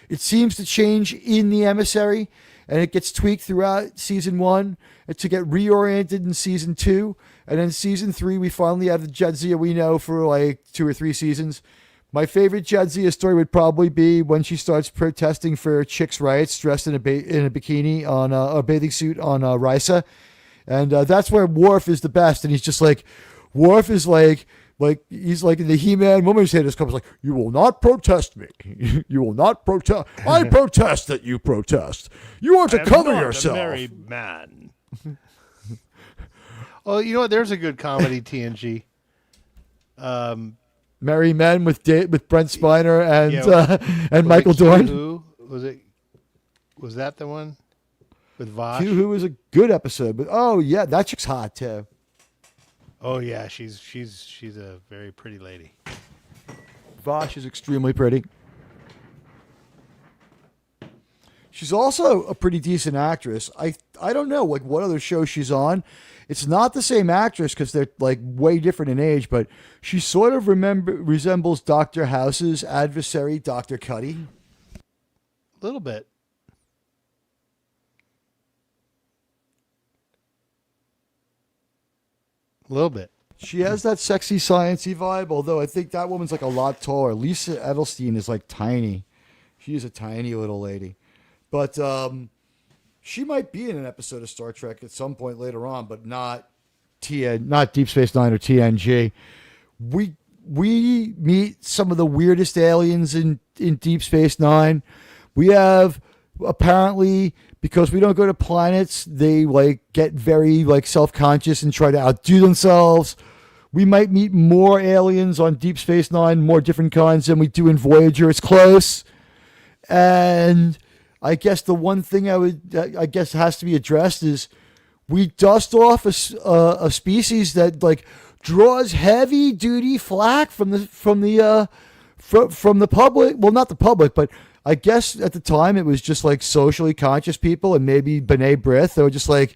It seems to change in The Emissary, and it gets tweaked throughout season 1 to get reoriented in season 2. And then season 3, we finally have the Jadzia we know for like 2 or 3 seasons. My favorite Jadzia story would probably be when she starts protesting for chicks' rights, dressed in a bikini on a bathing suit on Risa. And that's where Worf is the best. And he's just like, Worf is like he's like in the He-Man Woman's Haters Club. He's like, you will not protest me. You will not protest. I protest that you protest. You are to cover yourself. I'm a married man. Oh, you know what? There's a good comedy TNG. Merry Men with Brent Spiner and Michael Dorn. Who was it? Was that the one with Vosh? Who was a good episode, but oh yeah, that chick's hot too. Oh yeah, she's a very pretty lady. Vosh is extremely pretty. She's also a pretty decent actress. I don't know like what other show she's on. It's not the same actress because they're like way different in age, but she sort of resembles Dr. House's adversary, Dr. Cuddy. A little bit. A little bit. She has that sexy sciencey vibe, although I think that woman's like a lot taller. Lisa Edelstein is like tiny. She is a tiny little lady. But she might be in an episode of Star Trek at some point later on, but not Deep Space Nine or TNG. We meet some of the weirdest aliens in Deep Space Nine. We have apparently, because we don't go to planets, they like get very like self-conscious and try to outdo themselves. We might meet more aliens on Deep Space Nine, more different kinds than we do in Voyager. It's close. And I guess the one thing I guess has to be addressed is we dust off a species that like draws heavy duty flack from the public. Well, not the public, but I guess at the time it was just like socially conscious people and maybe B'nai B'rith. They were just like,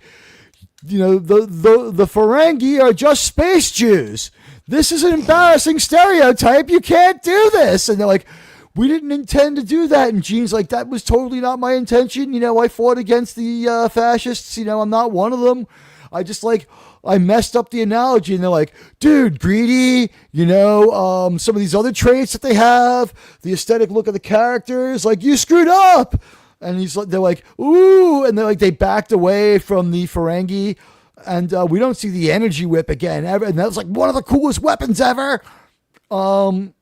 you know, the Ferengi are just space Jews. This is an embarrassing stereotype. You can't do this. And they're like, we didn't intend to do that. And Gene's like, that was totally not my intention. You know, I fought against the fascists. You know, I'm not one of them. I messed up the analogy. And they're like, dude, greedy, you know, some of these other traits that they have, the aesthetic look of the characters, like, you screwed up. And they're like, ooh. And they're like, they backed away from the Ferengi. And we don't see the energy whip again ever. And that was like one of the coolest weapons ever. And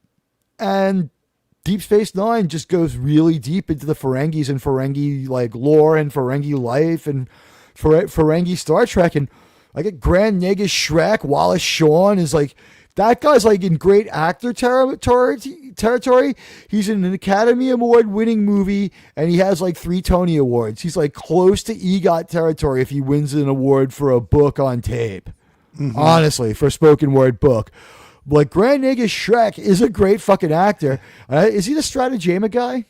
Deep Space Nine just goes really deep into the Ferengis and Ferengi like lore and Ferengi life and Ferengi Star Trek. And I get Grand Negus Shrek, Wallace Shawn is like That guy's like in great actor territory. He's in an Academy Award winning movie, and he has like 3 Tony Awards. He's like close to EGOT territory if he wins an award for a book on tape. Honestly, for a spoken word book. Like Grand Nagus Shrek is a great fucking actor. Is he the Stratagema guy?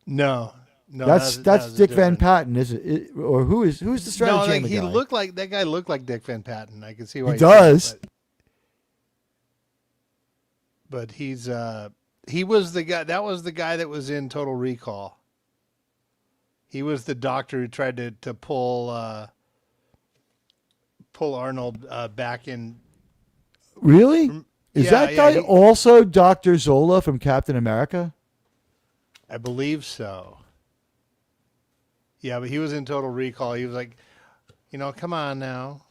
No, that's Dick Van Patten, is it? Or who's the Stratagema guy? He looked like that guy. Looked like Dick Van Patten. I can see why he does. But he was the guy. That was the guy that was in Total Recall. He was the doctor who tried to pull Arnold back in. Really? Is that guy also Dr. Zola from Captain America? I believe so. Yeah, but he was in Total Recall. He was like, come on now.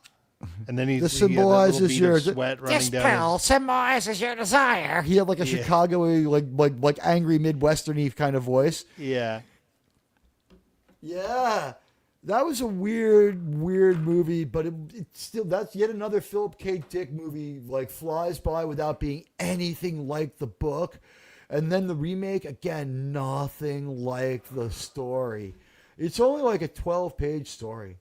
And then he symbolizes your sweat running down. This pill symbolizes your desire. He had like a Chicago-y, like angry Midwestern-y kind of voice. Yeah. Yeah. That was a weird movie, but it's still, that's yet another Philip K. Dick movie, like flies by without being anything like the book. And then the remake, again, nothing like the story. It's only like a 12-page story.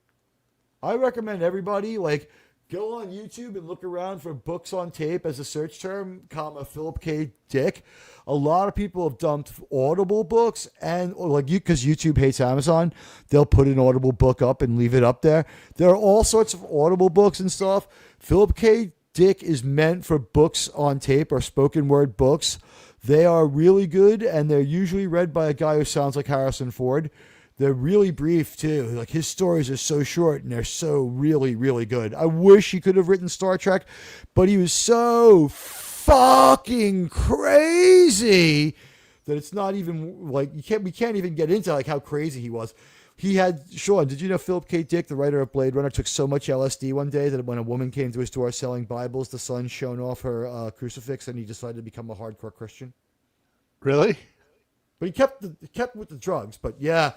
I recommend everybody, like, go on YouTube and look around for books on tape as a search term, Philip K. Dick. A lot of people have dumped Audible books, and because YouTube hates Amazon, they'll put an Audible book up and leave it up there. There are all sorts of Audible books and stuff. Philip K. Dick is meant for books on tape or spoken word books. They are really good, and they're usually read by a guy who sounds like Harrison Ford. They're really brief, too. Like, his stories are so short, and they're so really, really good. I wish he could have written Star Trek, but he was so fucking crazy that it's not even, like, we can't even get into, like, how crazy he was. He had, Sean, did you know Philip K. Dick, the writer of Blade Runner, took so much LSD one day that when a woman came to his door selling Bibles, the sun shone off her crucifix, and he decided to become a hardcore Christian? Really? But he kept with the drugs, but yeah.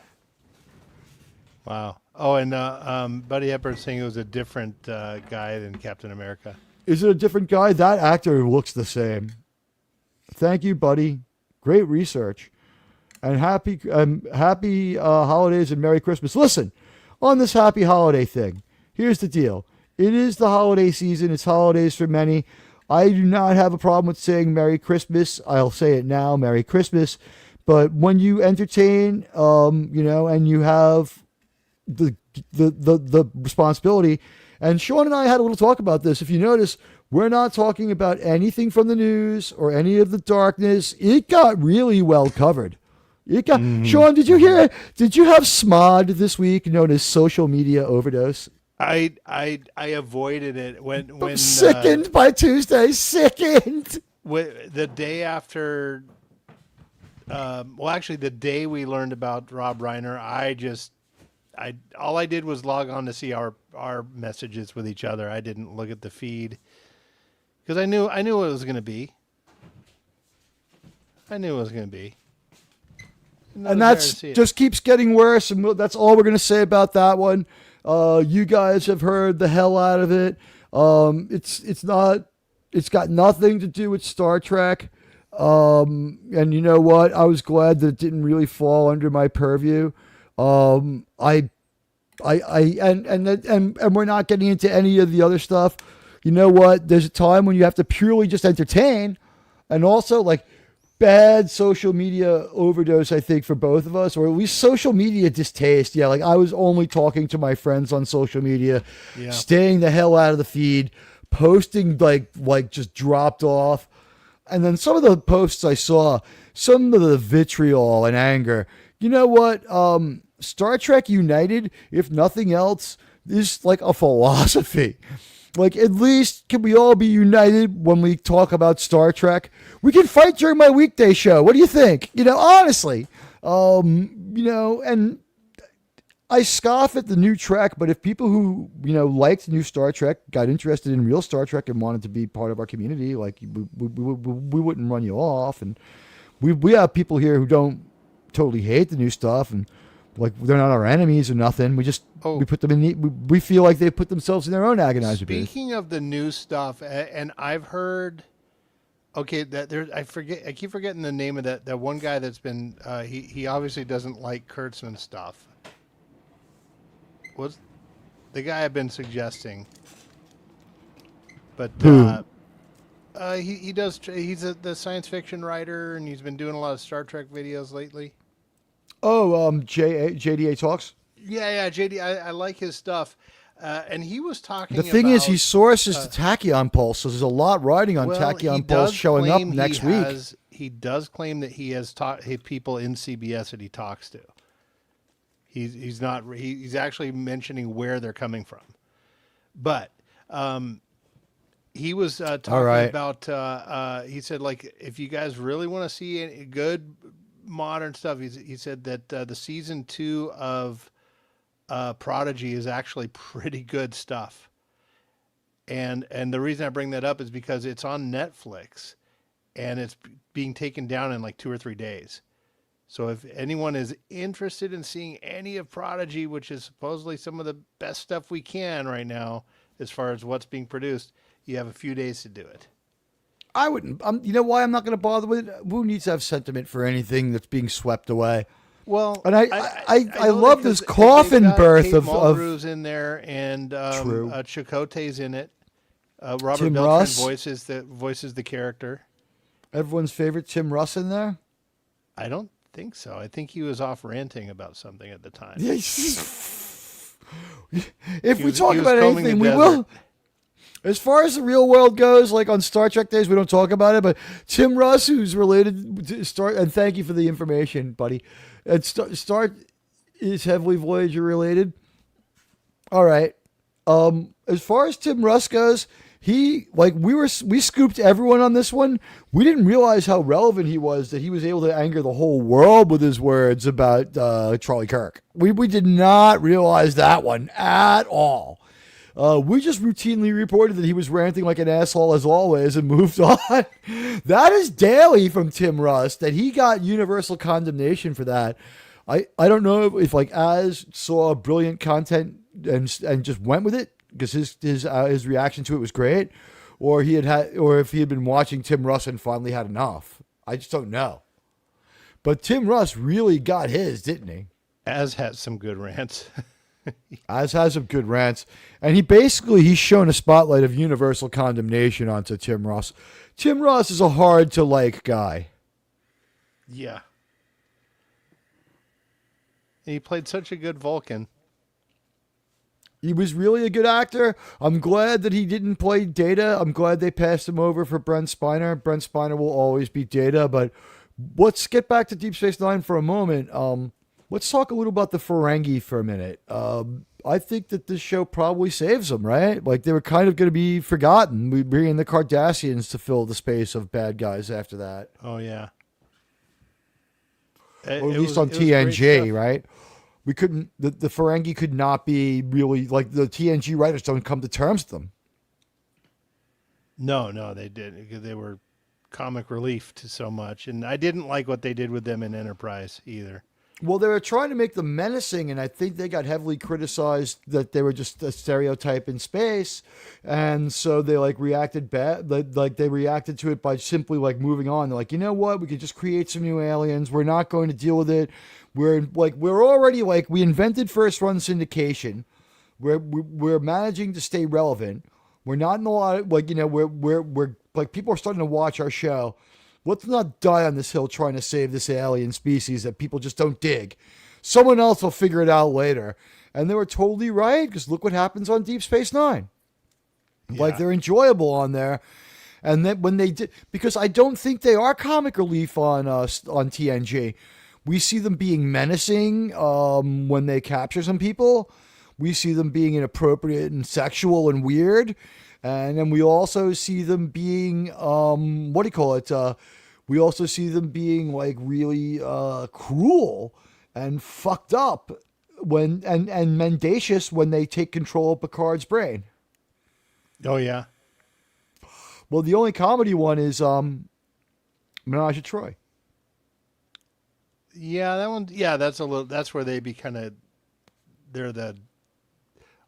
Wow. Oh, and Buddy Hepburn saying it was a different guy than Captain America. Is it a different guy? That actor looks the same. Thank you, Buddy. Great research. And happy holidays and Merry Christmas. Listen, on this happy holiday thing, here's the deal. It is the holiday season. It's holidays for many. I do not have a problem with saying Merry Christmas. I'll say it now, Merry Christmas. But when you entertain, and you have the responsibility, and Sean and I had a little talk about this. If you notice, we're not talking about anything from the news or any of the darkness. It got really well covered. It got Sean, did you hear? Did you have SMOD this week, known as social media overdose? I avoided it when sickened by Tuesday. Sickened. The day after. Actually, the day we learned about Rob Reiner, all I did was log on to see our messages with each other. I didn't look at the feed because I knew what it was going to be. And that's just keeps getting worse, and that's all we're going to say about that one. You guys have heard the hell out of it. It's got nothing to do with Star Trek. And you know what? I was glad that it didn't really fall under my purview. And we're not getting into any of the other stuff. You know what? There's a time when you have to purely just entertain, and also like bad social media overdose, I think, for both of us, or at least social media distaste. Yeah, like I was only talking to my friends on social media, staying the hell out of the feed, posting like just dropped off. And then some of the posts I saw, some of the vitriol and anger. You know what? Star Trek United, if nothing else, is like a philosophy. Like, at least can we all be united when we talk about Star Trek? We can fight during my weekday show. What do you think? Honestly, and I scoff at the new Trek, but if people who, liked new Star Trek, got interested in real Star Trek and wanted to be part of our community, like we wouldn't run you off. And we have people here who don't totally hate the new stuff, and Like they're not our enemies or nothing. We just we put them in. We feel like they put themselves in their own agonizer booth. Speaking of the new stuff, and I've heard. Okay, that there. I keep forgetting the name of that one guy that's been. He obviously doesn't like Kurtzman stuff. What's the guy I've been suggesting? But he does. He's the science fiction writer, and he's been doing a lot of Star Trek videos lately. Oh, JDA Talks. Yeah, JD. I like his stuff. And he was talking. The thing is, he sources the Tachyon Pulse, so there's a lot riding on Tachyon Pulse showing up next week. He does claim that he has people in CBS that he talks to. He's not. He's actually mentioning where they're coming from, but he was talking about. He said, like, if you guys really want to see any good modern stuff, he said that the season 2 of Prodigy is actually pretty good stuff. And the reason I bring that up is because it's on Netflix and it's being taken down in like 2 or 3 days. So if anyone is interested in seeing any of Prodigy, which is supposedly some of the best stuff we can right now, as far as what's being produced, you have a few days to do it. I wouldn't. You know why I'm not going to bother with it? Who needs to have sentiment for anything that's being swept away? Well, and I love this coffin birth Kate of Mulgrew's in there, and Chakotay's in it. Robert Tim Beltran Russ voices the character. Everyone's favorite Tim Russ in there. I don't think so. I think he was off ranting about something at the time. If we talk about anything, we will. As far as the real world goes, like on Star Trek days, we don't talk about it, but Tim Russ, who's related to Star, and thank you for the information, buddy. And Star is heavily Voyager related. All right. As far as Tim Russ goes, we scooped everyone on this one. We didn't realize how relevant he was, that he was able to anger the whole world with his words about Charlie Kirk. We did not realize that one at all. We just routinely reported that he was ranting like an asshole as always and moved on. That is daily from Tim Russ, that he got universal condemnation for that. I don't know if like Az saw brilliant content and just went with it because his reaction to it was great, or if he had been watching Tim Russ and finally had enough. I just don't know. But Tim Russ really got his, didn't he? Az has some good rants. Az has some good rants. And he's shown a spotlight of universal condemnation onto Tim Russ. Tim Russ is a hard to like guy. Yeah. He played such a good Vulcan. He was really a good actor. I'm glad that he didn't play Data. I'm glad they passed him over for Brent Spiner. Brent Spiner will always be Data. But let's get back to Deep Space Nine for a moment. Let's talk a little about the Ferengi for a minute. I think that this show probably saves them, right? Like they were kind of going to be forgotten. We bring in the Cardassians to fill the space of bad guys after that. Oh yeah. Or at least on TNG, right? We couldn't. The Ferengi could not be really like the TNG writers don't come to terms with them. No, they didn't. Because they were comic relief to so much, and I didn't like what they did with them in Enterprise either. Well, they were trying to make them menacing, and I think they got heavily criticized that they were just a stereotype in space, and so they reacted bad. Like they reacted to it by simply moving on. They're like, you know what? We could just create some new aliens. We're not going to deal with it. We're already we invented first run syndication. We're managing to stay relevant. We're not in a lot of we're people are starting to watch our show. Let's not die on this hill trying to save this alien species that people just don't dig. Someone else will figure it out later. And they were totally right, because look what happens on Deep Space Nine. Yeah. They're enjoyable on there. And then when they did, because I don't think they are comic relief on TNG. We see them being menacing when they capture some people. We see them being inappropriate and sexual and weird. And then we also see them being, we also see them being really cruel and fucked up and mendacious when they take control of Picard's brain. Oh yeah. Well, the only comedy one is Menage a Troy. Yeah, that one. Yeah, that's a little. That's where they be kind of. They're the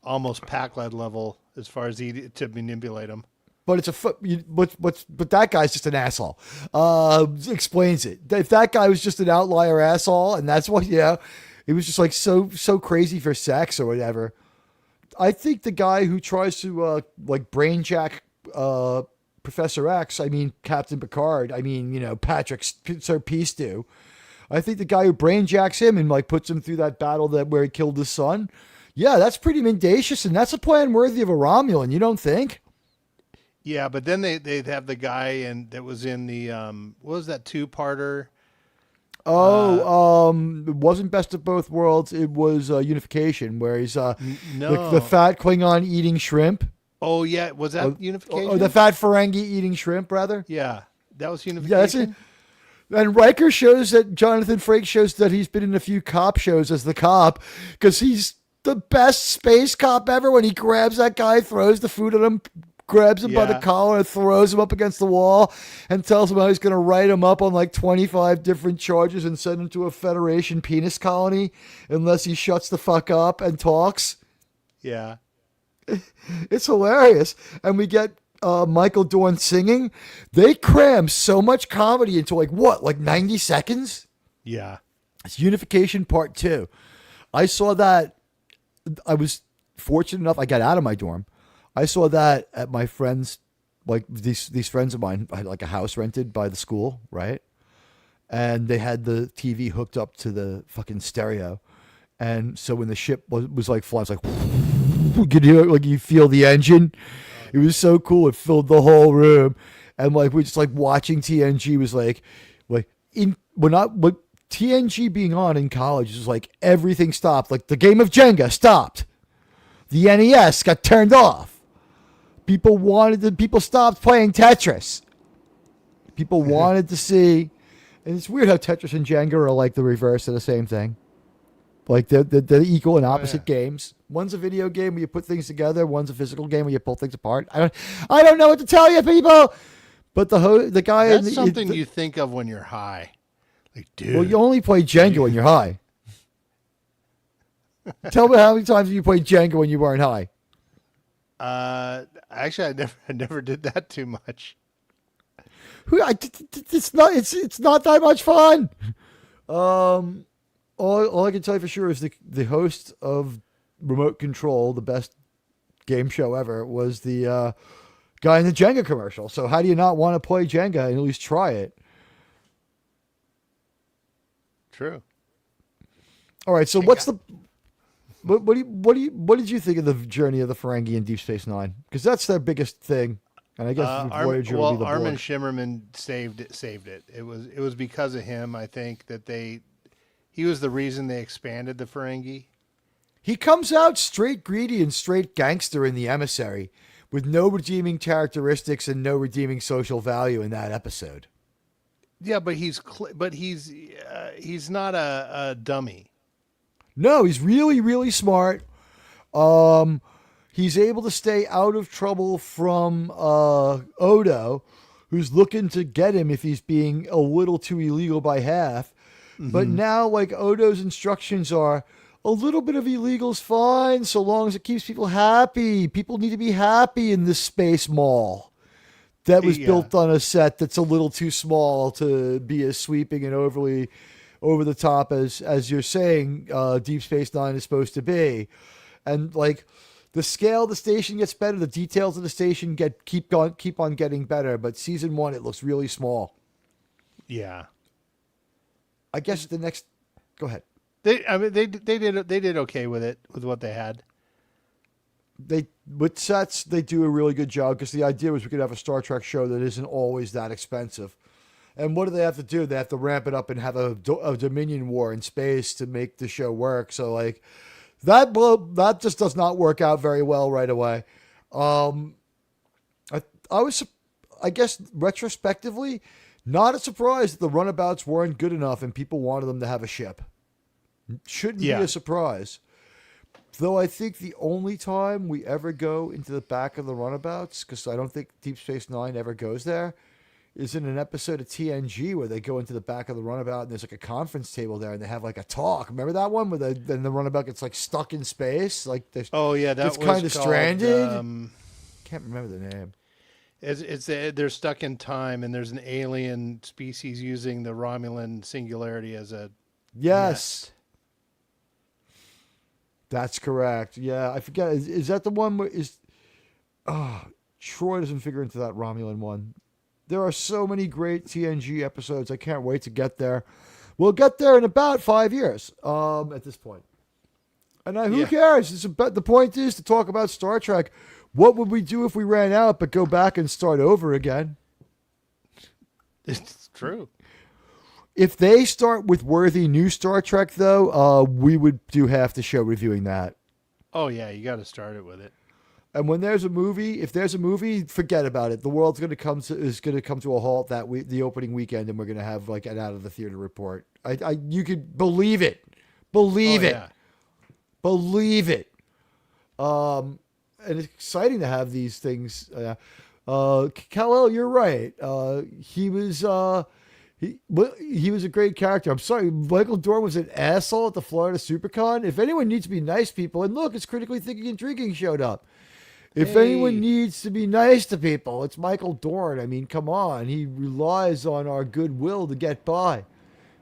almost Pac-Led level as far as to manipulate them. But it's a foot. But that guy's just an asshole. Explains it. If that guy was just an outlier asshole, and that's what it was just like so crazy for sex or whatever. I think the guy who tries to like brainjack Professor X, I mean Captain Picard, I mean Patrick Sir Peace. I think the guy who brainjacks him and like puts him through that battle where he killed his son. Yeah, that's pretty mendacious, and that's a plan worthy of a Romulan. You don't think? Yeah, but then they'd have the guy that was in the what was that 2-parter? It wasn't Best of Both Worlds. It was Unification, where he's the fat Klingon eating shrimp. Oh yeah, was that Unification? Oh, the fat Ferengi eating shrimp, rather. Yeah, that was Unification. Yeah, that's it. And Riker shows that Jonathan Frakes shows that he's been in a few cop shows as the cop because he's the best space cop ever. When he grabs that guy, throws the food at him, grabs him by the collar and throws him up against the wall and tells him how he's going to write him up on like 25 different charges and send him to a Federation penis colony unless he shuts the fuck up and talks. Yeah. It's hilarious. And we get Michael Dorn singing. They cram so much comedy into like 90 seconds? Yeah. It's Unification Part 2. I saw that. I was fortunate enough. I got out of my dorm. I saw that at my friends, like these friends of mine. I had like a house rented by the school, right? And they had the TV hooked up to the fucking stereo. And so when the ship was like flying, it's like, you could hear it, like you feel the engine. It was so cool. It filled the whole room. And like, we're just like watching TNG was like TNG being on in college is like everything stopped. Like the game of Jenga stopped. The NES got turned off. People stopped playing Tetris. People wanted to see, and it's weird how Tetris and Jenga are like the reverse of the same thing. Like they're equal and opposite games. One's a video game where you put things together. One's a physical game where you pull things apart. I don't know what to tell you, people. But the guy. That's something you think of when you're high. Like, dude. Well, you only play Jenga when you're high. Tell me how many times have you played Jenga when you weren't high? Actually, I never did that too much. It's not that much fun. All I can tell you for sure is the host of Remote Control, the best game show ever, was the guy in the Jenga commercial. So how do you not want to play Jenga and at least try it? True. All right. So what did you think of the journey of the Ferengi in Deep Space Nine? Because that's their biggest thing, and I guess Voyager will be the Armin Borg. Shimmerman saved it. It was because of him. I think that he was the reason they expanded the Ferengi. He comes out straight greedy and straight gangster in The Emissary, with no redeeming characteristics and no redeeming social value in that episode. Yeah, but he's not a dummy. No, he's really, really smart. He's able to stay out of trouble from Odo, who's looking to get him if he's being a little too illegal by half. Mm-hmm. But now, like, Odo's instructions are a little bit of illegal's fine so long as it keeps people happy. People need to be happy in this space mall that was built on a set that's a little too small to be as sweeping and overly over the top as you're saying Deep Space Nine is supposed to be. And like the scale of the station gets better, the details of the station keep on getting better, but season 1 it looks really small. Yeah. I guess the next go ahead. They did okay with it, with what they had. With sets, they do a really good job because the idea was we could have a Star Trek show that isn't always that expensive. And what do they have to do? They have to ramp it up and have a Dominion war in space to make the show work. So like that just does not work out very well right away. I guess retrospectively, not a surprise that the runabouts weren't good enough and people wanted them to have a ship. Shouldn't be a surprise. Though I think the only time we ever go into the back of the runabouts, because I don't think Deep Space Nine ever goes there, is in an episode of TNG where they go into the back of the runabout and there's like a conference table there and they have like a talk. Remember that one where then the runabout gets like stuck in space? Like oh yeah, that it's was kind of called, stranded. Can't remember the name. They're stuck in time and there's an alien species using the Romulan singularity as a yes. That's correct. Yeah, I forget. Is that the one where Troy doesn't figure into that Romulan one. There are so many great TNG episodes. I can't wait to get there. We'll get there in about 5 years at this point. And who cares? The point is to talk about Star Trek. What would we do if we ran out but go back and start over again? It's true. If they start with worthy new Star Trek, though, we would do half the show reviewing that. Oh, yeah. You got to start it with it. And when there's a movie, if there's a movie, forget about it. The world's going to come to a halt that week, the opening weekend, and we're going to have like an out of the theater report. You could believe it, believe it. And it's exciting to have these things. Kal-El, you're right. He was a great character. I'm sorry, Michael Dorn was an asshole at the Florida SuperCon. If anyone needs to be nice people, and look, it's Critically Thinking and Drinking showed up. If anyone needs to be nice to people, it's Michael Dorn. I mean, come on. He relies on our goodwill to get by.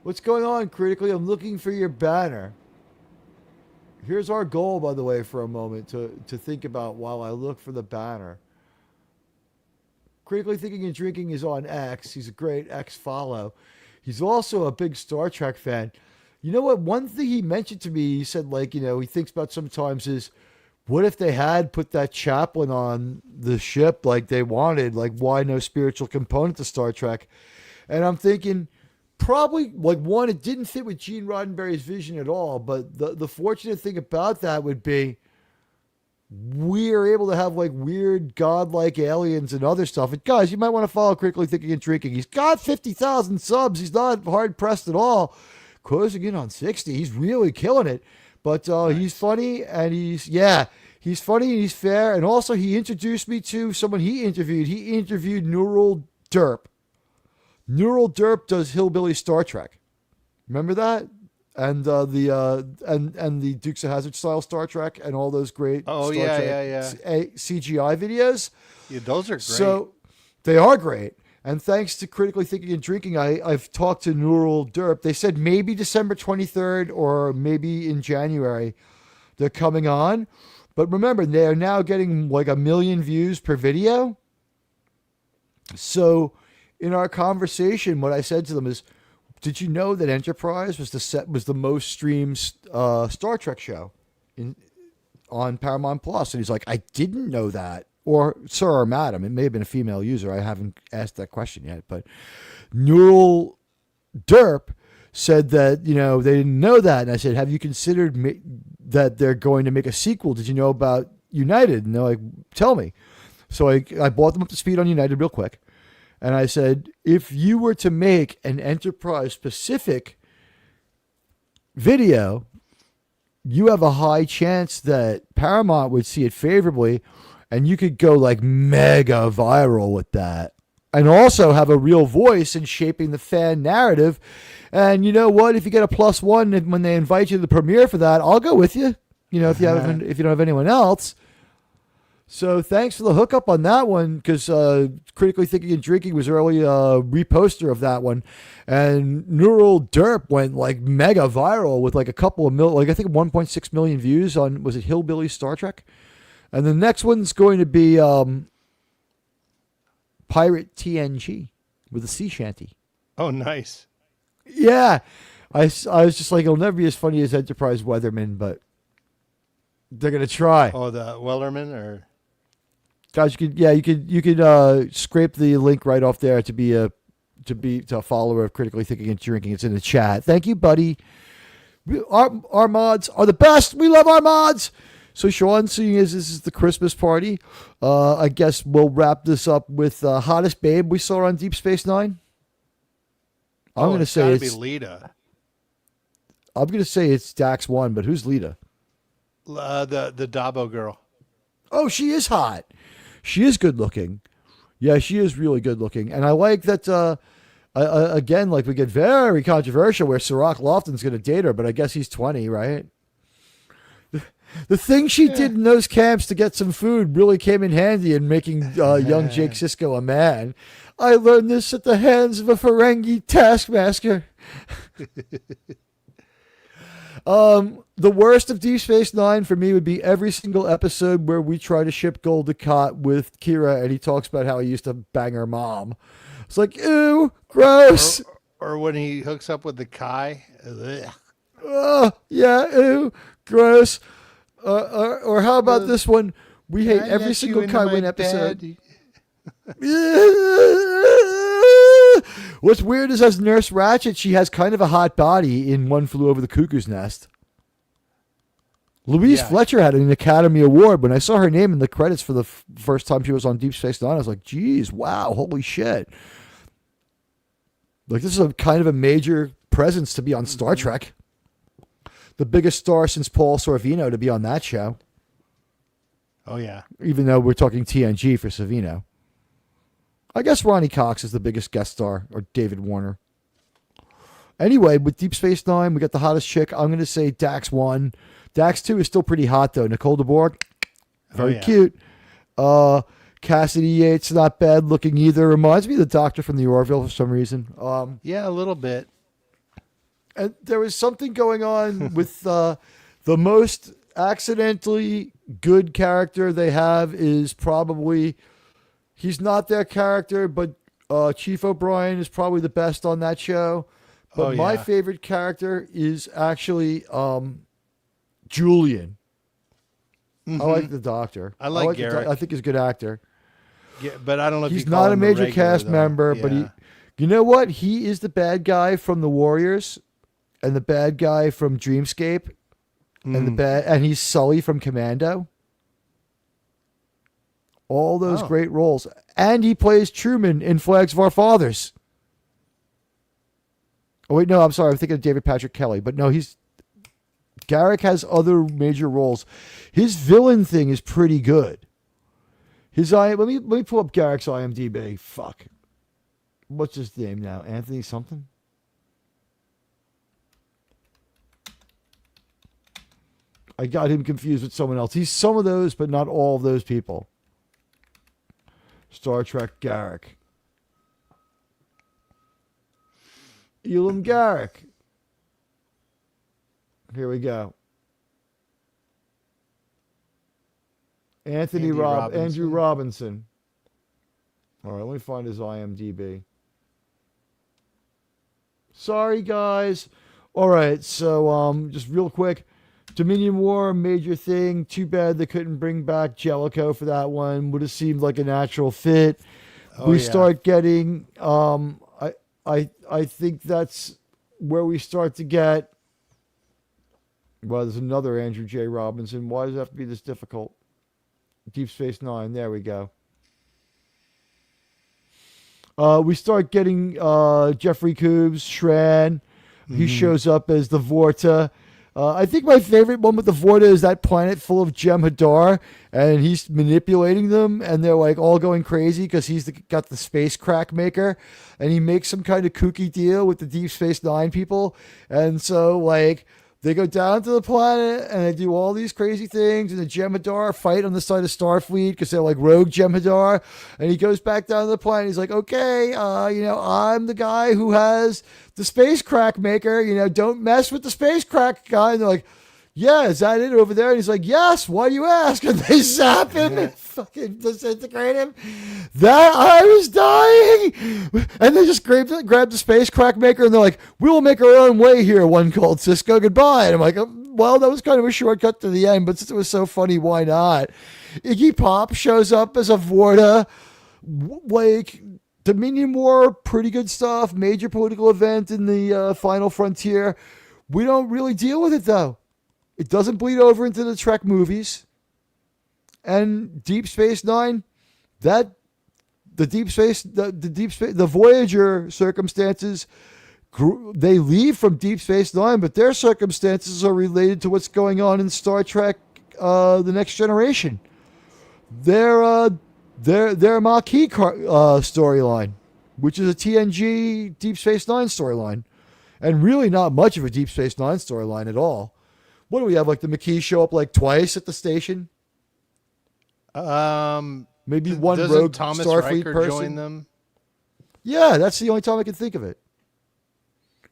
What's going on, Critically? I'm looking for your banner. Here's our goal, by the way, for a moment to think about while I look for the banner. Critically Thinking and Drinking is on X. He's a great X follow. He's also a big Star Trek fan. You know what? One thing he mentioned to me, he said, like, he thinks about sometimes is, what if they had put that chaplain on the ship like they wanted? Like, why no spiritual component to Star Trek? And I'm thinking, probably, like, one, it didn't fit with Gene Roddenberry's vision at all. But the fortunate thing about that would be we are able to have, like, weird godlike aliens and other stuff. And, guys, you might want to follow Critically Thinking and Drinking. He's got 50,000 subs. He's not hard-pressed at all. Closing in on 60. He's really killing it. But he's funny, and he's funny and he's fair. And also he introduced me to someone he interviewed. He interviewed Neural Derp. Neural Derp does Hillbilly Star Trek. Remember that? And the Dukes of Hazzard style Star Trek and all those great Star Trek CGI videos. Yeah, those are great. So they are great. And thanks to Critically Thinking and Drinking, I've talked to Neural Derp. They said maybe December 23rd or maybe in January they're coming on. But remember, they are now getting like 1 million views per video. So in our conversation, what I said to them is, did you know that Enterprise was the most streamed Star Trek show on Paramount Plus? And he's like, I didn't know that. Or sir or madam, it may have been a female user. I haven't asked that question yet. But Neural Derp said that, they didn't know that. And I said, have you considered that they're going to make a sequel? Did you know about United? And they're like, tell me. So I brought them up to speed on United real quick. And I said, if you were to make an Enterprise-specific video, you have a high chance that Paramount would see it favorably. And you could go like mega viral with that. And also have a real voice in shaping the fan narrative. And you know what? If you get a +1 when they invite you to the premiere for that, I'll go with you. If you don't have anyone else. So thanks for the hookup on that one, because Critically Thinking and Drinking was early reposter of that one. And Neural Derp went like mega viral with like a couple of I think 1.6 million views on, was it Hillbilly Star Trek? And the next one's going to be Pirate TNG with a sea shanty. Oh, nice. Yeah. I was just like, it'll never be as funny as Enterprise Weatherman, but they're going to try. Oh, the Wellerman or... Guys, you could scrape the link right off there to be a follower of Critically Thinking and Drinking. It's in the chat. Thank you, buddy. Our mods are the best. We love our mods. So, Sean, seeing as this is the Christmas party, I guess we'll wrap this up with hottest babe we saw on Deep Space Nine. I'm going to say it's Lita. I'm going to say it's Dax 1, but who's Lita? The Dabo girl. Oh, she is hot. She is good looking. Yeah, she is really good looking. And I like that, again, like we get very controversial where Sirach Lofton's going to date her, but I guess he's 20, right? The thing she did in those camps to get some food really came in handy in making young Jake Sisko a man. I learned this at the hands of a Ferengi taskmaster. The worst of Deep Space Nine for me would be every single episode where we try to ship Gul Dukat with Kira and he talks about how he used to bang her mom. It's like, ew, gross. Or when he hooks up with the Kai. Yeah, ew, gross. Or how about this one? We hate every single Kai Wynn episode. What's weird is as Nurse Ratched, she has kind of a hot body in One Flew Over the Cuckoo's Nest. Louise Fletcher had an Academy Award. When I saw her name in the credits for the first time she was on Deep Space Nine, I was like, geez, wow, holy shit. Like, this is a kind of a major presence to be on Star Trek. The biggest star since Paul Sorvino to be on that show. Oh, yeah. Even though we're talking TNG for Sorvino. I guess Ronnie Cox is the biggest guest star, or David Warner. Anyway, with Deep Space Nine, we got the hottest chick. I'm going to say Dax 1. Dax 2 is still pretty hot, though. Nicole DeBoer, very cute. Cassidy Yates, not bad looking either. Reminds me of the Doctor from the Orville for some reason. Yeah, a little bit. And there was something going on with the most accidentally good character they have is probably, he's not their character, but Chief O'Brien is probably the best on that show. But my favorite character is actually Julian. I like the Doctor. I like Garrick. I think he's a good actor. Yeah, but I don't know if he's you call not a him major regular, cast though. member, but you know what? He is the bad guy from the Warriors, and the bad guy from Dreamscape, and he's Sully from Commando. All those great roles, and he plays Truman in Flags of Our Fathers. Oh wait, no, I'm sorry, I'm thinking of David Patrick Kelly, but no, Garrick has other major roles. His villain thing is pretty good. Let me pull up Garrick's IMDb. Fuck. What's his name now? Anthony something? I got him confused with someone else. He's some of those, but not all of those people. Star Trek Garrick. Elam Garrick. Here we go. Andrew Robinson. All right, let me find his IMDb. Sorry, guys. All right, so just real quick. Dominion War, major thing. Too bad they couldn't bring back Jellicoe for that one. Would have seemed like a natural fit. Start getting, I think that's where we start to get, well, there's another Andrew J. Robinson. Why does it have to be this difficult? Deep Space Nine. There we go. We start getting Jeffrey Combs, Shran. He shows up as the Vorta. I think my favorite one with the Vorta is that planet full of Jem'Hadar, and he's manipulating them, and they're like all going crazy because he's got the space crack maker, and he makes some kind of kooky deal with the Deep Space Nine people, and so like they go down to the planet and they do all these crazy things, and the Jem'Hadar fight on the side of Starfleet because they're like rogue Jem'Hadar, and he goes back down to the planet. He's like, okay, I'm the guy who has the space crack maker, don't mess with the space crack guy. And they're like, yeah, is that it over there? And he's like, yes, why do you ask? And they zap him and fucking disintegrate him. That I was dying. And they just grab the space crack maker and they're like, we will make our own way here, one called Cisco, goodbye. And I'm like, well, that was kind of a shortcut to the end, but since it was so funny, why not? Iggy Pop shows up as a Vorta, like Dominion War, pretty good stuff, major political event in the Final Frontier. We don't really deal with it though. It doesn't bleed over into the Trek movies. And Deep Space Nine, the Voyager circumstances, they leave from Deep Space Nine, but their circumstances are related to what's going on in Star Trek, The Next Generation. They're their Maquis storyline, which is a TNG Deep Space Nine storyline, and really not much of a Deep Space Nine storyline at all. What do we have? Like the Maquis show up like twice at the station. Maybe one rogue Thomas Starfleet Riker person join them. Yeah, that's the only time I can think of it.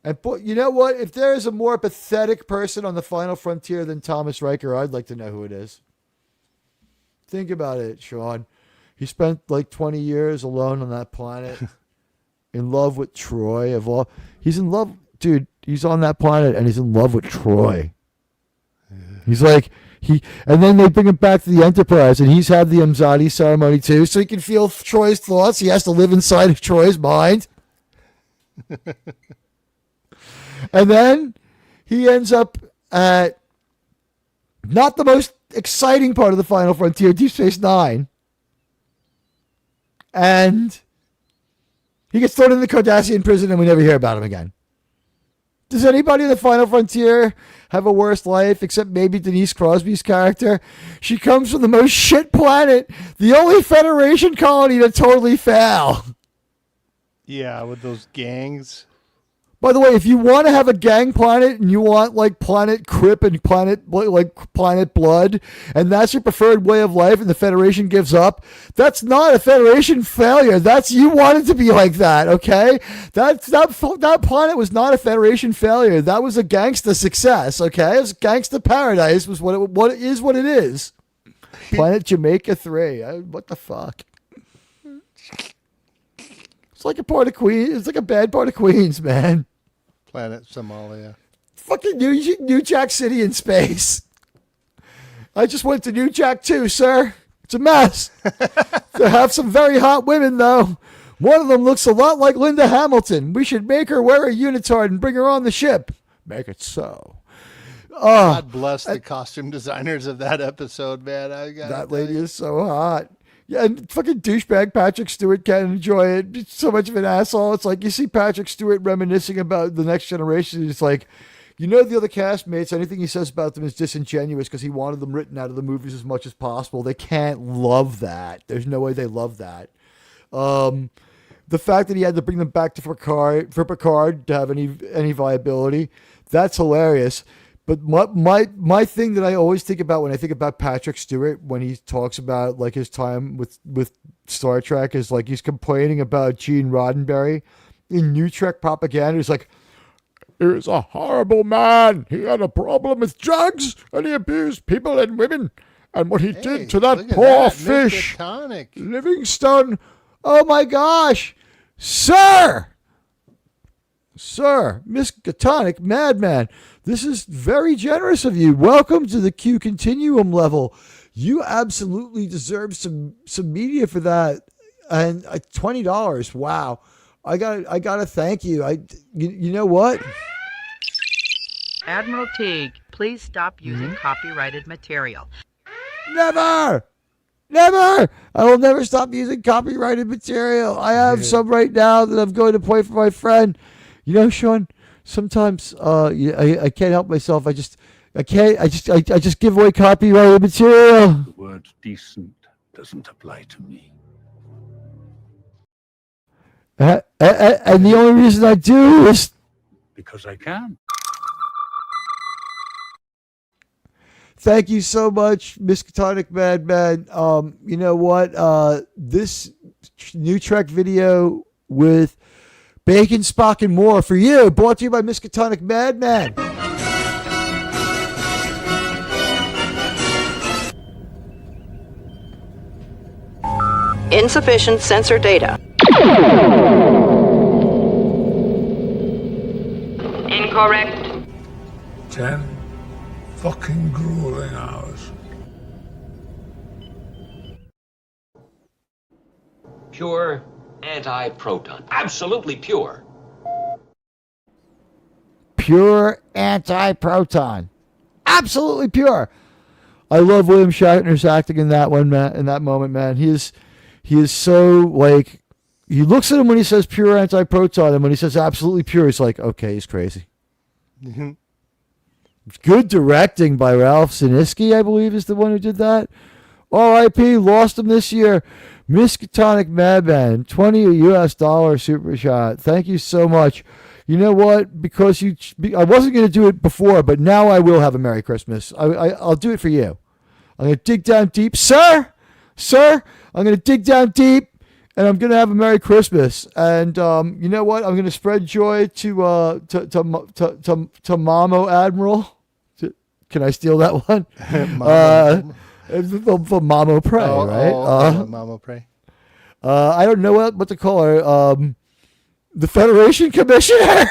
And you know what? If there is a more pathetic person on the Final Frontier than Thomas Riker, I'd like to know who it is. Think about it, Sean. He spent like 20 years alone on that planet, in love with Troy. He's in love, dude. He's on that planet and he's in love with Troy. He's like and then they bring him back to the Enterprise, and he's had the Amzadi ceremony too, so he can feel Troy's thoughts. He has to live inside of Troy's mind. And then he ends up at not the most exciting part of the Final Frontier, Deep Space Nine. And he gets thrown in the Cardassian prison, and we never hear about him again. Does anybody in the Final Frontier have a worse life except maybe Denise Crosby's character? She comes from the most shit planet, the only Federation colony to totally fail. Yeah, with those gangs. By the way, if you want to have a gang planet and you want like Planet Crip and Planet Blood, and that's your preferred way of life and the Federation gives up, that's not a Federation failure. That's you wanted to be like that, okay? That planet was not a Federation failure. That was a gangsta success, okay? It was gangsta paradise was what it is. Planet Jamaica 3. What the fuck? It's like a part of Queens. It's like a bad part of Queens, man. Planet Somalia. Fucking New Jack City in space. I just went to New Jack too, sir. It's a mess. They have some very hot women, though. One of them looks a lot like Linda Hamilton. We should make her wear a unitard and bring her on the ship. Make it so. God bless the costume designers of that episode, man. That lady is so hot. Yeah, and fucking douchebag Patrick Stewart can't enjoy it. It's so much of an asshole. It's like you see Patrick Stewart reminiscing about the Next Generation. It's like, you know, the other castmates, anything he says about them is disingenuous because he wanted them written out of the movies as much as possible. They can't love that. There's no way they love that. The fact that he had to bring them back to Picard to have any viability, that's hilarious. But my thing that I always think about when I think about Patrick Stewart, when he talks about like his time with Star Trek, is like he's complaining about Gene Roddenberry in Nutrek propaganda. He's like, he was a horrible man. He had a problem with drugs and he abused people and women. And what he did to that poor fish, Livingstone. Oh my gosh, sir, Miskatonic Madman. This is very generous of you. Welcome to the Q Continuum level. You absolutely deserve some media for that. And $20. Wow. I gotta thank you. You know what? Admiral Teague, please stop using copyrighted material. Never. I will never stop using copyrighted material. I have some right now that I'm going to play for my friend. You know, Sean, sometimes I can't help myself. I just give away copyrighted material. The word decent doesn't apply to me. And the only reason I do is Because I can. Thank you so much, Miskatonic Madman. You know what? This new Trek video with Bacon, Spock, and more for you, brought to you by Miskatonic Madman. Insufficient sensor data. Incorrect. 10 fucking grueling hours. Pure anti-proton. Absolutely pure. Pure anti-proton. Absolutely pure. I love William Shatner's acting in that one, man. In that moment, man, he is so like, he looks at him when he says pure anti-proton, and when he says absolutely pure, he's like, okay, he's crazy. Mm-hmm. Good directing by Ralph Ziniski, I believe, is the one who did that. R.I.P. Lost him this year. Miskatonic Madman, $20 super shot. Thank you so much. You know what? Because I wasn't going to do it before, but now I will have a Merry Christmas. I'll do it for you. I'm going to dig down deep. Sir, I'm going to dig down deep, and I'm going to have a Merry Christmas. And you know what? I'm going to spread joy to Mamo Admiral. Can I steal that one? The Mamo Prey, right? Mamo Prey. I don't know what to call her. The Federation Commissioner.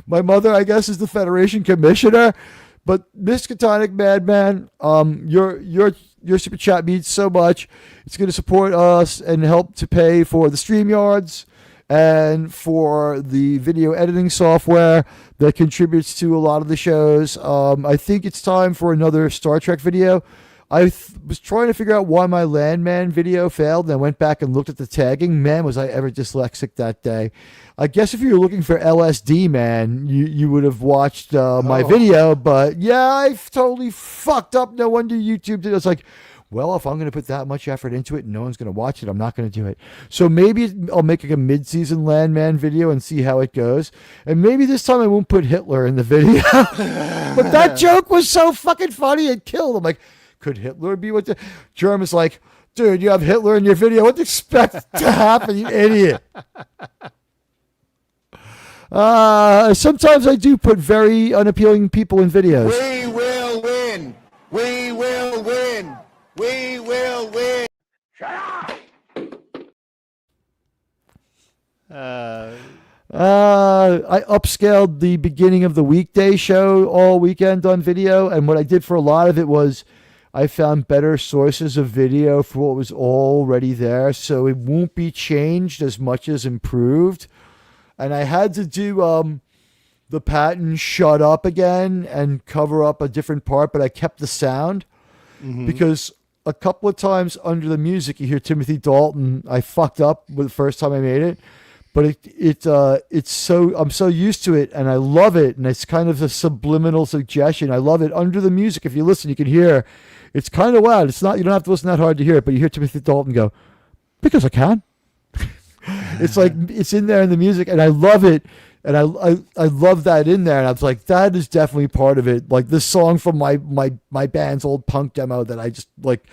My mother, I guess, is the Federation Commissioner. But Miskatonic Madman, your super chat means so much. It's going to support us and help to pay for the StreamYards and for the video editing software that contributes to a lot of the shows. I think it's time for another Star Trek video. I was trying to figure out why my Landman video failed, and I went back and looked at the tagging. Man, was I ever dyslexic that day. I guess if you were looking for LSD, man, you would have watched my video. But yeah, I totally fucked up. No wonder YouTube did it. It's like, well, if I'm going to put that much effort into it and no one's going to watch it, I'm not going to do it. So maybe I'll make like a mid-season Landman video and see how it goes. And maybe this time I won't put Hitler in the video. But that joke was so fucking funny, it killed. I'm like, could Hitler be what the... Germ is like, dude, you have Hitler in your video. What do you expect to happen, you idiot? Sometimes I do put very unappealing people in videos. We will win. We will win. We will win. Shut up! I upscaled the beginning of the weekday show all weekend on video, and what I did for a lot of it was I found better sources of video for what was already there, so it won't be changed as much as improved. And I had to do the Patton shut up again and cover up a different part, but I kept the sound because a couple of times under the music you hear Timothy Dalton. I fucked up with the first time I made it, but it's so, I'm so used to it and I love it, and it's kind of a subliminal suggestion. I love it. Under the music, if you listen, you can hear it's kind of loud. It's not, you don't have to listen that hard to hear it, but you hear Timothy Dalton go, because I can. It's like it's in there in the music, and I love it, and I love that in there, and I was like, that is definitely part of it. Like this song from my band's old punk demo that I just like.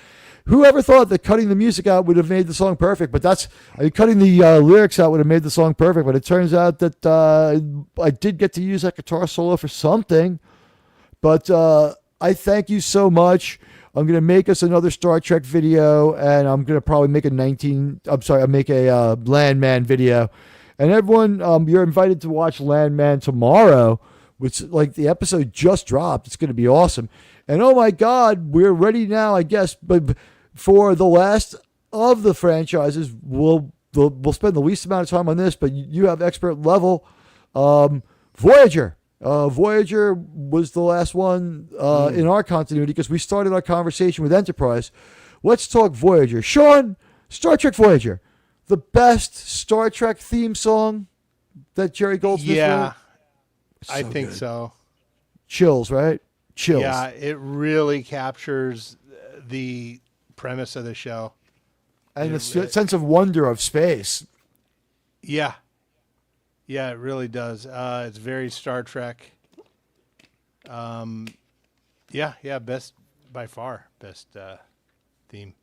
Whoever thought that cutting the music out would have made the song perfect? But cutting the lyrics out would have made the song perfect. But it turns out that I did get to use that guitar solo for something. But I thank you so much. I'm going to make us another Star Trek video, and I'm going to probably make a Landman video. And everyone, you're invited to watch Landman tomorrow, which like the episode just dropped. It's going to be awesome. And oh my God, we're ready now, I guess. But for the last of the franchises, we'll spend the least amount of time on this, but you have expert level. Voyager. Voyager was the last one in our continuity because we started our conversation with Enterprise. Let's talk Voyager. Shawn, Star Trek Voyager, the best Star Trek theme song that Jerry Goldsmith wrote? I think so. Chills, right? Chills. Yeah, it really captures the premise of the show. And the sense of wonder of space. Yeah. Yeah, it really does. It's very Star Trek. Best by far, best theme.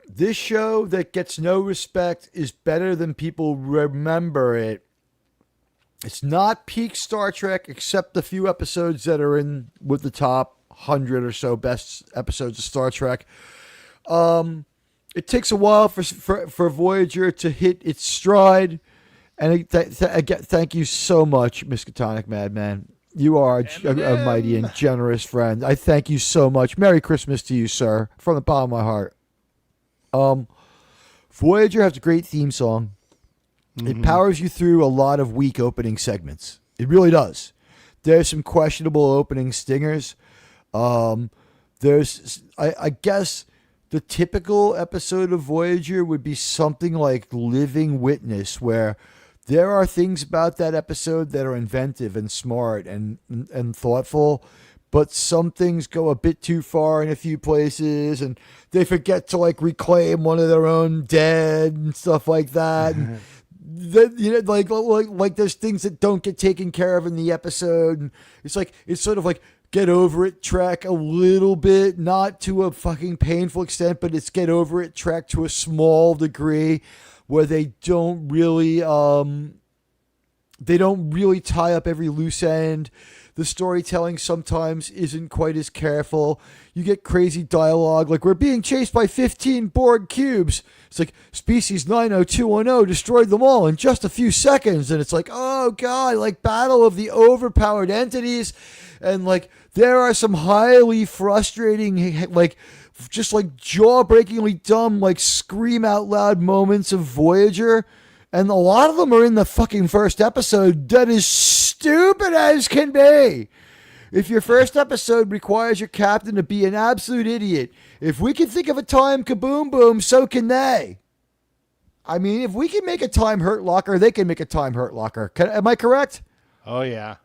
This show that gets no respect is better than people remember it. It's not peak Star Trek, except the few episodes that are in with the top 100 or so best episodes of Star Trek. It takes a while for Voyager to hit its stride. And thank you so much, Miskatonic Madman. You are a mighty and generous friend. I thank you so much. Merry Christmas to you, sir, from the bottom of my heart. Voyager has a great theme song. It powers you through a lot of weak opening segments. It really does. There's some questionable opening stingers. There's, I guess, the typical episode of Voyager would be something like Living Witness, where there are things about that episode that are inventive and smart and thoughtful, but some things go a bit too far in a few places, and they forget to like reclaim one of their own dead and stuff like that. And like there's things that don't get taken care of in the episode, and it's sort of like get over it Trek a little bit, not to a fucking painful extent, but it's get over it Trek to a small degree, where they don't really tie up every loose end. The storytelling sometimes isn't quite as careful. You get crazy dialogue like, we're being chased by 15 Borg cubes. It's like, species 90210 destroyed them all in just a few seconds. And it's like, oh God, like battle of the overpowered entities. And like, there are some highly frustrating, like, just like jaw-breakingly dumb, like scream out loud moments of Voyager. And a lot of them are in the fucking first episode. That is stupid as can be. If your first episode requires your captain to be an absolute idiot, if we can think of a time kaboom boom, so can they. I mean, if we can make a time hurt locker, they can make a time hurt locker. Am I correct? Oh, yeah.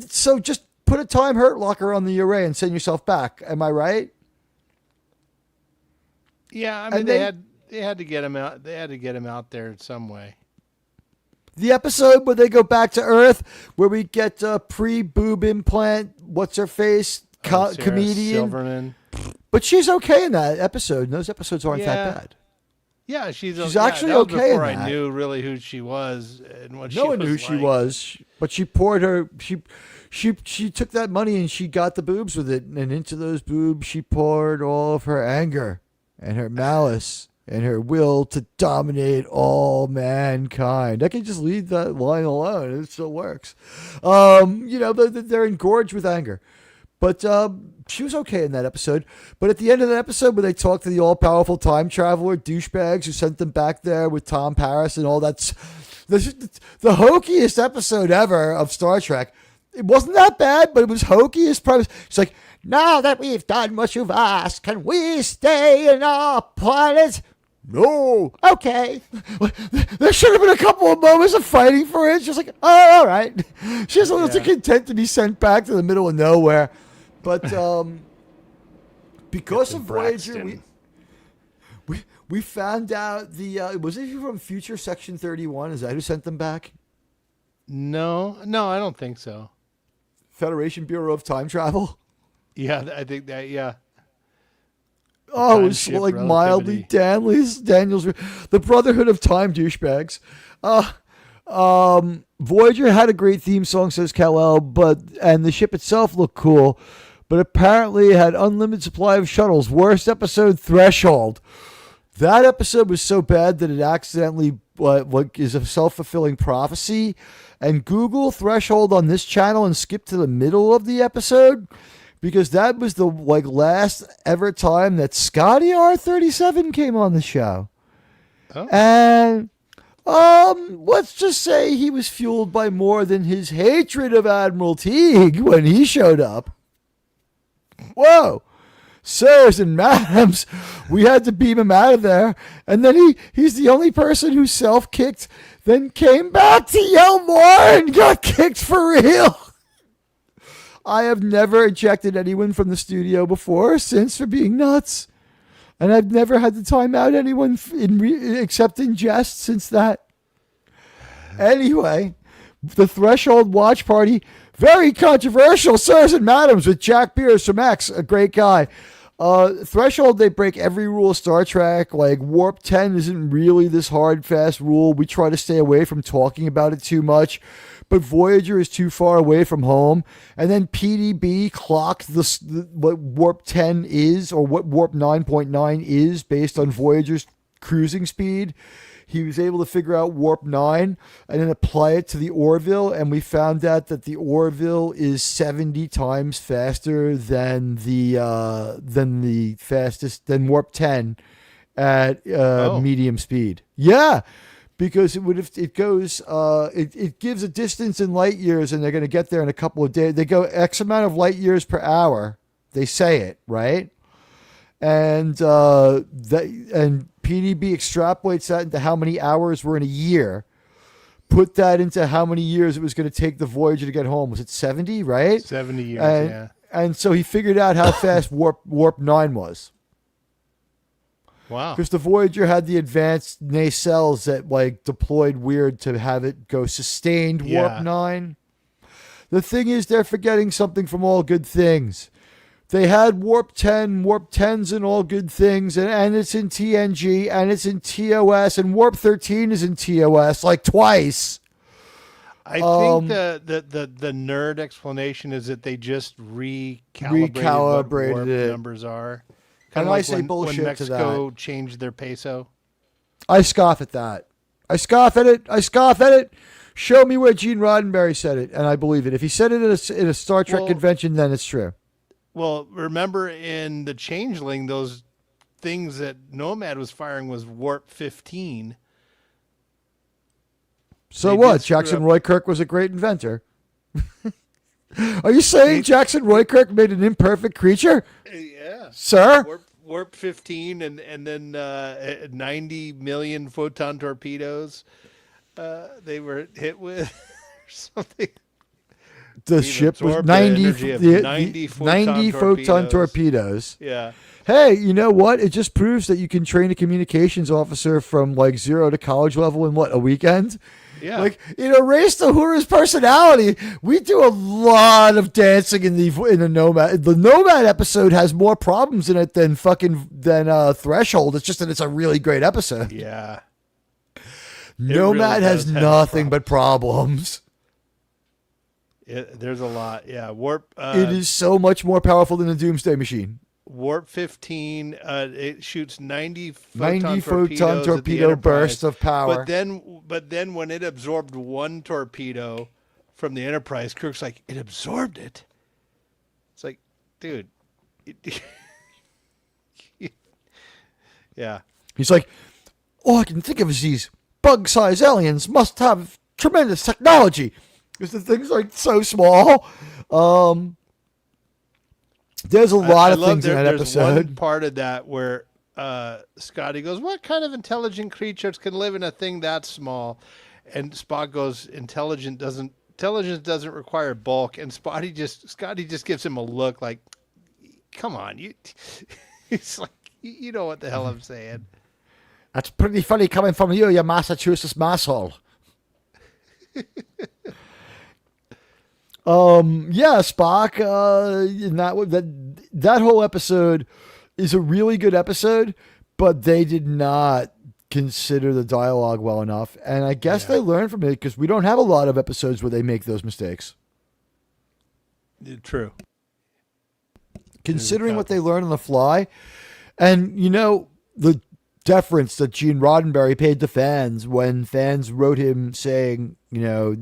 So just put a time hurt locker on the array and send yourself back. Am I right? Yeah, I mean, they had to get him out. They had to get him out there in some way. The episode where they go back to Earth, where we get pre-boob implant, what's her face, comedian Silverman. But she's okay in that episode. And those episodes aren't that bad. Yeah, she's actually that was okay. Before in that. I knew really who she was and what no one knew who she was, but she poured her. She took that money and she got the boobs with it, and into those boobs she poured all of her anger and her malice and her will to dominate all mankind. I can just leave that line alone. It still works. They're engorged with anger. But she was okay in that episode. But at the end of the episode, where they talk to the all-powerful time traveler douchebags who sent them back there with Tom Paris and all that, the hokiest episode ever of Star Trek. It wasn't that bad, but it was hokey as probably. It's like, now that we've done what you've asked, can we stay in our planet? No. Okay. There should have been a couple of moments of fighting for it. She's like, oh, all right. She's a little too content to be sent back to the middle of nowhere. But because of Voyager, we found out was it from Future Section 31? Is that who sent them back? No, I don't think so. Federation Bureau of Time Travel? Yeah, I think that, yeah. Oh, it was like mildly Daniels, the Brotherhood of Time douchebags. Voyager had a great theme song, says Kal-El, and the ship itself looked cool, but apparently it had unlimited supply of shuttles. Worst episode, Threshold. That episode was so bad that it accidentally is a self-fulfilling prophecy. And Google Threshold on this channel and skip to the middle of the episode, because that was the last ever time that Scotty R37 came on the show. Oh. And let's just say he was fueled by more than his hatred of Admiral Teague when he showed up. Whoa. Sirs and madams, we had to beam him out of there. And then he's the only person who self-kicked, then came back to yell more and got kicked for real. I have never ejected anyone from the studio before or since for being nuts. And I've never had to time out anyone except in jest since that. Anyway, the Threshold watch party, very controversial, sirs and madams, with Jack Beers from X, a great guy. Threshold, they break every rule of Star Trek. Like, Warp 10 isn't really this hard, fast rule. We try to stay away from talking about it too much. But Voyager is too far away from home. And then PDB clocked what Warp 10 is, or what Warp 9.9 is, based on Voyager's cruising speed. He was able to figure out Warp 9 and then apply it to the Orville, and we found out that the Orville is 70 times faster than Warp 10 at medium speed. Yeah, because it gives a distance in light years, and they're going to get there in a couple of days. They go X amount of light years per hour. They say it, right? And PDB extrapolates that into how many hours were in a year. put that into how many years it was going to take the Voyager to get home. Was it 70, right? 70 years, and, yeah. And so he figured out how fast warp 9 was. Wow. Because the Voyager had the advanced nacelles that like deployed weird to have it go sustained warp 9. The thing is, they're forgetting something from All Good Things. They had warp 10, warp 10's in All Good Things, and it's in TNG, and it's in TOS, and warp 13 is in TOS like twice. I think the nerd explanation is that they just recalibrated what warp numbers are. Kind of like I say bullshit when Mexico to changed their peso. I scoff at that. I scoff at it. Show me where Gene Roddenberry said it, and I believe it. If he said it in a Star Trek convention, then it's true. Well, remember in the Changeling, those things that Nomad was firing was warp 15. So what? Jackson Roykirk was a great inventor. Are you saying Jackson Roykirk made an imperfect creature? Yeah. Sir? Warp 15 and then 90 million photon torpedoes they were hit with or something. The ship was 90 photon torpedoes. Yeah. Hey, you know what? It just proves that you can train a communications officer from like 0 to college level in what, a weekend? Yeah. Like in Erase the Uhura's personality, we do a lot of dancing in the Nomad. The Nomad episode has more problems in it than Threshold. It's just that it's a really great episode. Yeah. Nomad really has nothing but problems. There's a lot. Yeah. Warp. It is so much more powerful than the Doomsday Machine. Warp 15, it shoots 90 photon torpedo bursts of power. But then when it absorbed one torpedo from the Enterprise, Kirk's like, it absorbed it. It's like, dude. Yeah. He's like, all I can think of is these bug-sized aliens must have tremendous technology. Because the thing's like so small. There's a lot of things in that episode. There's one part of that where Scotty goes, what kind of intelligent creatures can live in a thing that small? And Spock goes, intelligence doesn't require bulk. And Scotty just gives him a look like, come on, it's like, you know what the hell I'm saying. That's pretty funny coming from you Massachusetts masshole. Yeah, Spock, that whole episode is a really good episode, but they did not consider the dialogue well enough. And I guess they learned from it because we don't have a lot of episodes where they make those mistakes. True. Considering what they learn on the fly, and you know, the deference that Gene Roddenberry paid to fans when fans wrote him saying, you know,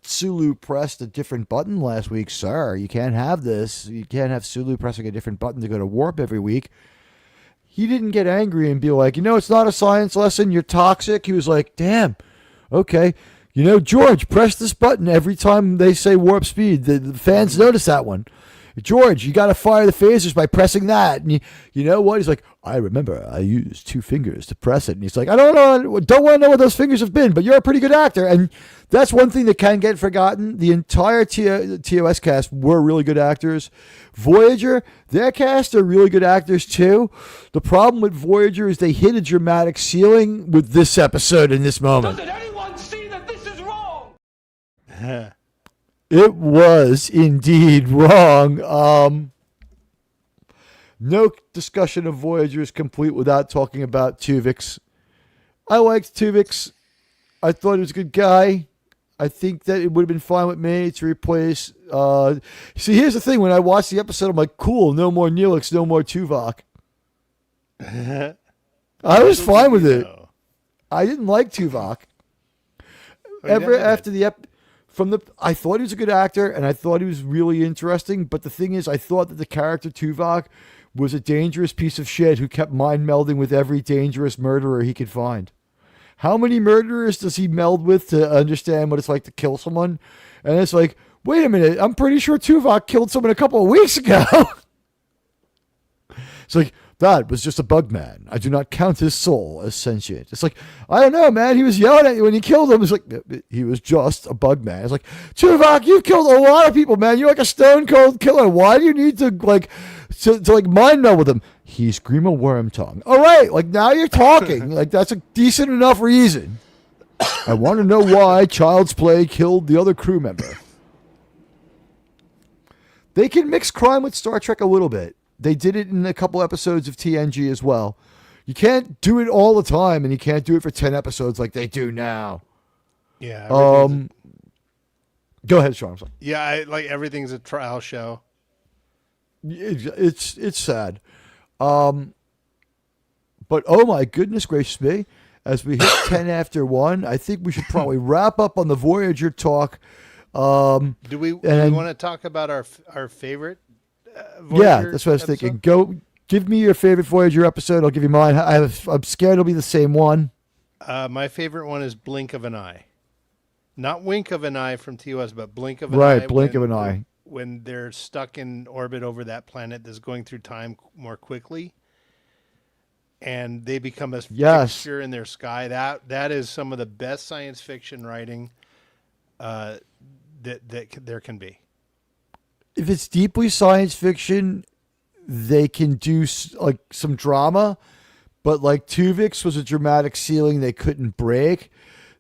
Sulu pressed a different button last week, sir. You can't have this. You can't have Sulu pressing a different button to go to warp every week. He didn't get angry and be like, you know, it's not a science lesson. You're toxic. He was like, damn, okay. You know, George, press this button every time they say warp speed. The fans notice that one. George, you got to fire the phasers by pressing that. And you know what? He's like, I remember I used 2 fingers to press it. And he's like, I don't want to know what those fingers have been, but you're a pretty good actor. And that's one thing that can get forgotten. The entire TOS cast were really good actors. Voyager, their cast are really good actors too. The problem with Voyager is they hit a dramatic ceiling with this episode in this moment. Doesn't anyone see that this is wrong? It was indeed wrong. No discussion of Voyager is complete without talking about Tuvix. I liked Tuvix. I thought he was a good guy. I think that it would have been fine with me to replace. See, here's the thing. When I watched the episode, I'm like, cool, no more Neelix, no more Tuvok. I was fine with it. I didn't like Tuvok. After the I thought he was a good actor, and I thought he was really interesting, but the thing is, I thought that the character Tuvok was a dangerous piece of shit who kept mind melding with every dangerous murderer he could find. How many murderers does he meld with to understand what it's like to kill someone? And it's like, wait a minute, I'm pretty sure Tuvok killed someone a couple of weeks ago. It's like, That was just a bug man. I do not count his soul as sentient. It's like, I don't know, man. He was yelling at you when you killed him. It's like, he was just a bug man. It's like, Tuvok, you've killed a lot of people, man. You're like a stone cold killer. Why do you need to mind meld with him? He's Grima Wormtongue. All right, like now you're talking. Like that's a decent enough reason. I want to know why Child's Play killed the other crew member. They can mix crime with Star Trek a little bit. They did it in a couple episodes of TNG as well. You can't do it all the time, and you can't do it for 10 episodes like they do now. Yeah. Go ahead, Sean. Yeah, everything's a trial show. It's sad. But oh my goodness gracious me, as we hit 10 after 1, I think we should probably wrap up on the Voyager talk. Do we want to talk about our favorite Voyager yeah, that's what I was thinking. Go give me your favorite Voyager episode. I'll give you mine. I'm scared it'll be the same one. My favorite one is Blink of an Eye. Not Wink of an Eye from TOS, but Blink of an Eye. Right, Blink of an Eye. When they're stuck in orbit over that planet that's going through time more quickly, and they become a fixture in their sky. That is some of the best science fiction writing that there can be. If it's deeply science fiction, they can do like some drama, but like Tuvix was a dramatic ceiling they couldn't break.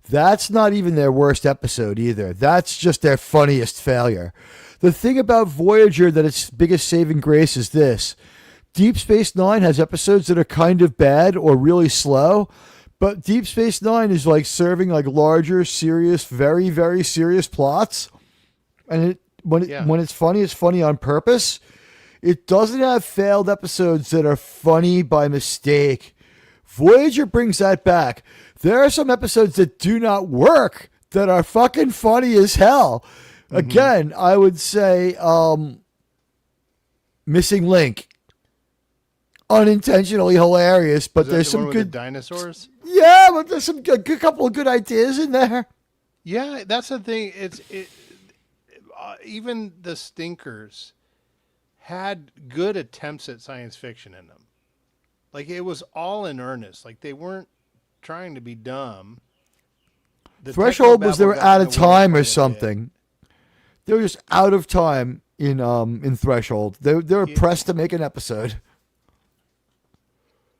That's not even their worst episode either. That's just their funniest failure. The thing about Voyager that its biggest saving grace is this. Deep Space Nine has episodes that are kind of bad or really slow, but Deep Space Nine is like serving like larger, serious, very, very serious plots. And when it's funny on purpose. It doesn't have failed episodes that are funny by mistake. Voyager brings that back. There are some episodes that do not work that are fucking funny as hell. Mm-hmm. Again, I would say Missing Link. Unintentionally hilarious, but there's some good with the dinosaurs. Yeah, but there's some good couple of good ideas in there. Yeah, that's the thing. Even the stinkers had good attempts at science fiction in them. Like it was all in earnest. Like they weren't trying to be dumb. The Threshold was they were out of time or something. They were just out of time in Threshold. They were pressed to make an episode.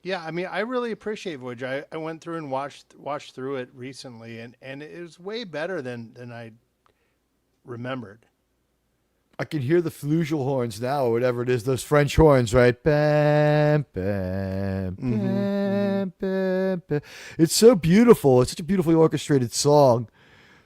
Yeah, I mean, I really appreciate Voyager. I went through and watched through it recently, and it was way better than I remembered. I can hear the flugel horns now, or whatever it is, those French horns, right? Bam, bam, bam, bam, bam. It's so beautiful. It's such a beautifully orchestrated song.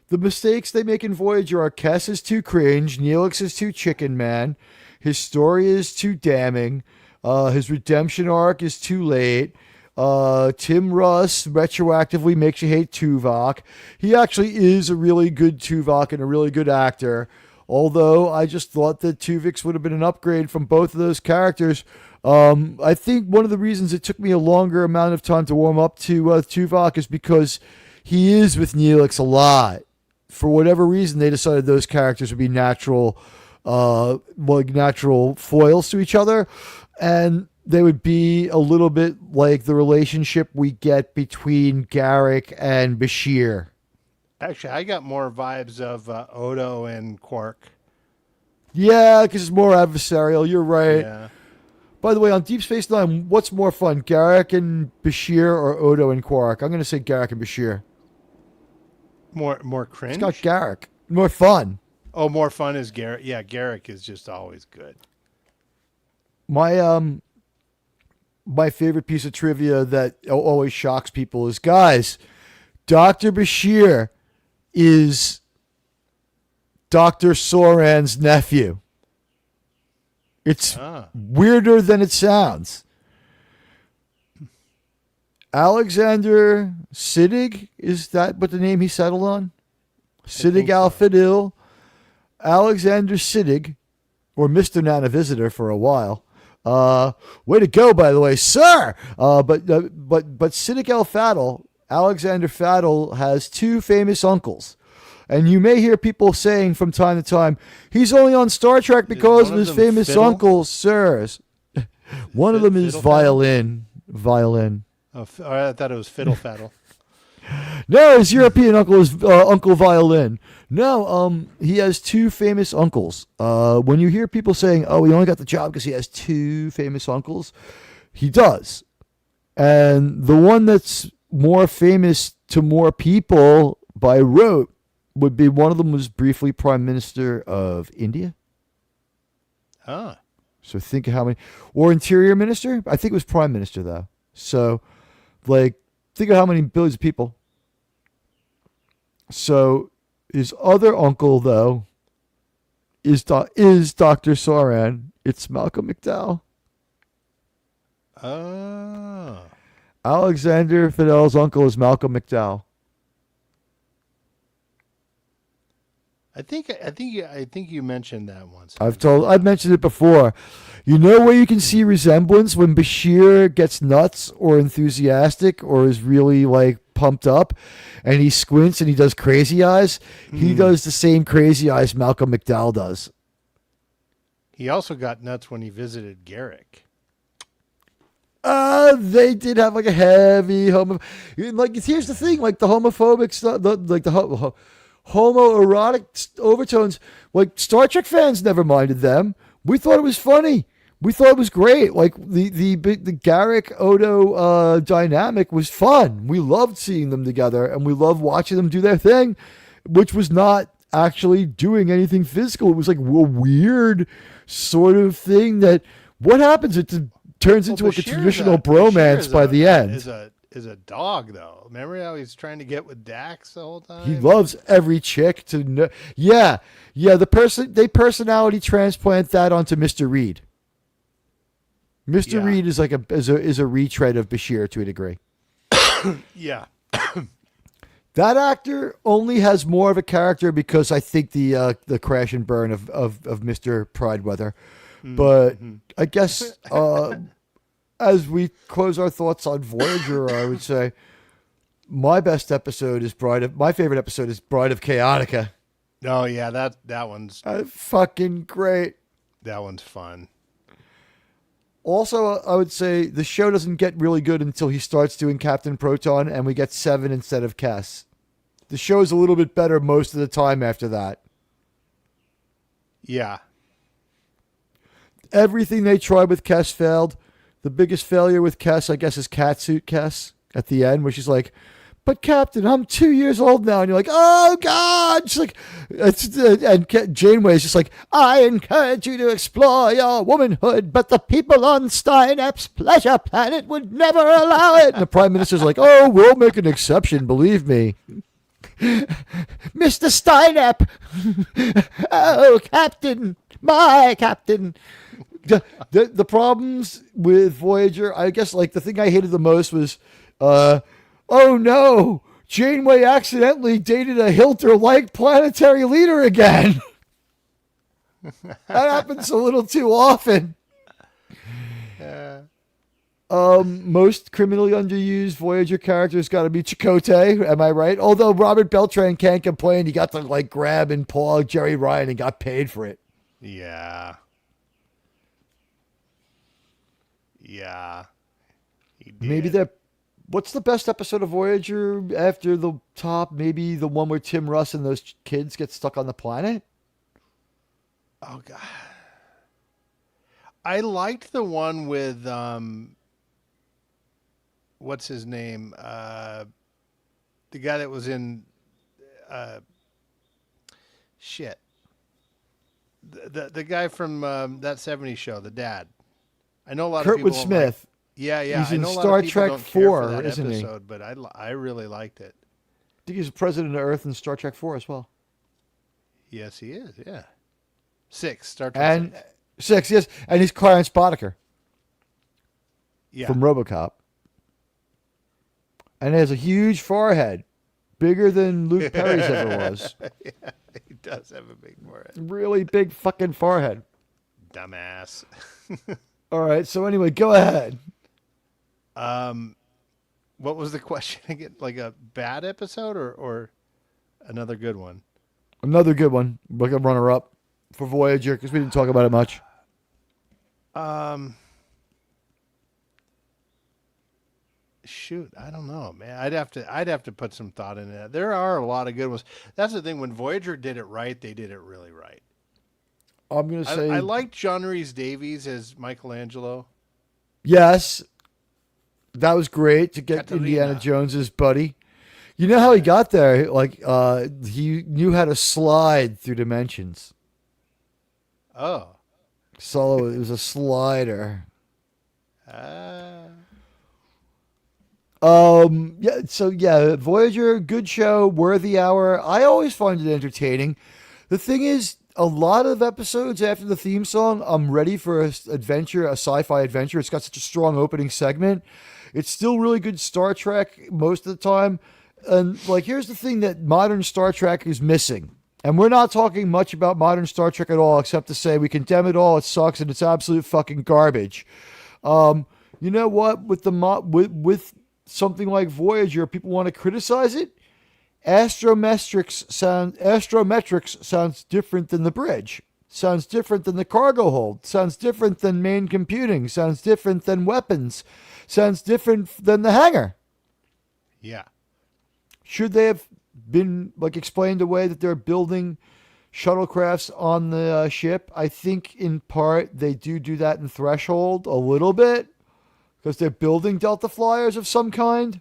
The mistakes they make in Voyager are Kes is too cringe, Neelix is too chicken man, his story is too damning, his redemption arc is too late, Tim Russ retroactively makes you hate Tuvok. He actually is a really good Tuvok and a really good actor. Although I just thought that Tuvix would have been an upgrade from both of those characters. I think one of the reasons it took me a longer amount of time to warm up to Tuvok is because he is with Neelix a lot. For whatever reason, they decided those characters would be natural foils to each other. And they would be a little bit like the relationship we get between Garak and Bashir. Actually, I got more vibes of Odo and Quark. Yeah, because it's more adversarial. You're right. Yeah. By the way, on Deep Space Nine, what's more fun, Garak and Bashir or Odo and Quark? I'm going to say Garak and Bashir. More cringe? It's got Garak. More fun. Oh, more fun is Garak. Yeah, Garak is just always good. My favorite piece of trivia that always shocks people is, guys, Dr. Bashir is Dr. Soran's nephew. It's weirder than it sounds. Alexander Siddig, is that what the name he settled on? Siddig Al-Fadil. Alexander Siddig, or Mr. Nana Visitor for a while. Way to go, by the way, sir. But Siddig Al-Fadil, Alexander Fadil, has two famous uncles. And you may hear people saying from time to time, he's only on Star Trek because of his famous uncles, sirs. One of them is Fiddle violin. Violin. Oh, I thought it was fiddle faddle. No, his European uncle is Uncle Violin. No, he has two famous uncles. When you hear people saying, "Oh, he only got the job because he has two famous uncles," he does. And the one that's more famous to more people by rote would be one of them was briefly Prime Minister of India. Ah. So think of how many, or Interior Minister. I think it was Prime Minister though. So, like, think of how many billions of people. So his other uncle though is Dr. Soran. It's Malcolm McDowell. Oh. Alexander Fidel's uncle is Malcolm McDowell. I think you mentioned that once. I've mentioned it before. You know where you can see resemblance when Bashir gets nuts or enthusiastic or is really like pumped up and he squints and he does crazy eyes. He does the same crazy eyes Malcolm McDowell does. He also got nuts when he visited Garrick. They did have like a heavy like here's the thing, like the homophobic stuff, the homoerotic overtones, like Star Trek fans never minded them. We thought it was funny. We thought it was great. Like the Garrick Odo dynamic was fun. We loved seeing them together, and we loved watching them do their thing, which was not actually doing anything physical. It was like a weird sort of thing that what happens? It turns into a traditional bromance by the end. Is a dog though. Remember how he's trying to get with Dax the whole time? He loves every chick to know. Yeah. They personality transplant that onto Mr. Reed. Mr. Reed is like a retread of Bashir to a degree. Yeah. That actor only has more of a character because I think the crash and burn of Mr. Prideweather. But I guess as we close our thoughts on Voyager, I would say my favorite episode is Bride of Chaotica. Oh yeah, that one's fucking great. That one's fun. Also, I would say the show doesn't get really good until he starts doing Captain Proton and we get 7 instead of Kes. The show is a little bit better most of the time after that. Yeah. Everything they tried with Kes failed. The biggest failure with Kes, I guess, is Catsuit Kes at the end, where she's like, "But Captain, I'm 2 years old now," and you're like, "Oh God!" She's like, and Janeway is just like, "I encourage you to explore your womanhood, but the people on Steinep's pleasure planet would never allow it." And the Prime Minister's like, "Oh, we'll make an exception, believe me." Mr. Steinep, oh Captain, my Captain. The problems with Voyager, I guess, like the thing I hated the most was, oh no, Janeway accidentally dated a Hilter-like planetary leader again. That happens a little too often. Most criminally underused Voyager characters got to be Chakotay, am I right? Although Robert Beltran can't complain, he got to like grab and paw Jerry Ryan and got paid for it. Yeah. Yeah. Maybe what's the best episode of Voyager after the top? Maybe the one where Tim Russ and those kids get stuck on the planet? Oh God. I liked the one with what's his name? The guy that was in shit. The guy from that 70s show, the dad. I know a lot of people. Kurtwood Smith. Yeah. He's I in know Star Trek 4, isn't he? But I really liked it. I think he's the president of Earth in Star Trek 4 as well. Yes, he is. Yeah. 6, Star Trek and 6, yes. And he's Clarence Boddicker. Yeah. From RoboCop. And he has a huge forehead. Bigger than Luke Perry's ever was. Yeah, he does have a big forehead. Really big fucking forehead. Dumbass. All right, so anyway, go ahead. What was the question again? Like a bad episode or another good one? Another good one. Like a runner-up for Voyager, because we didn't talk about it much. Shoot, I don't know, man. I'd have to put some thought into that. There are a lot of good ones. That's the thing. When Voyager did it right, they did it really right. I'm gonna say I liked John Rhys Davies as Michelangelo. yes. That was great to get Katarina. Indiana Jones's buddy. You know how he got there? Like he knew how to slide through dimensions. Oh. So it was a slider. Yeah, Voyager, good show, worthy hour. I always find it entertaining. The thing is, a lot of episodes after the theme song, I'm ready for a sci-fi adventure. It's got such a strong opening segment. It's still really good Star Trek most of the time. And like, here's the thing that modern Star Trek is missing. And we're not talking much about modern Star Trek at all, except to say we condemn it all. It sucks and it's absolute fucking garbage. You know what? With something like Voyager, people want to criticize it. Astrometrics sounds different than the bridge. Sounds different than the cargo hold. Sounds different than main computing. Sounds different than weapons. Sounds different than the hangar. Yeah. Should they have been like explained away that they're building shuttlecrafts on the ship? I think in part they do that in Threshold a little bit because they're building Delta Flyers of some kind.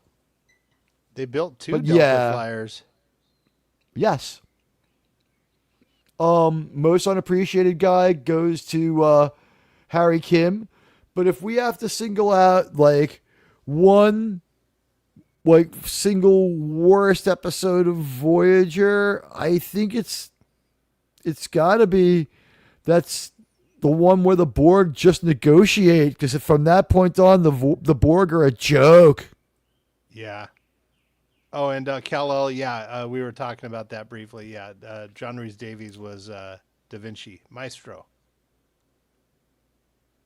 They built two Delta Flyers. Yes. Most unappreciated guy goes to Harry Kim. But if we have to single out like one single worst episode of Voyager, I think it's got to be that's the one where the Borg just negotiate, because from that point on the Borg are a joke. Yeah. Oh, and Kal-El, we were talking about that briefly. Yeah, John Rhys Davies was Da Vinci Maestro.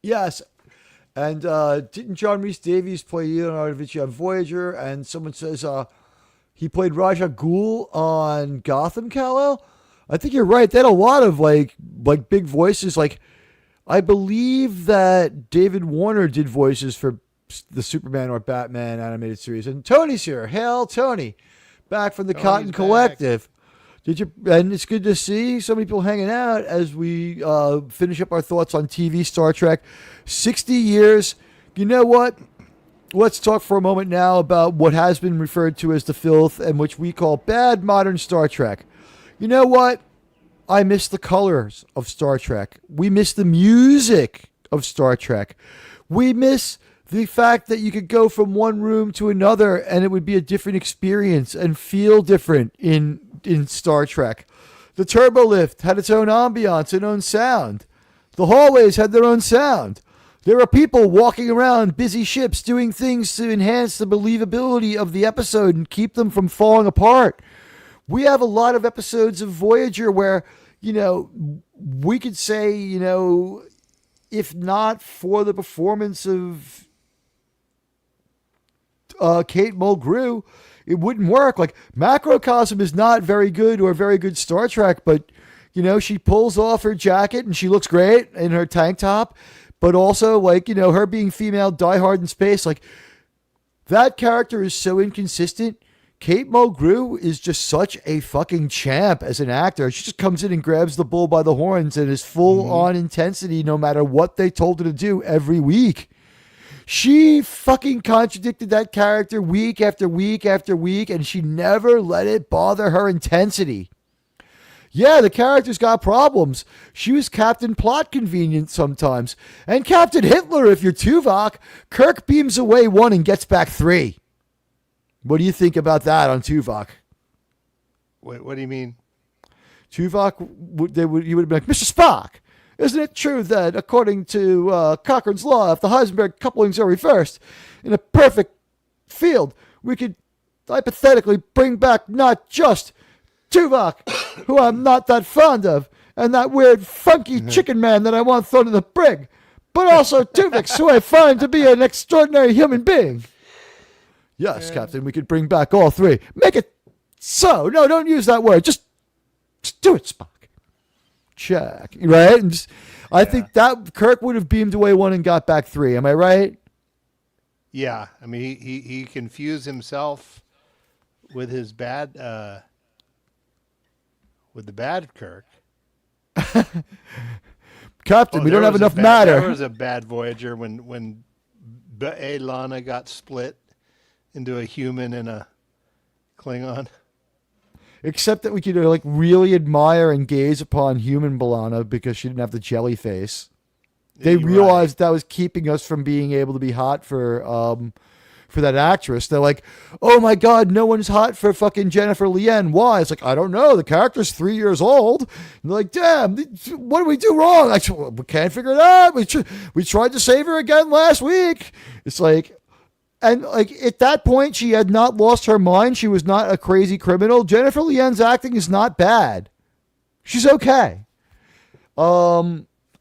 Yes. And didn't John Rhys Davies play Leonardo da Vinci on Voyager? And someone says he played Raja Ghul on Gotham, Kal-El. I think you're right. They had a lot of like big voices. Like, I believe that David Warner did voices for the Superman or Batman animated series. And Tony's here. Hail, Tony. Back from the Cotton Collective. And it's good to see so many people hanging out as we finish up our thoughts on TV Star Trek. 60 years. You know what? Let's talk for a moment now about what has been referred to as the filth and which we call bad modern Star Trek. You know what? I miss the colors of Star Trek. We miss the music of Star Trek. We miss the fact that you could go from one room to another and it would be a different experience and feel different in Star Trek. The turbo lift had its own ambiance and own sound. The hallways had their own sound. There are people walking around busy ships doing things to enhance the believability of the episode and keep them from falling apart. We have a lot of episodes of Voyager where, we could say, if not for the performance of Kate Mulgrew, it wouldn't work. Like, Macrocosm is not very good or very good Star Trek, but, she pulls off her jacket and she looks great in her tank top. But also, her being female, diehard in space, that character is so inconsistent. Kate Mulgrew is just such a fucking champ as an actor. She just comes in and grabs the bull by the horns and is full on intensity no matter what they told her to do every week. She fucking contradicted that character week after week after week, and she never let it bother her intensity. Yeah, the character's got problems. She was Captain Plot Convenient sometimes. And Captain Hitler, if you're Tuvok. Kirk beams away 1 and gets back 3. What do you think about that on Tuvok? What do you mean? Tuvok, you would have been like, Mr. Spock, isn't it true that according to Cochrane's law, if the Heisenberg couplings are reversed in a perfect field, we could hypothetically bring back not just Tuvok, who I'm not that fond of, and that weird funky chicken man that I want thrown in the brig, but also Tuvix, who I find to be an extraordinary human being. Yes, Captain, we could bring back all 3. Make it so. No, don't use that word. Just do it, Spock. Check. Right? And I think that Kirk would have beamed away 1 and got back 3. Am I right? Yeah, I mean, he confused himself with his bad, with the bad Kirk. Captain, we don't have enough matter. There was a bad Voyager when Lana got split into a human and a Klingon. Except that we could like really admire and gaze upon human B'Elanna because she didn't have the jelly face. They realized that was keeping us from being able to be hot for that actress. They're like, oh my God, no one's hot for fucking Jennifer Lien. Why? It's like, I don't know. The character's 3 years old. And they're like, damn, what did we do wrong? Like, we can't figure it out. We tried to save her again last week. It's like, and like at that point, she had not lost her mind. She was not a crazy criminal. Jennifer Lien's acting is not bad. She's okay.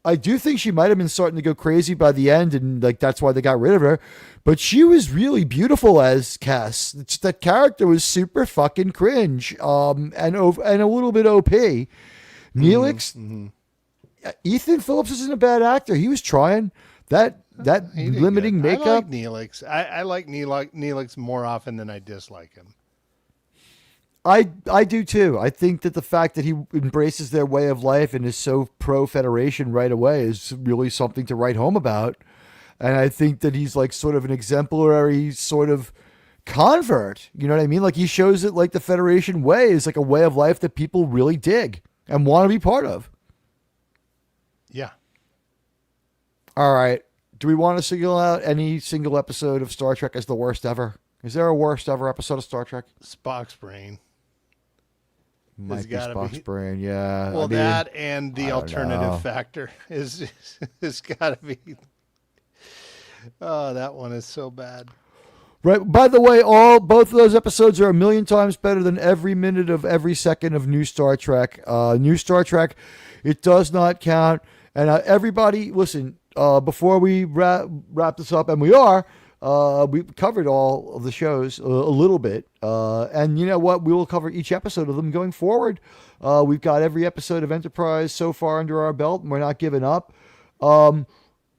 I do think she might have been starting to go crazy by the end, and like that's why they got rid of her. But she was really beautiful as Cass. That character was super fucking cringe, and a little bit OP. Neelix, Ethan Phillips isn't a bad actor. He was trying that limiting makeup. I like Neelix. I like Neelix more often than I dislike him. I do too. I think that the fact that he embraces their way of life and is so pro-Federation right away is really something to write home about. And I think that he's like sort of an exemplary sort of convert. You know what I mean? Like he shows it like the Federation way is like a way of life that people really dig and want to be part of. Yeah. All right. Do we want to single out any single episode of Star Trek as the worst ever? Is there a worst ever episode of Star Trek? Spock's brain. Might be Spock's brain, yeah. Well, I mean, that and the alternative factor is got to be. Oh, that one is so bad. Right. By the way, both of those episodes are a million times better than every minute of every second of New Star Trek. New Star Trek, it does not count. And everybody, listen. Before we wrap this up, and we covered all of the shows a little bit. And you know what? We will cover each episode of them going forward. We've got every episode of Enterprise so far under our belt, and we're not giving up.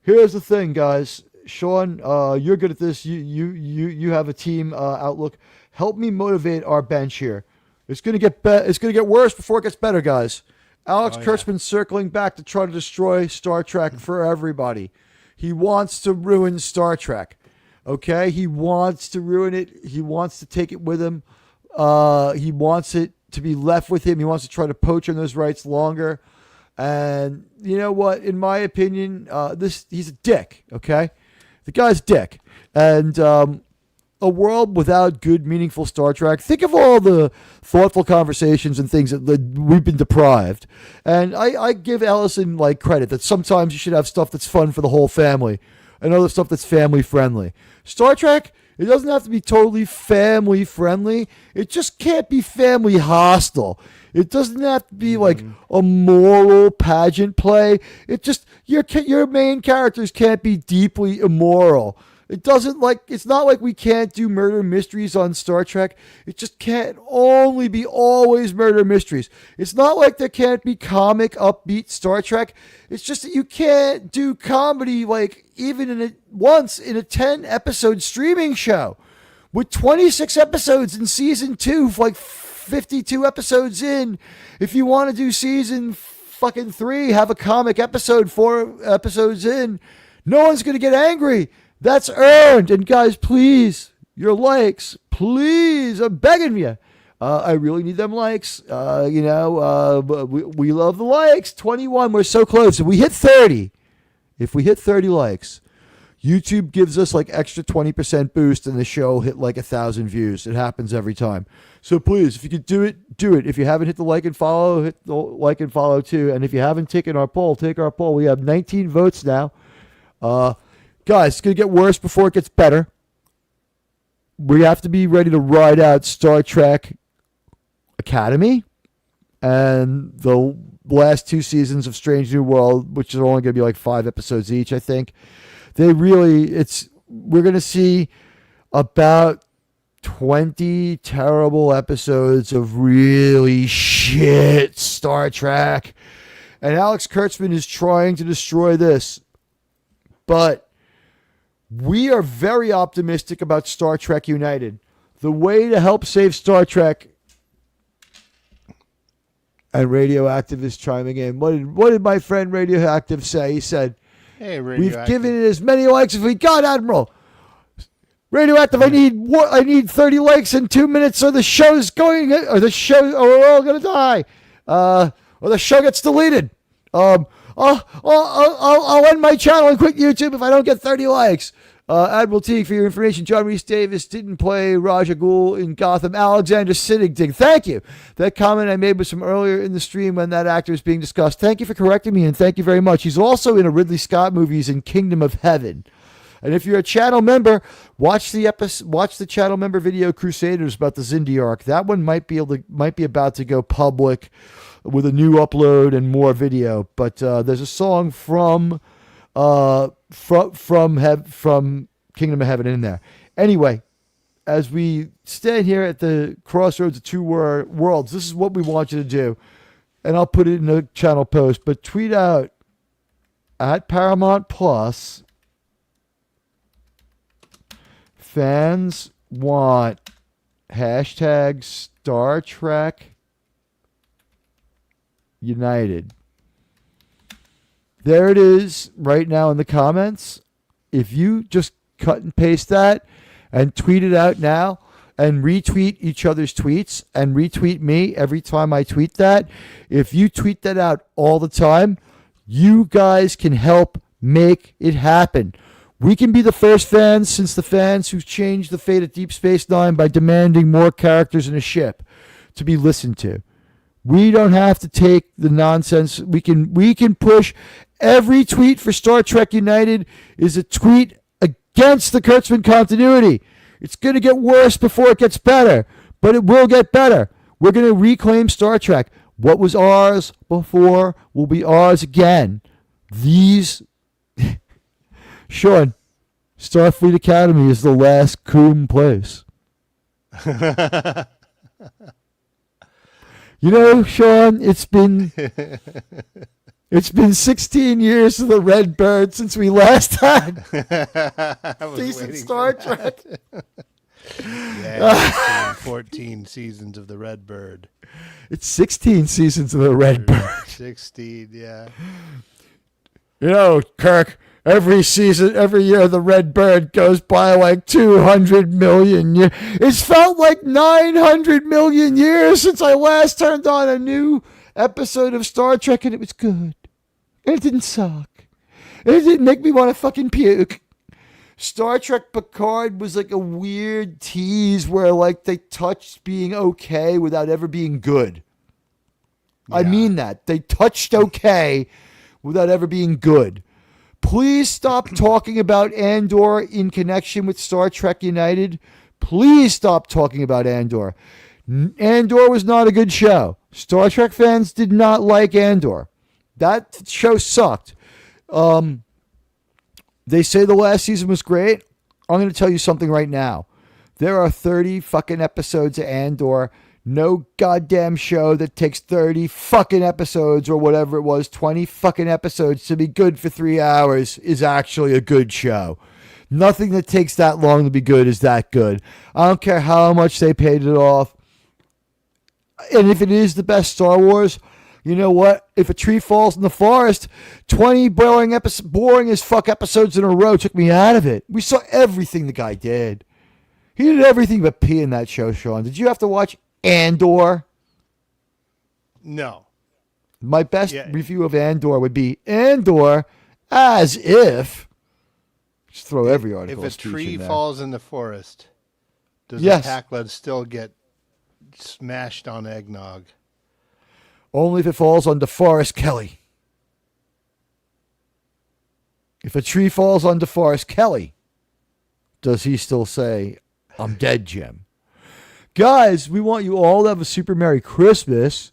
Here's the thing, guys. Shawn, you're good at this. You have a team outlook. Help me motivate our bench here. It's gonna get worse before it gets better, guys. Alex Kurtzman's circling back to try to destroy Star Trek for everybody. He wants to ruin Star Trek. Okay? He wants to ruin it. He wants to take it with him. He wants it to be left with him. He wants to try to poach on those rights longer. And you know what? In my opinion, he's a dick. Okay? The guy's a dick. And a world without good, meaningful Star Trek. Think of all the thoughtful conversations and things that we've been deprived. And I give Ellison like credit that sometimes you should have stuff that's fun for the whole family and other stuff that's family friendly. Star Trek, it doesn't have to be totally family friendly. It just can't be family hostile. It doesn't have to be like a moral pageant play. It just, your main characters can't be deeply immoral. It's not like we can't do murder mysteries on Star Trek. It just can't only be always murder mysteries. It's not like there can't be comic, upbeat Star Trek. It's just that you can't do comedy like even once in a 10-episode streaming show. With 26 episodes in season 2, like 52 episodes in, if you want to do season fucking 3, have a comic episode 4 episodes in, no one's going to get angry. That's earned. And guys, please, your likes, please, I'm begging you. I really need them likes. We love the likes. 21, we're so close. If we hit 30, likes, YouTube gives us like extra 20% boost and the show hit like 1,000 views. It happens every time. So please, if you could do it, do it. If you haven't hit the like and follow, hit the like and follow too. And if you haven't taken our poll, take our poll. We have 19 votes now. Guys, it's going to get worse before it gets better. We have to be ready to ride out Star Trek Academy and the last 2 seasons of Strange New World, which is only going to be like 5 episodes each, I think. We're going to see about 20 terrible episodes of really shit Star Trek. And Alex Kurtzman is trying to destroy this. But We are very optimistic about Star Trek United. The way to help save Star Trek. And Radioactive is chiming in. What did my friend Radioactive say? He said, "Hey, Radioactive, we've given it as many likes as we got, Admiral. Radioactive, I need 30 likes in 2 minutes, or the show's going, or we're all gonna die, or the show gets deleted. I'll end my channel and quit YouTube if I don't get 30 likes." Admiral Teague, for your information, John Rhys Davis didn't play Raja Ghul in Gotham. Alexander Siddig did. Thank you. That comment I made was from earlier in the stream when that actor was being discussed. Thank you for correcting me, and thank you very much. He's also in a Ridley Scott movie. He's in Kingdom of Heaven. And if you're a channel member, watch the channel member video Crusaders about the Xindi arc. That one might be about to go public with a new upload and more video. But there's a song from Kingdom of Heaven in there. Anyway, as we stand here at the crossroads of two worlds, this is what we want you to do. And I'll put it in the channel post, but tweet out at Paramount Plus, fans want hashtag Star Trek United. There it is right now in the comments. If you just cut and paste that and tweet it out now and retweet each other's tweets and retweet me every time I tweet that, if you tweet that out all the time, you guys can help make it happen. We can be the first fans since the fans who changed the fate of Deep Space Nine by demanding more characters in a ship to be listened to. We don't have to take the nonsense. We can push. Every tweet for Star Trek United is a tweet against the Kurtzman continuity. It's going to get worse before it gets better, but it will get better. We're going to reclaim Star Trek. What was ours before will be ours again. Sean, Starfleet Academy is the last cool place. You know, Sean, it's been 16 years to the Red Bird since we last had decent Star Trek. Yeah, 14 seasons of the Red Bird. It's 16 seasons of the Red Bird. 16, yeah. You know, Kirk, every year the Red Bird goes by like 200 million years. It's felt like 900 million years since I last turned on a new episode of Star Trek, and it was good. And it didn't suck. And it didn't make me want to fucking puke. Star Trek Picard was like a weird tease where like they touched being okay without ever being good. Yeah. I mean that. They touched okay without ever being good. Please stop talking about Andor in connection with Star Trek United. Please stop talking about Andor. Andor was not a good show. Star Trek fans did not like Andor. That show sucked. They say the last season was great. I'm going to tell you something right now. There are 30 fucking episodes of Andor. No goddamn show that takes 30 fucking episodes or whatever it was, 20 fucking episodes to be good for 3 hours is actually a good show. Nothing that takes that long to be good is that good. I don't care how much they paid it off. And if it is the best Star Wars, you know what? If a tree falls in the forest, 20 boring as fuck episodes in a row took me out of it. We saw everything the guy did. He did everything but pee in that show, Sean. Did you have to watch Andor? No. My best review of Andor would be Andor as if. Just throw every article. If a tree falls in the forest, does yes. the Packled still get smashed on eggnog? Only if it falls on DeForest Kelly. If a tree falls on DeForest Kelly, does he still say, "I'm dead, Jim"? Guys, we want you all to have a super Merry Christmas.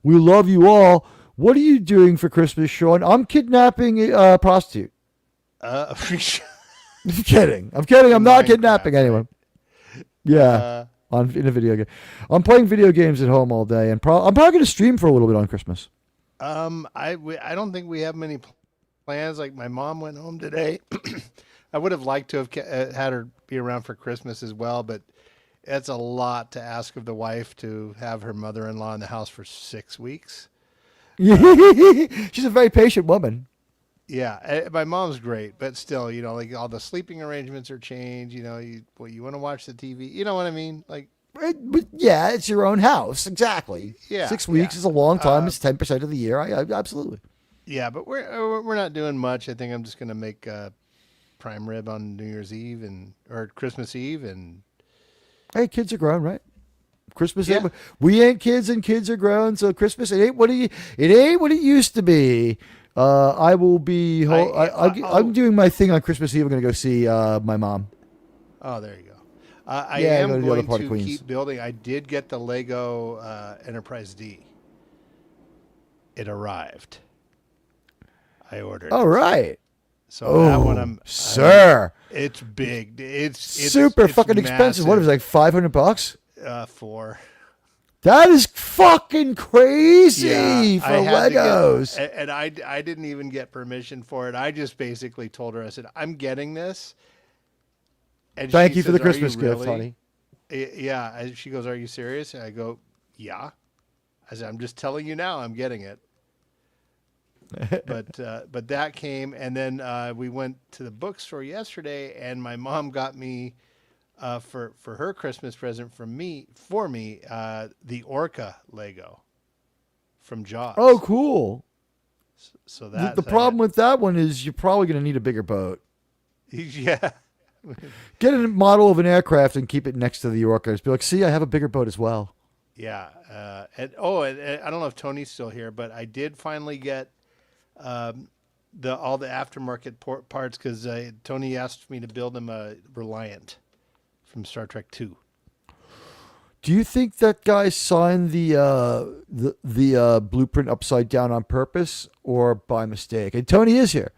We love you all. What are you doing for Christmas, Sean? I'm kidnapping a prostitute. I'm kidding. I'm not kidnapping anyone. Yeah. In a video game. I'm playing video games at home all day, and I'm probably going to stream for a little bit on Christmas. I don't think we have many plans. Like, my mom went home today. I would have liked to have had her be around for Christmas as well, but it's a lot to ask of the wife to have her mother-in-law in the house for 6 weeks. She's a very patient woman. Yeah, my mom's great, but still, like all the sleeping arrangements are changed. You want to watch the TV. You know what I mean? Like, But yeah, it's your own house. Exactly. Yeah, 6 weeks is a long time. It's 10% of the year. I absolutely. Yeah, but we're not doing much. I think I'm just going to make prime rib on New Year's Eve or Christmas Eve, and hey, kids are grown, right? Christmas, we ain't kids, and kids are grown. So Christmas, it ain't what it used to be. I will be. I'm doing my thing on Christmas Eve. I'm going to go see my mom. Oh, there you go. I am going to keep building. I did get the Lego Enterprise D. It arrived. I ordered. All right. So that one, sir. It's big. It's super fucking expensive. What is it, like $500? 4. That is fucking crazy for Legos. And I didn't even get permission for it. I just basically told her, I said, I'm getting this. And thank you for the Christmas gift, honey. Yeah. And she goes, are you serious? And I go, yeah. I said, I'm just telling you now, I'm getting it. But that came, and then we went to the bookstore yesterday, and my mom got me for her Christmas present for me the Orca Lego from Jaws. Oh, cool! So that the problem with that one is you're probably going to need a bigger boat. Yeah. Get a model of an aircraft and keep it next to the Orca. Just be like, see, I have a bigger boat as well. Yeah. And I don't know if Tony's still here, but I did finally get all the aftermarket parts because Tony asked me to build him a Reliant from Star Trek II. Do you think that guy signed the blueprint upside down on purpose or by mistake? And Tony is here.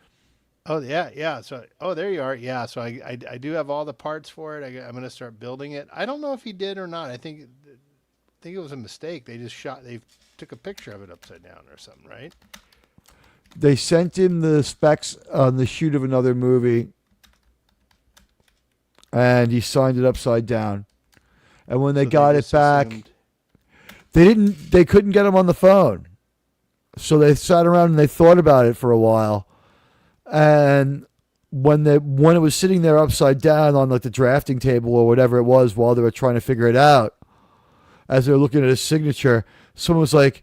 Oh yeah. So there you are. Yeah. So I do have all the parts for it. I'm going to start building it. I don't know if he did or not. I think it was a mistake. They took a picture of it upside down or something, right? They sent him the specs on the shoot of another movie, and he signed it upside down. And when they got it back, they couldn't get him on the phone. So they sat around and they thought about it for a while. And when it was sitting there upside down on like the drafting table or whatever it was while they were trying to figure it out, as they were looking at his signature, someone was like,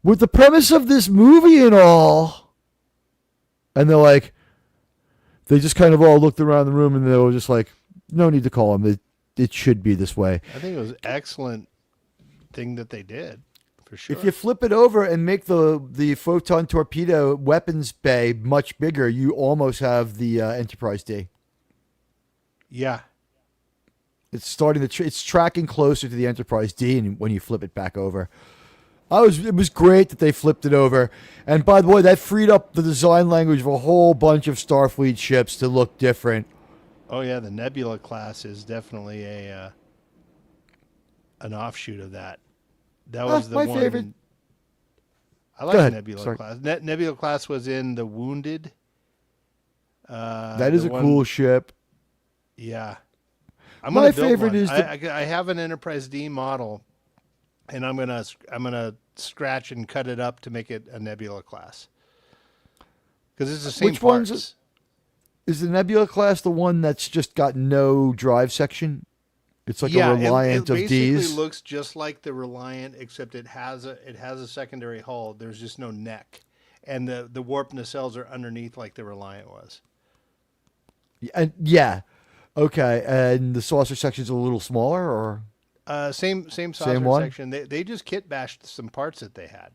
with the premise of this movie and all, and they just kind of all looked around the room and they were just like, no need to call him. It should be this way. I think it was an excellent thing that they did, for sure. If you flip it over and make the photon torpedo weapons bay much bigger, you almost have the Enterprise D. Yeah. It's it's tracking closer to the Enterprise D when you flip it back over. It was great that they flipped it over. And by the way, that freed up the design language of a whole bunch of Starfleet ships to look different. Oh yeah, the Nebula class is definitely an offshoot of that. That was the my one. favorite. I like Nebula class. Nebula class was in the Wounded. That is a cool ship. Yeah. My favorite is I have an Enterprise D model, and I'm gonna scratch and cut it up to make it a Nebula class. Because it's the same Which parts. one's is the Nebula class the one that's just got no drive section? It's like a Reliant of D's. It basically looks just like the Reliant, except it has a secondary hull. There's just no neck, and the warp nacelles are underneath like the Reliant was. Yeah. Okay, and the saucer section's a little smaller, or same saucer section. They just kit bashed some parts that they had.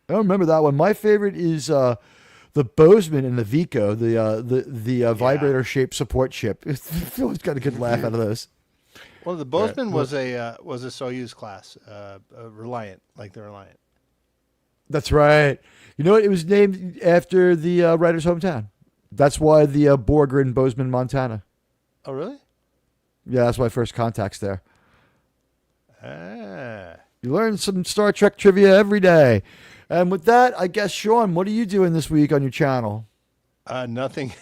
I don't remember that one. My favorite is the Bozeman and the Vico, the vibrator shaped support ship. I've always got a good laugh out of those. Well, the Bozeman was a Soyuz class, Reliant, like the Reliant. That's right. You know what? It was named after the writer's hometown. That's why the Borg are in Bozeman, Montana. Oh, really? Yeah, that's my first contacts there. Ah. You learn some Star Trek trivia every day. And with that, I guess, Shawn, what are you doing this week on your channel? Nothing.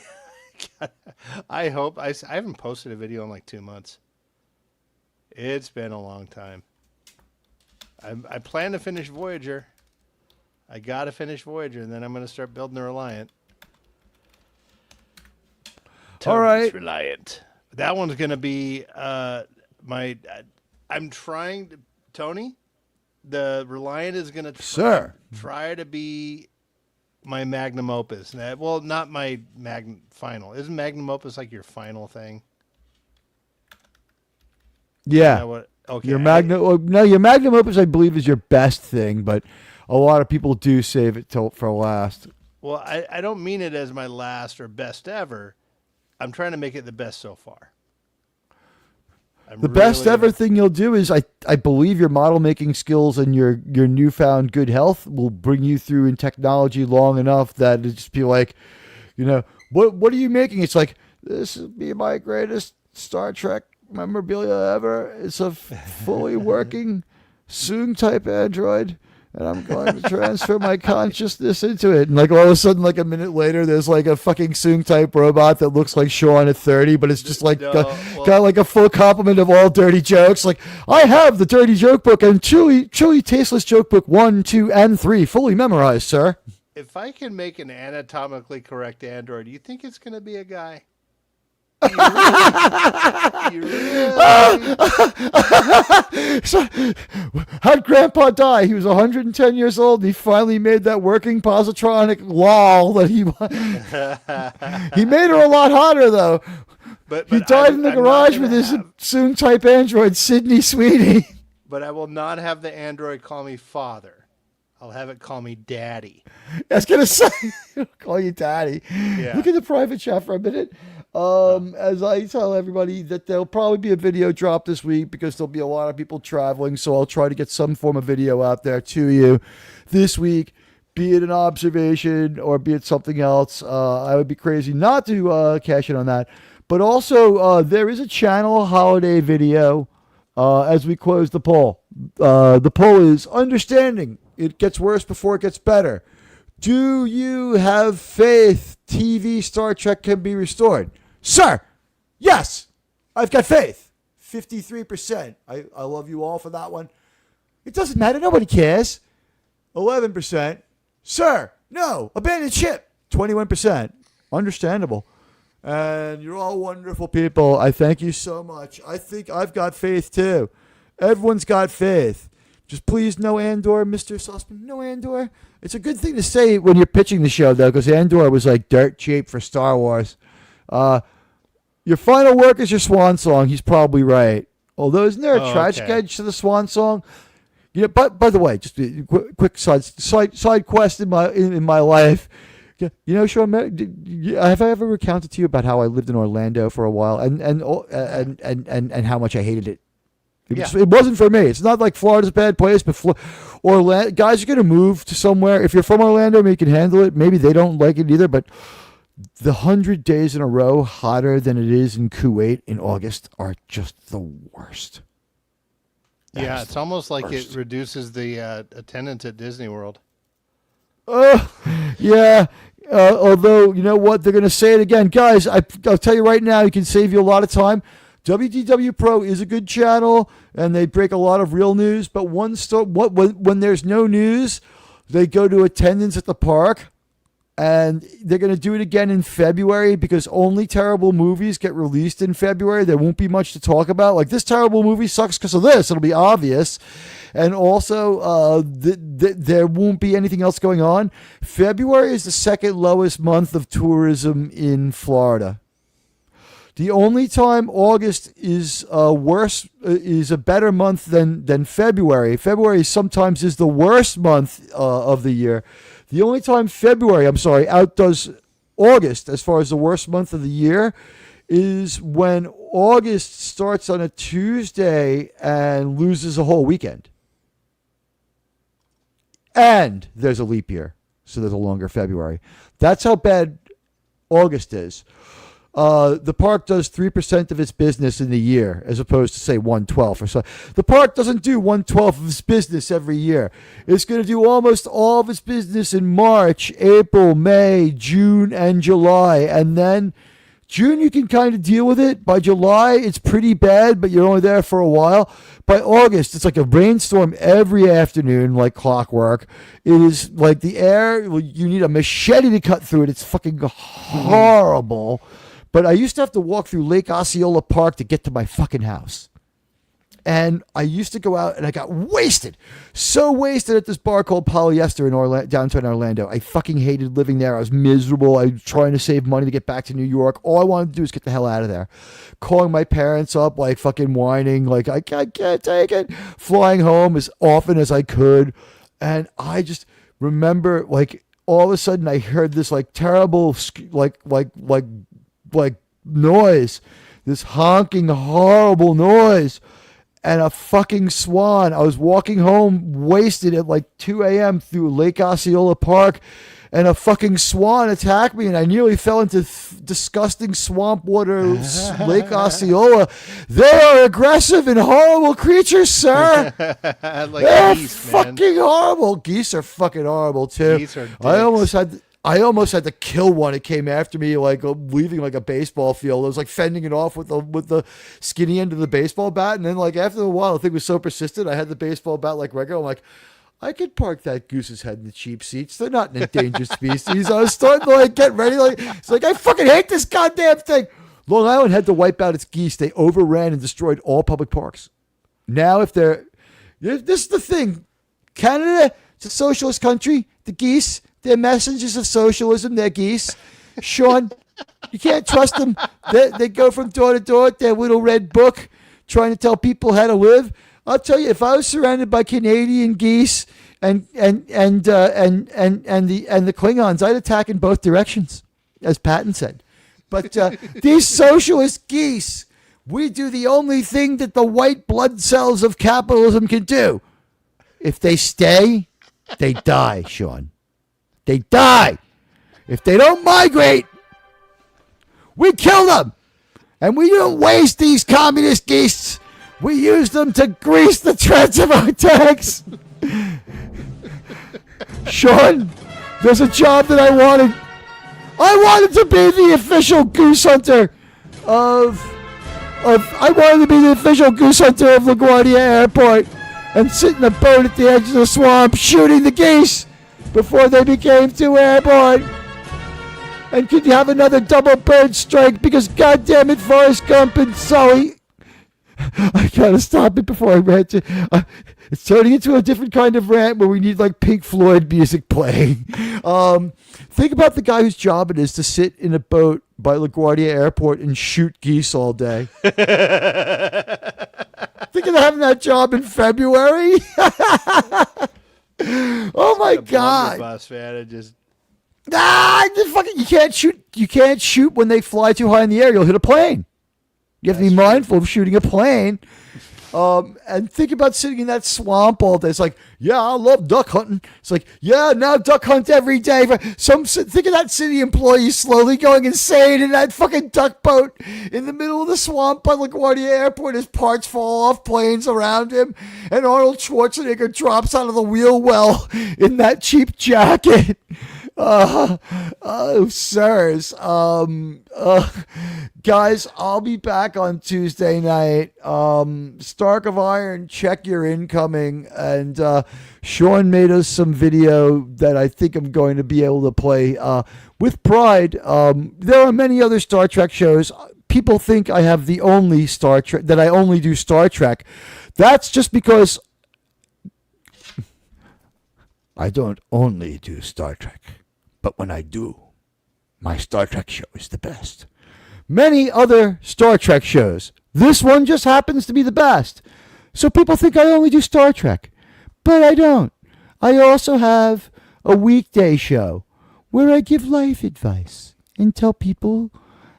I hope I haven't posted a video in like 2 months. It's been a long time. I plan to finish Voyager. I gotta finish Voyager, and then I'm gonna start building the Reliant. All right, Reliant. That one's gonna be my. I'm trying to, Tony. The Reliant is gonna try to be my magnum opus. Well, not my final. Isn't magnum opus like your final thing? Yeah. Okay. Your magnum opus, I believe, is your best thing, but a lot of people do save it for last. Well, I don't mean it as my last or best ever. I'm trying to make it the best so far. The best ever thing you'll do is, I believe, your model making skills and your newfound good health will bring you through in technology long enough that it just be like, what are you making? It's like, this will be my greatest Star Trek memorabilia ever. It's a fully working Soong type android, and I'm going to transfer my consciousness into it. And like all of a sudden, like a minute later, there's like a fucking Soong type robot that looks like Shawn at 30, but it's just like got like a full complement of all dirty jokes. Like, I have the dirty joke book and truly tasteless joke book 1, 2, and 3 fully memorized, sir. If I can make an anatomically correct android, do you think it's going to be a guy? You really? So, how'd Grandpa die? He was 110 years old, and he finally made that working positronic lol that he made her a lot hotter, though. But he died in the garage with his Soong type android, Sydney Sweeney. But I will not have the android call me father. I'll have it call me daddy. I was going to say, call you daddy. Yeah. Look at the private chat for a minute. As I tell everybody that there'll probably be a video drop this week because there'll be a lot of people traveling. So I'll try to get some form of video out there to you this week, be it an observation or be it something else. I would be crazy not to cash in on that. But also, there is a channel holiday video as we close the poll. The poll is understanding it gets worse before it gets better. Do you have faith TV Star Trek can be restored? Sir, yes, I've got faith. 53%. I love you all for that one. It doesn't matter. Nobody cares. 11%. Sir, no. Abandoned ship. 21%. Understandable. And you're all wonderful people. I thank you so much. I think I've got faith too. Everyone's got faith. Just please, no Andor, Mr. Sussman. No Andor. It's a good thing to say when you're pitching the show, though, because Andor was like dirt cheap for Star Wars. Your final work is your swan song. He's probably right. Although, isn't there a tragic edge to the swan song? But by the way, just a quick side quest in my life. Sean, have I ever recounted to you about how I lived in Orlando for a while and how much I hated it? It wasn't for me. It's not like Florida's a bad place, but Orlando guys are going to move to somewhere. If you're from Orlando, maybe you can handle it. Maybe they don't like it either, but the 100 days in a row hotter than it is in Kuwait in August are just the worst. Yeah, it's almost like it reduces the attendance at Disney World. Yeah. Although, you know what? They're going to say it again. Guys, I'll tell you right now, you can save you a lot of time. WDW Pro is a good channel, and they break a lot of real news. But when there's no news, they go to attendance at the park, and they're going to do it again in February because only terrible movies get released in February. There won't be much to talk about. Like, this terrible movie sucks because of this. It'll be obvious. And also, there won't be anything else going on. February is the second lowest month of tourism in Florida. The only time August is is a better month than February. February sometimes is the worst month of the year. The only time February, outdoes August as far as the worst month of the year is when August starts on a Tuesday and loses a whole weekend. And there's a leap year, so there's a longer February. That's how bad August is. the park does 3% of its business in the year, as opposed to say 1/12 or so. The park doesn't do 1/12 of its business every year. It's going to do almost all of its business in March, April, May, June, and July, and then June you can kind of deal with it. By July it's pretty bad, but you're only there for a while. By August it's like a rainstorm every afternoon, like clockwork. It is like the air, you need a machete to cut through it. It's fucking horrible. But I used to have to walk through Lake Osceola Park to get to my fucking house. And I used to go out and I got wasted. So wasted at this bar called Polyester in downtown Orlando. I fucking hated living there. I was miserable. I was trying to save money to get back to New York. All I wanted to do was get the hell out of there. Calling my parents up, like fucking whining, like I can't take it. Flying home as often as I could. And I just remember, like, all of a sudden I heard this like terrible, like noise. This honking, horrible noise. And a fucking swan. I was walking home wasted at like 2 a.m. through Lake Osceola Park, and a fucking swan attacked me, and I nearly fell into disgusting swamp water, Lake Osceola. They are aggressive and horrible creatures, sir. Like They're geese, fucking horrible. Geese are fucking horrible too. Geese are dicks. I almost had to kill one. It came after me, like leaving like a baseball field. I was like fending it off with the skinny end of the baseball bat, and then like after a while, the thing was so persistent. I had the baseball bat like regular. I'm like, I could park that goose's head in the cheap seats. They're not an endangered species. I was starting to like get ready. Like it's like I fucking hate this goddamn thing. Long Island had to wipe out its geese. They overran and destroyed all public parks. Now, this is the thing. Canada, it's a socialist country. The geese. They're messengers of socialism. They're geese. Shawn, you can't trust them. They go from door to door with their little red book trying to tell people how to live. I'll tell you, if I was surrounded by Canadian geese and the Klingons, I'd attack in both directions, as Patton said. But these socialist geese, we do the only thing that the white blood cells of capitalism can do. If they stay, they die, Shawn. They die. If they don't migrate, we kill them. And we don't waste these communist geese. We use them to grease the treads of our tanks. Shawn, there's a job that I wanted. I wanted to be the official goose hunter of LaGuardia Airport and sit in a boat at the edge of the swamp shooting the geese before they became too airborne. And could you have another double bird strike? Because goddamn it, Forrest Gump and Sully. I gotta stop it before I rant. It's turning into a different kind of rant where we need like Pink Floyd music playing. Think about the guy whose job it is to sit in a boat by LaGuardia Airport and shoot geese all day. Think of having that job in February. Oh my God! Bus, man. It just you can't shoot when they fly too high in the air. You'll hit a plane. You have to be mindful of shooting a plane. And think about sitting in that swamp all day. It's like, yeah, I love duck hunting. It's like, yeah, now duck hunt every day. Think of that city employee slowly going insane in that fucking duck boat in the middle of the swamp by LaGuardia Airport. His parts fall off, planes around him, and Arnold Schwarzenegger drops out of the wheel well in that cheap jacket. Sirs. Guys, I'll be back on Tuesday night. Stark of Iron, check your incoming. And Shawn made us some video that I think I'm going to be able to play with pride. There are many other Star Trek shows. People think I have the only Star Trek, that I only do Star Trek. That's just because I don't only do Star Trek. But when I do, my Star Trek show is the best. Many other Star Trek shows. This one just happens to be the best. So people think I only do Star Trek. But I don't. I also have a weekday show where I give life advice and tell people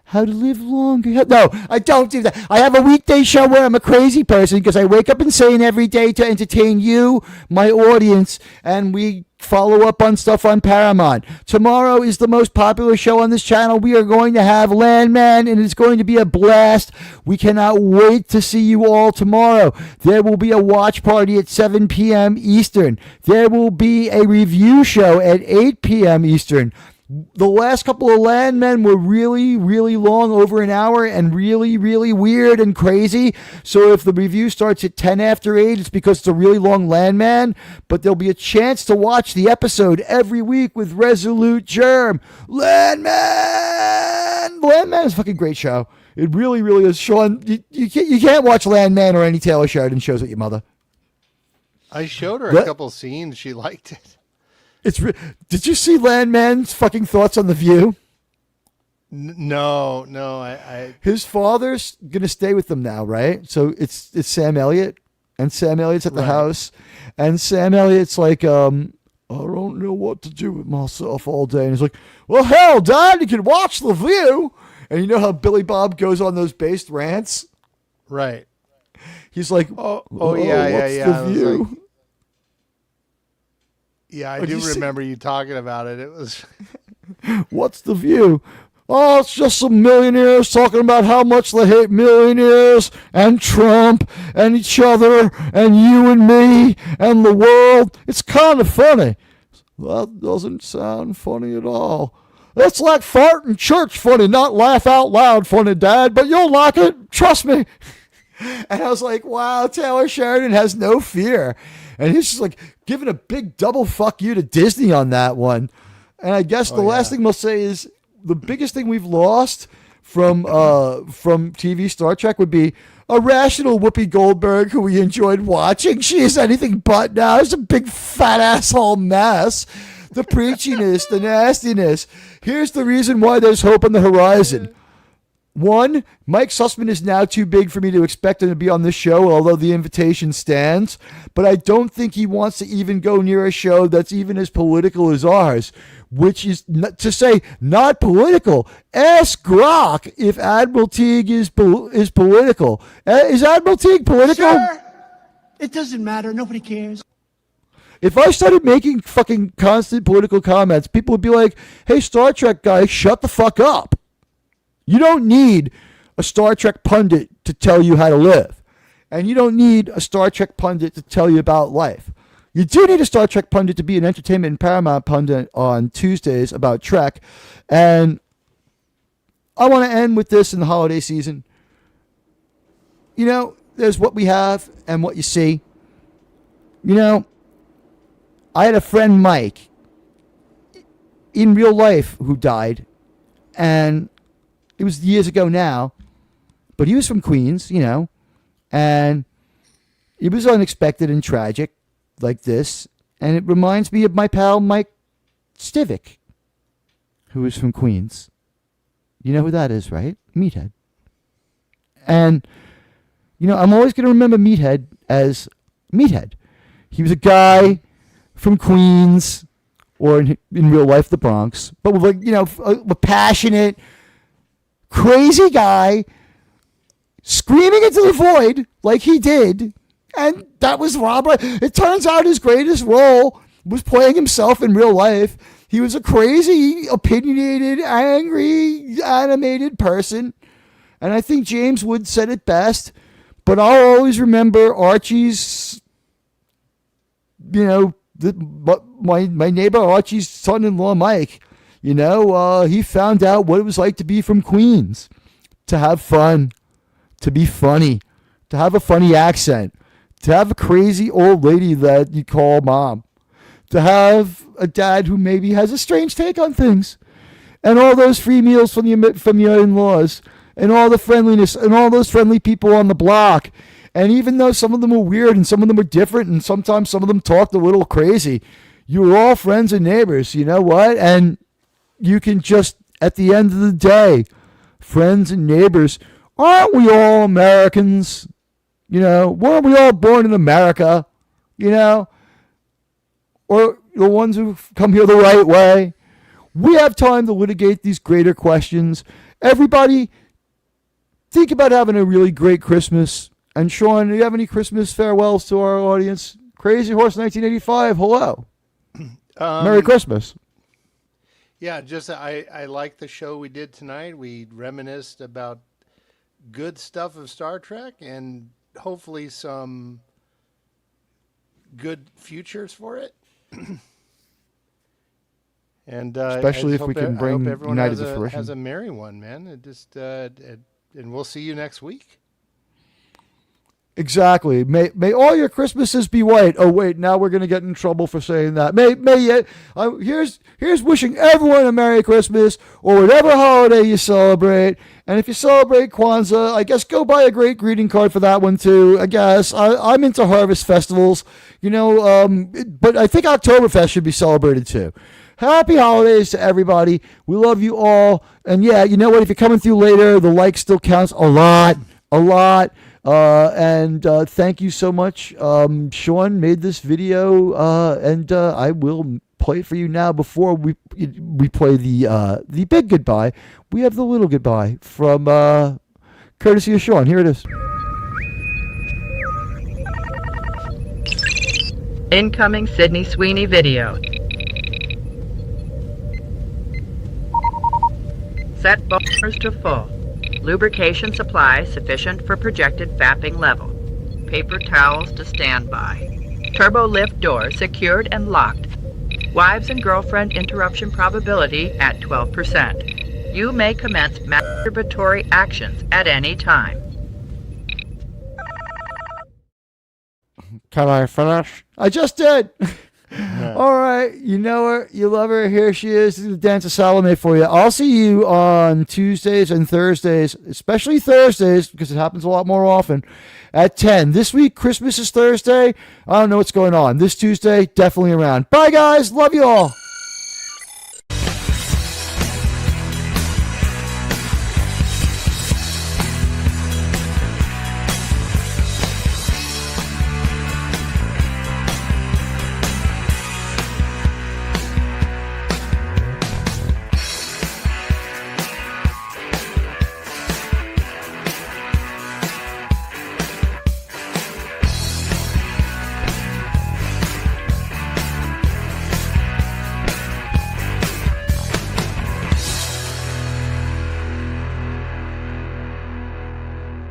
how to live longer. No, I don't do that. I have a weekday show where I'm a crazy person because I wake up insane every day to entertain you, my audience, and we follow up on stuff on Paramount. Tomorrow is the most popular show on this channel. We are going to have Landman, and it's going to be a blast. We cannot wait to see you all tomorrow. There will be a watch party at 7 p.m. Eastern. There will be a review show at 8 p.m. Eastern. The last couple of Landmen were really, really long, over an hour, and really, really weird and crazy. So if the review starts at 10 after 8, it's because it's a really long Landman. But there'll be a chance to watch the episode every week with Resolute Germ. Landman! Landman is a fucking great show. It really, really is. Shawn, you can't watch Landman or any Taylor Sheridan shows with your mother. I showed her a couple scenes. She liked it. Did you see Landman's fucking thoughts on The View? No. His father's gonna stay with them now, right? So it's Sam Elliott, and Sam Elliott's at the house, and Sam Elliott's like, I don't know what to do with myself all day, and he's like, well, hell, Dad, you can watch The View, and you know how Billy Bob goes on those based rants, right? He's like, yeah. The View? Like, yeah, I do remember you talking about it. It was... What's The View? Oh, it's just some millionaires talking about how much they hate millionaires and Trump and each other and you and me and the world. It's kind of funny. That doesn't sound funny at all. It's like fart in church funny, not laugh out loud funny, Dad, but you'll like it. Trust me. And I was like, wow, Taylor Sheridan has no fear. And he's just like giving a big double fuck you to Disney on that one. And I guess the last thing we'll say is the biggest thing we've lost from TV Star Trek would be a rational Whoopi Goldberg who we enjoyed watching. She is anything but now. It's a big fat asshole mess. The preachiness, the nastiness. Here's the reason why there's hope on the horizon. One, Mike Sussman is now too big for me to expect him to be on this show, although the invitation stands. But I don't think he wants to even go near a show that's even as political as ours, which is to say not political. Ask Grok if Admiral Teague is political. Is Admiral Teague political? Sir, it doesn't matter. Nobody cares. If I started making fucking constant political comments, people would be like, hey, Star Trek guy, shut the fuck up. You don't need a Star Trek pundit to tell you how to live. And you don't need a Star Trek pundit to tell you about life. You do need a Star Trek pundit to be an Entertainment and Paramount pundit on Tuesdays about Trek. And I want to end with this in the holiday season. You know, there's what we have and what you see. You know, I had a friend, Mike, in real life who died. And it was years ago now, but he was from Queens, you know, and it was unexpected and tragic like this. And it reminds me of my pal, Mike Stivic, who is from Queens. You know who that is, right? Meathead. And, you know, I'm always going to remember Meathead as Meathead. He was a guy from Queens, or in real life, the Bronx, but with, like, you know, a passionate, crazy guy screaming into the void like he did, and that was Robert. It turns out his greatest role was playing himself in real life. He was a crazy, opinionated, angry, animated person, and I think James Wood said it best, but I'll always remember Archie's, you know, my neighbor Archie's son-in-law, Mike. You know, he found out what it was like to be from Queens, to have fun, to be funny, to have a funny accent, to have a crazy old lady that you call mom, to have a dad who maybe has a strange take on things, and all those free meals from your in-laws, and all the friendliness, and all those friendly people on the block. And even though some of them were weird and some of them were different, and sometimes some of them talked a little crazy, you were all friends and neighbors. You know what? And you can just, at the end of the day, friends and neighbors, aren't we all Americans? You know, weren't we all born in America? You know, or the ones who come here the right way? We have time to litigate these greater questions, everybody, think about having a really great Christmas. And Shawn, do you have any Christmas farewells to our audience? Crazy Horse 1985, hello. Merry Christmas. Yeah, just I like the show we did tonight. We reminisced about good stuff of Star Trek and hopefully some good futures for it. And especially if we can bring United to fruition. Has a merry one, man. And we'll see you next week. Exactly. May all your Christmases be white. Oh wait, now we're gonna get in trouble for saying that. Here's wishing everyone a Merry Christmas or whatever holiday you celebrate. And if you celebrate Kwanzaa, I guess go buy a great greeting card for that one too. I guess I'm into harvest festivals, but I think Oktoberfest should be celebrated too. Happy holidays to everybody. We love you all. And yeah, you know what? If you're coming through later, the like still counts a lot. And thank you so much. Shawn made this video, and I will play it for you now. Before we play the big goodbye, we have the little goodbye from courtesy of Shawn. Here it is. Incoming Sydney Sweeney video. Set burners to full. Lubrication supply sufficient for projected fapping level. Paper towels to standby. Turbo lift door secured and locked. Wives and girlfriend interruption probability at 12%. You may commence masturbatory actions at any time. Can I finish? I just did. All right, you know her, you love her. Here she is, the Dance of Salome for you. I'll see you on Tuesdays and Thursdays, especially Thursdays because it happens a lot more often, at 10. This week, Christmas is Thursday. I don't know what's going on. This Tuesday, definitely around. Bye, guys. Love you all.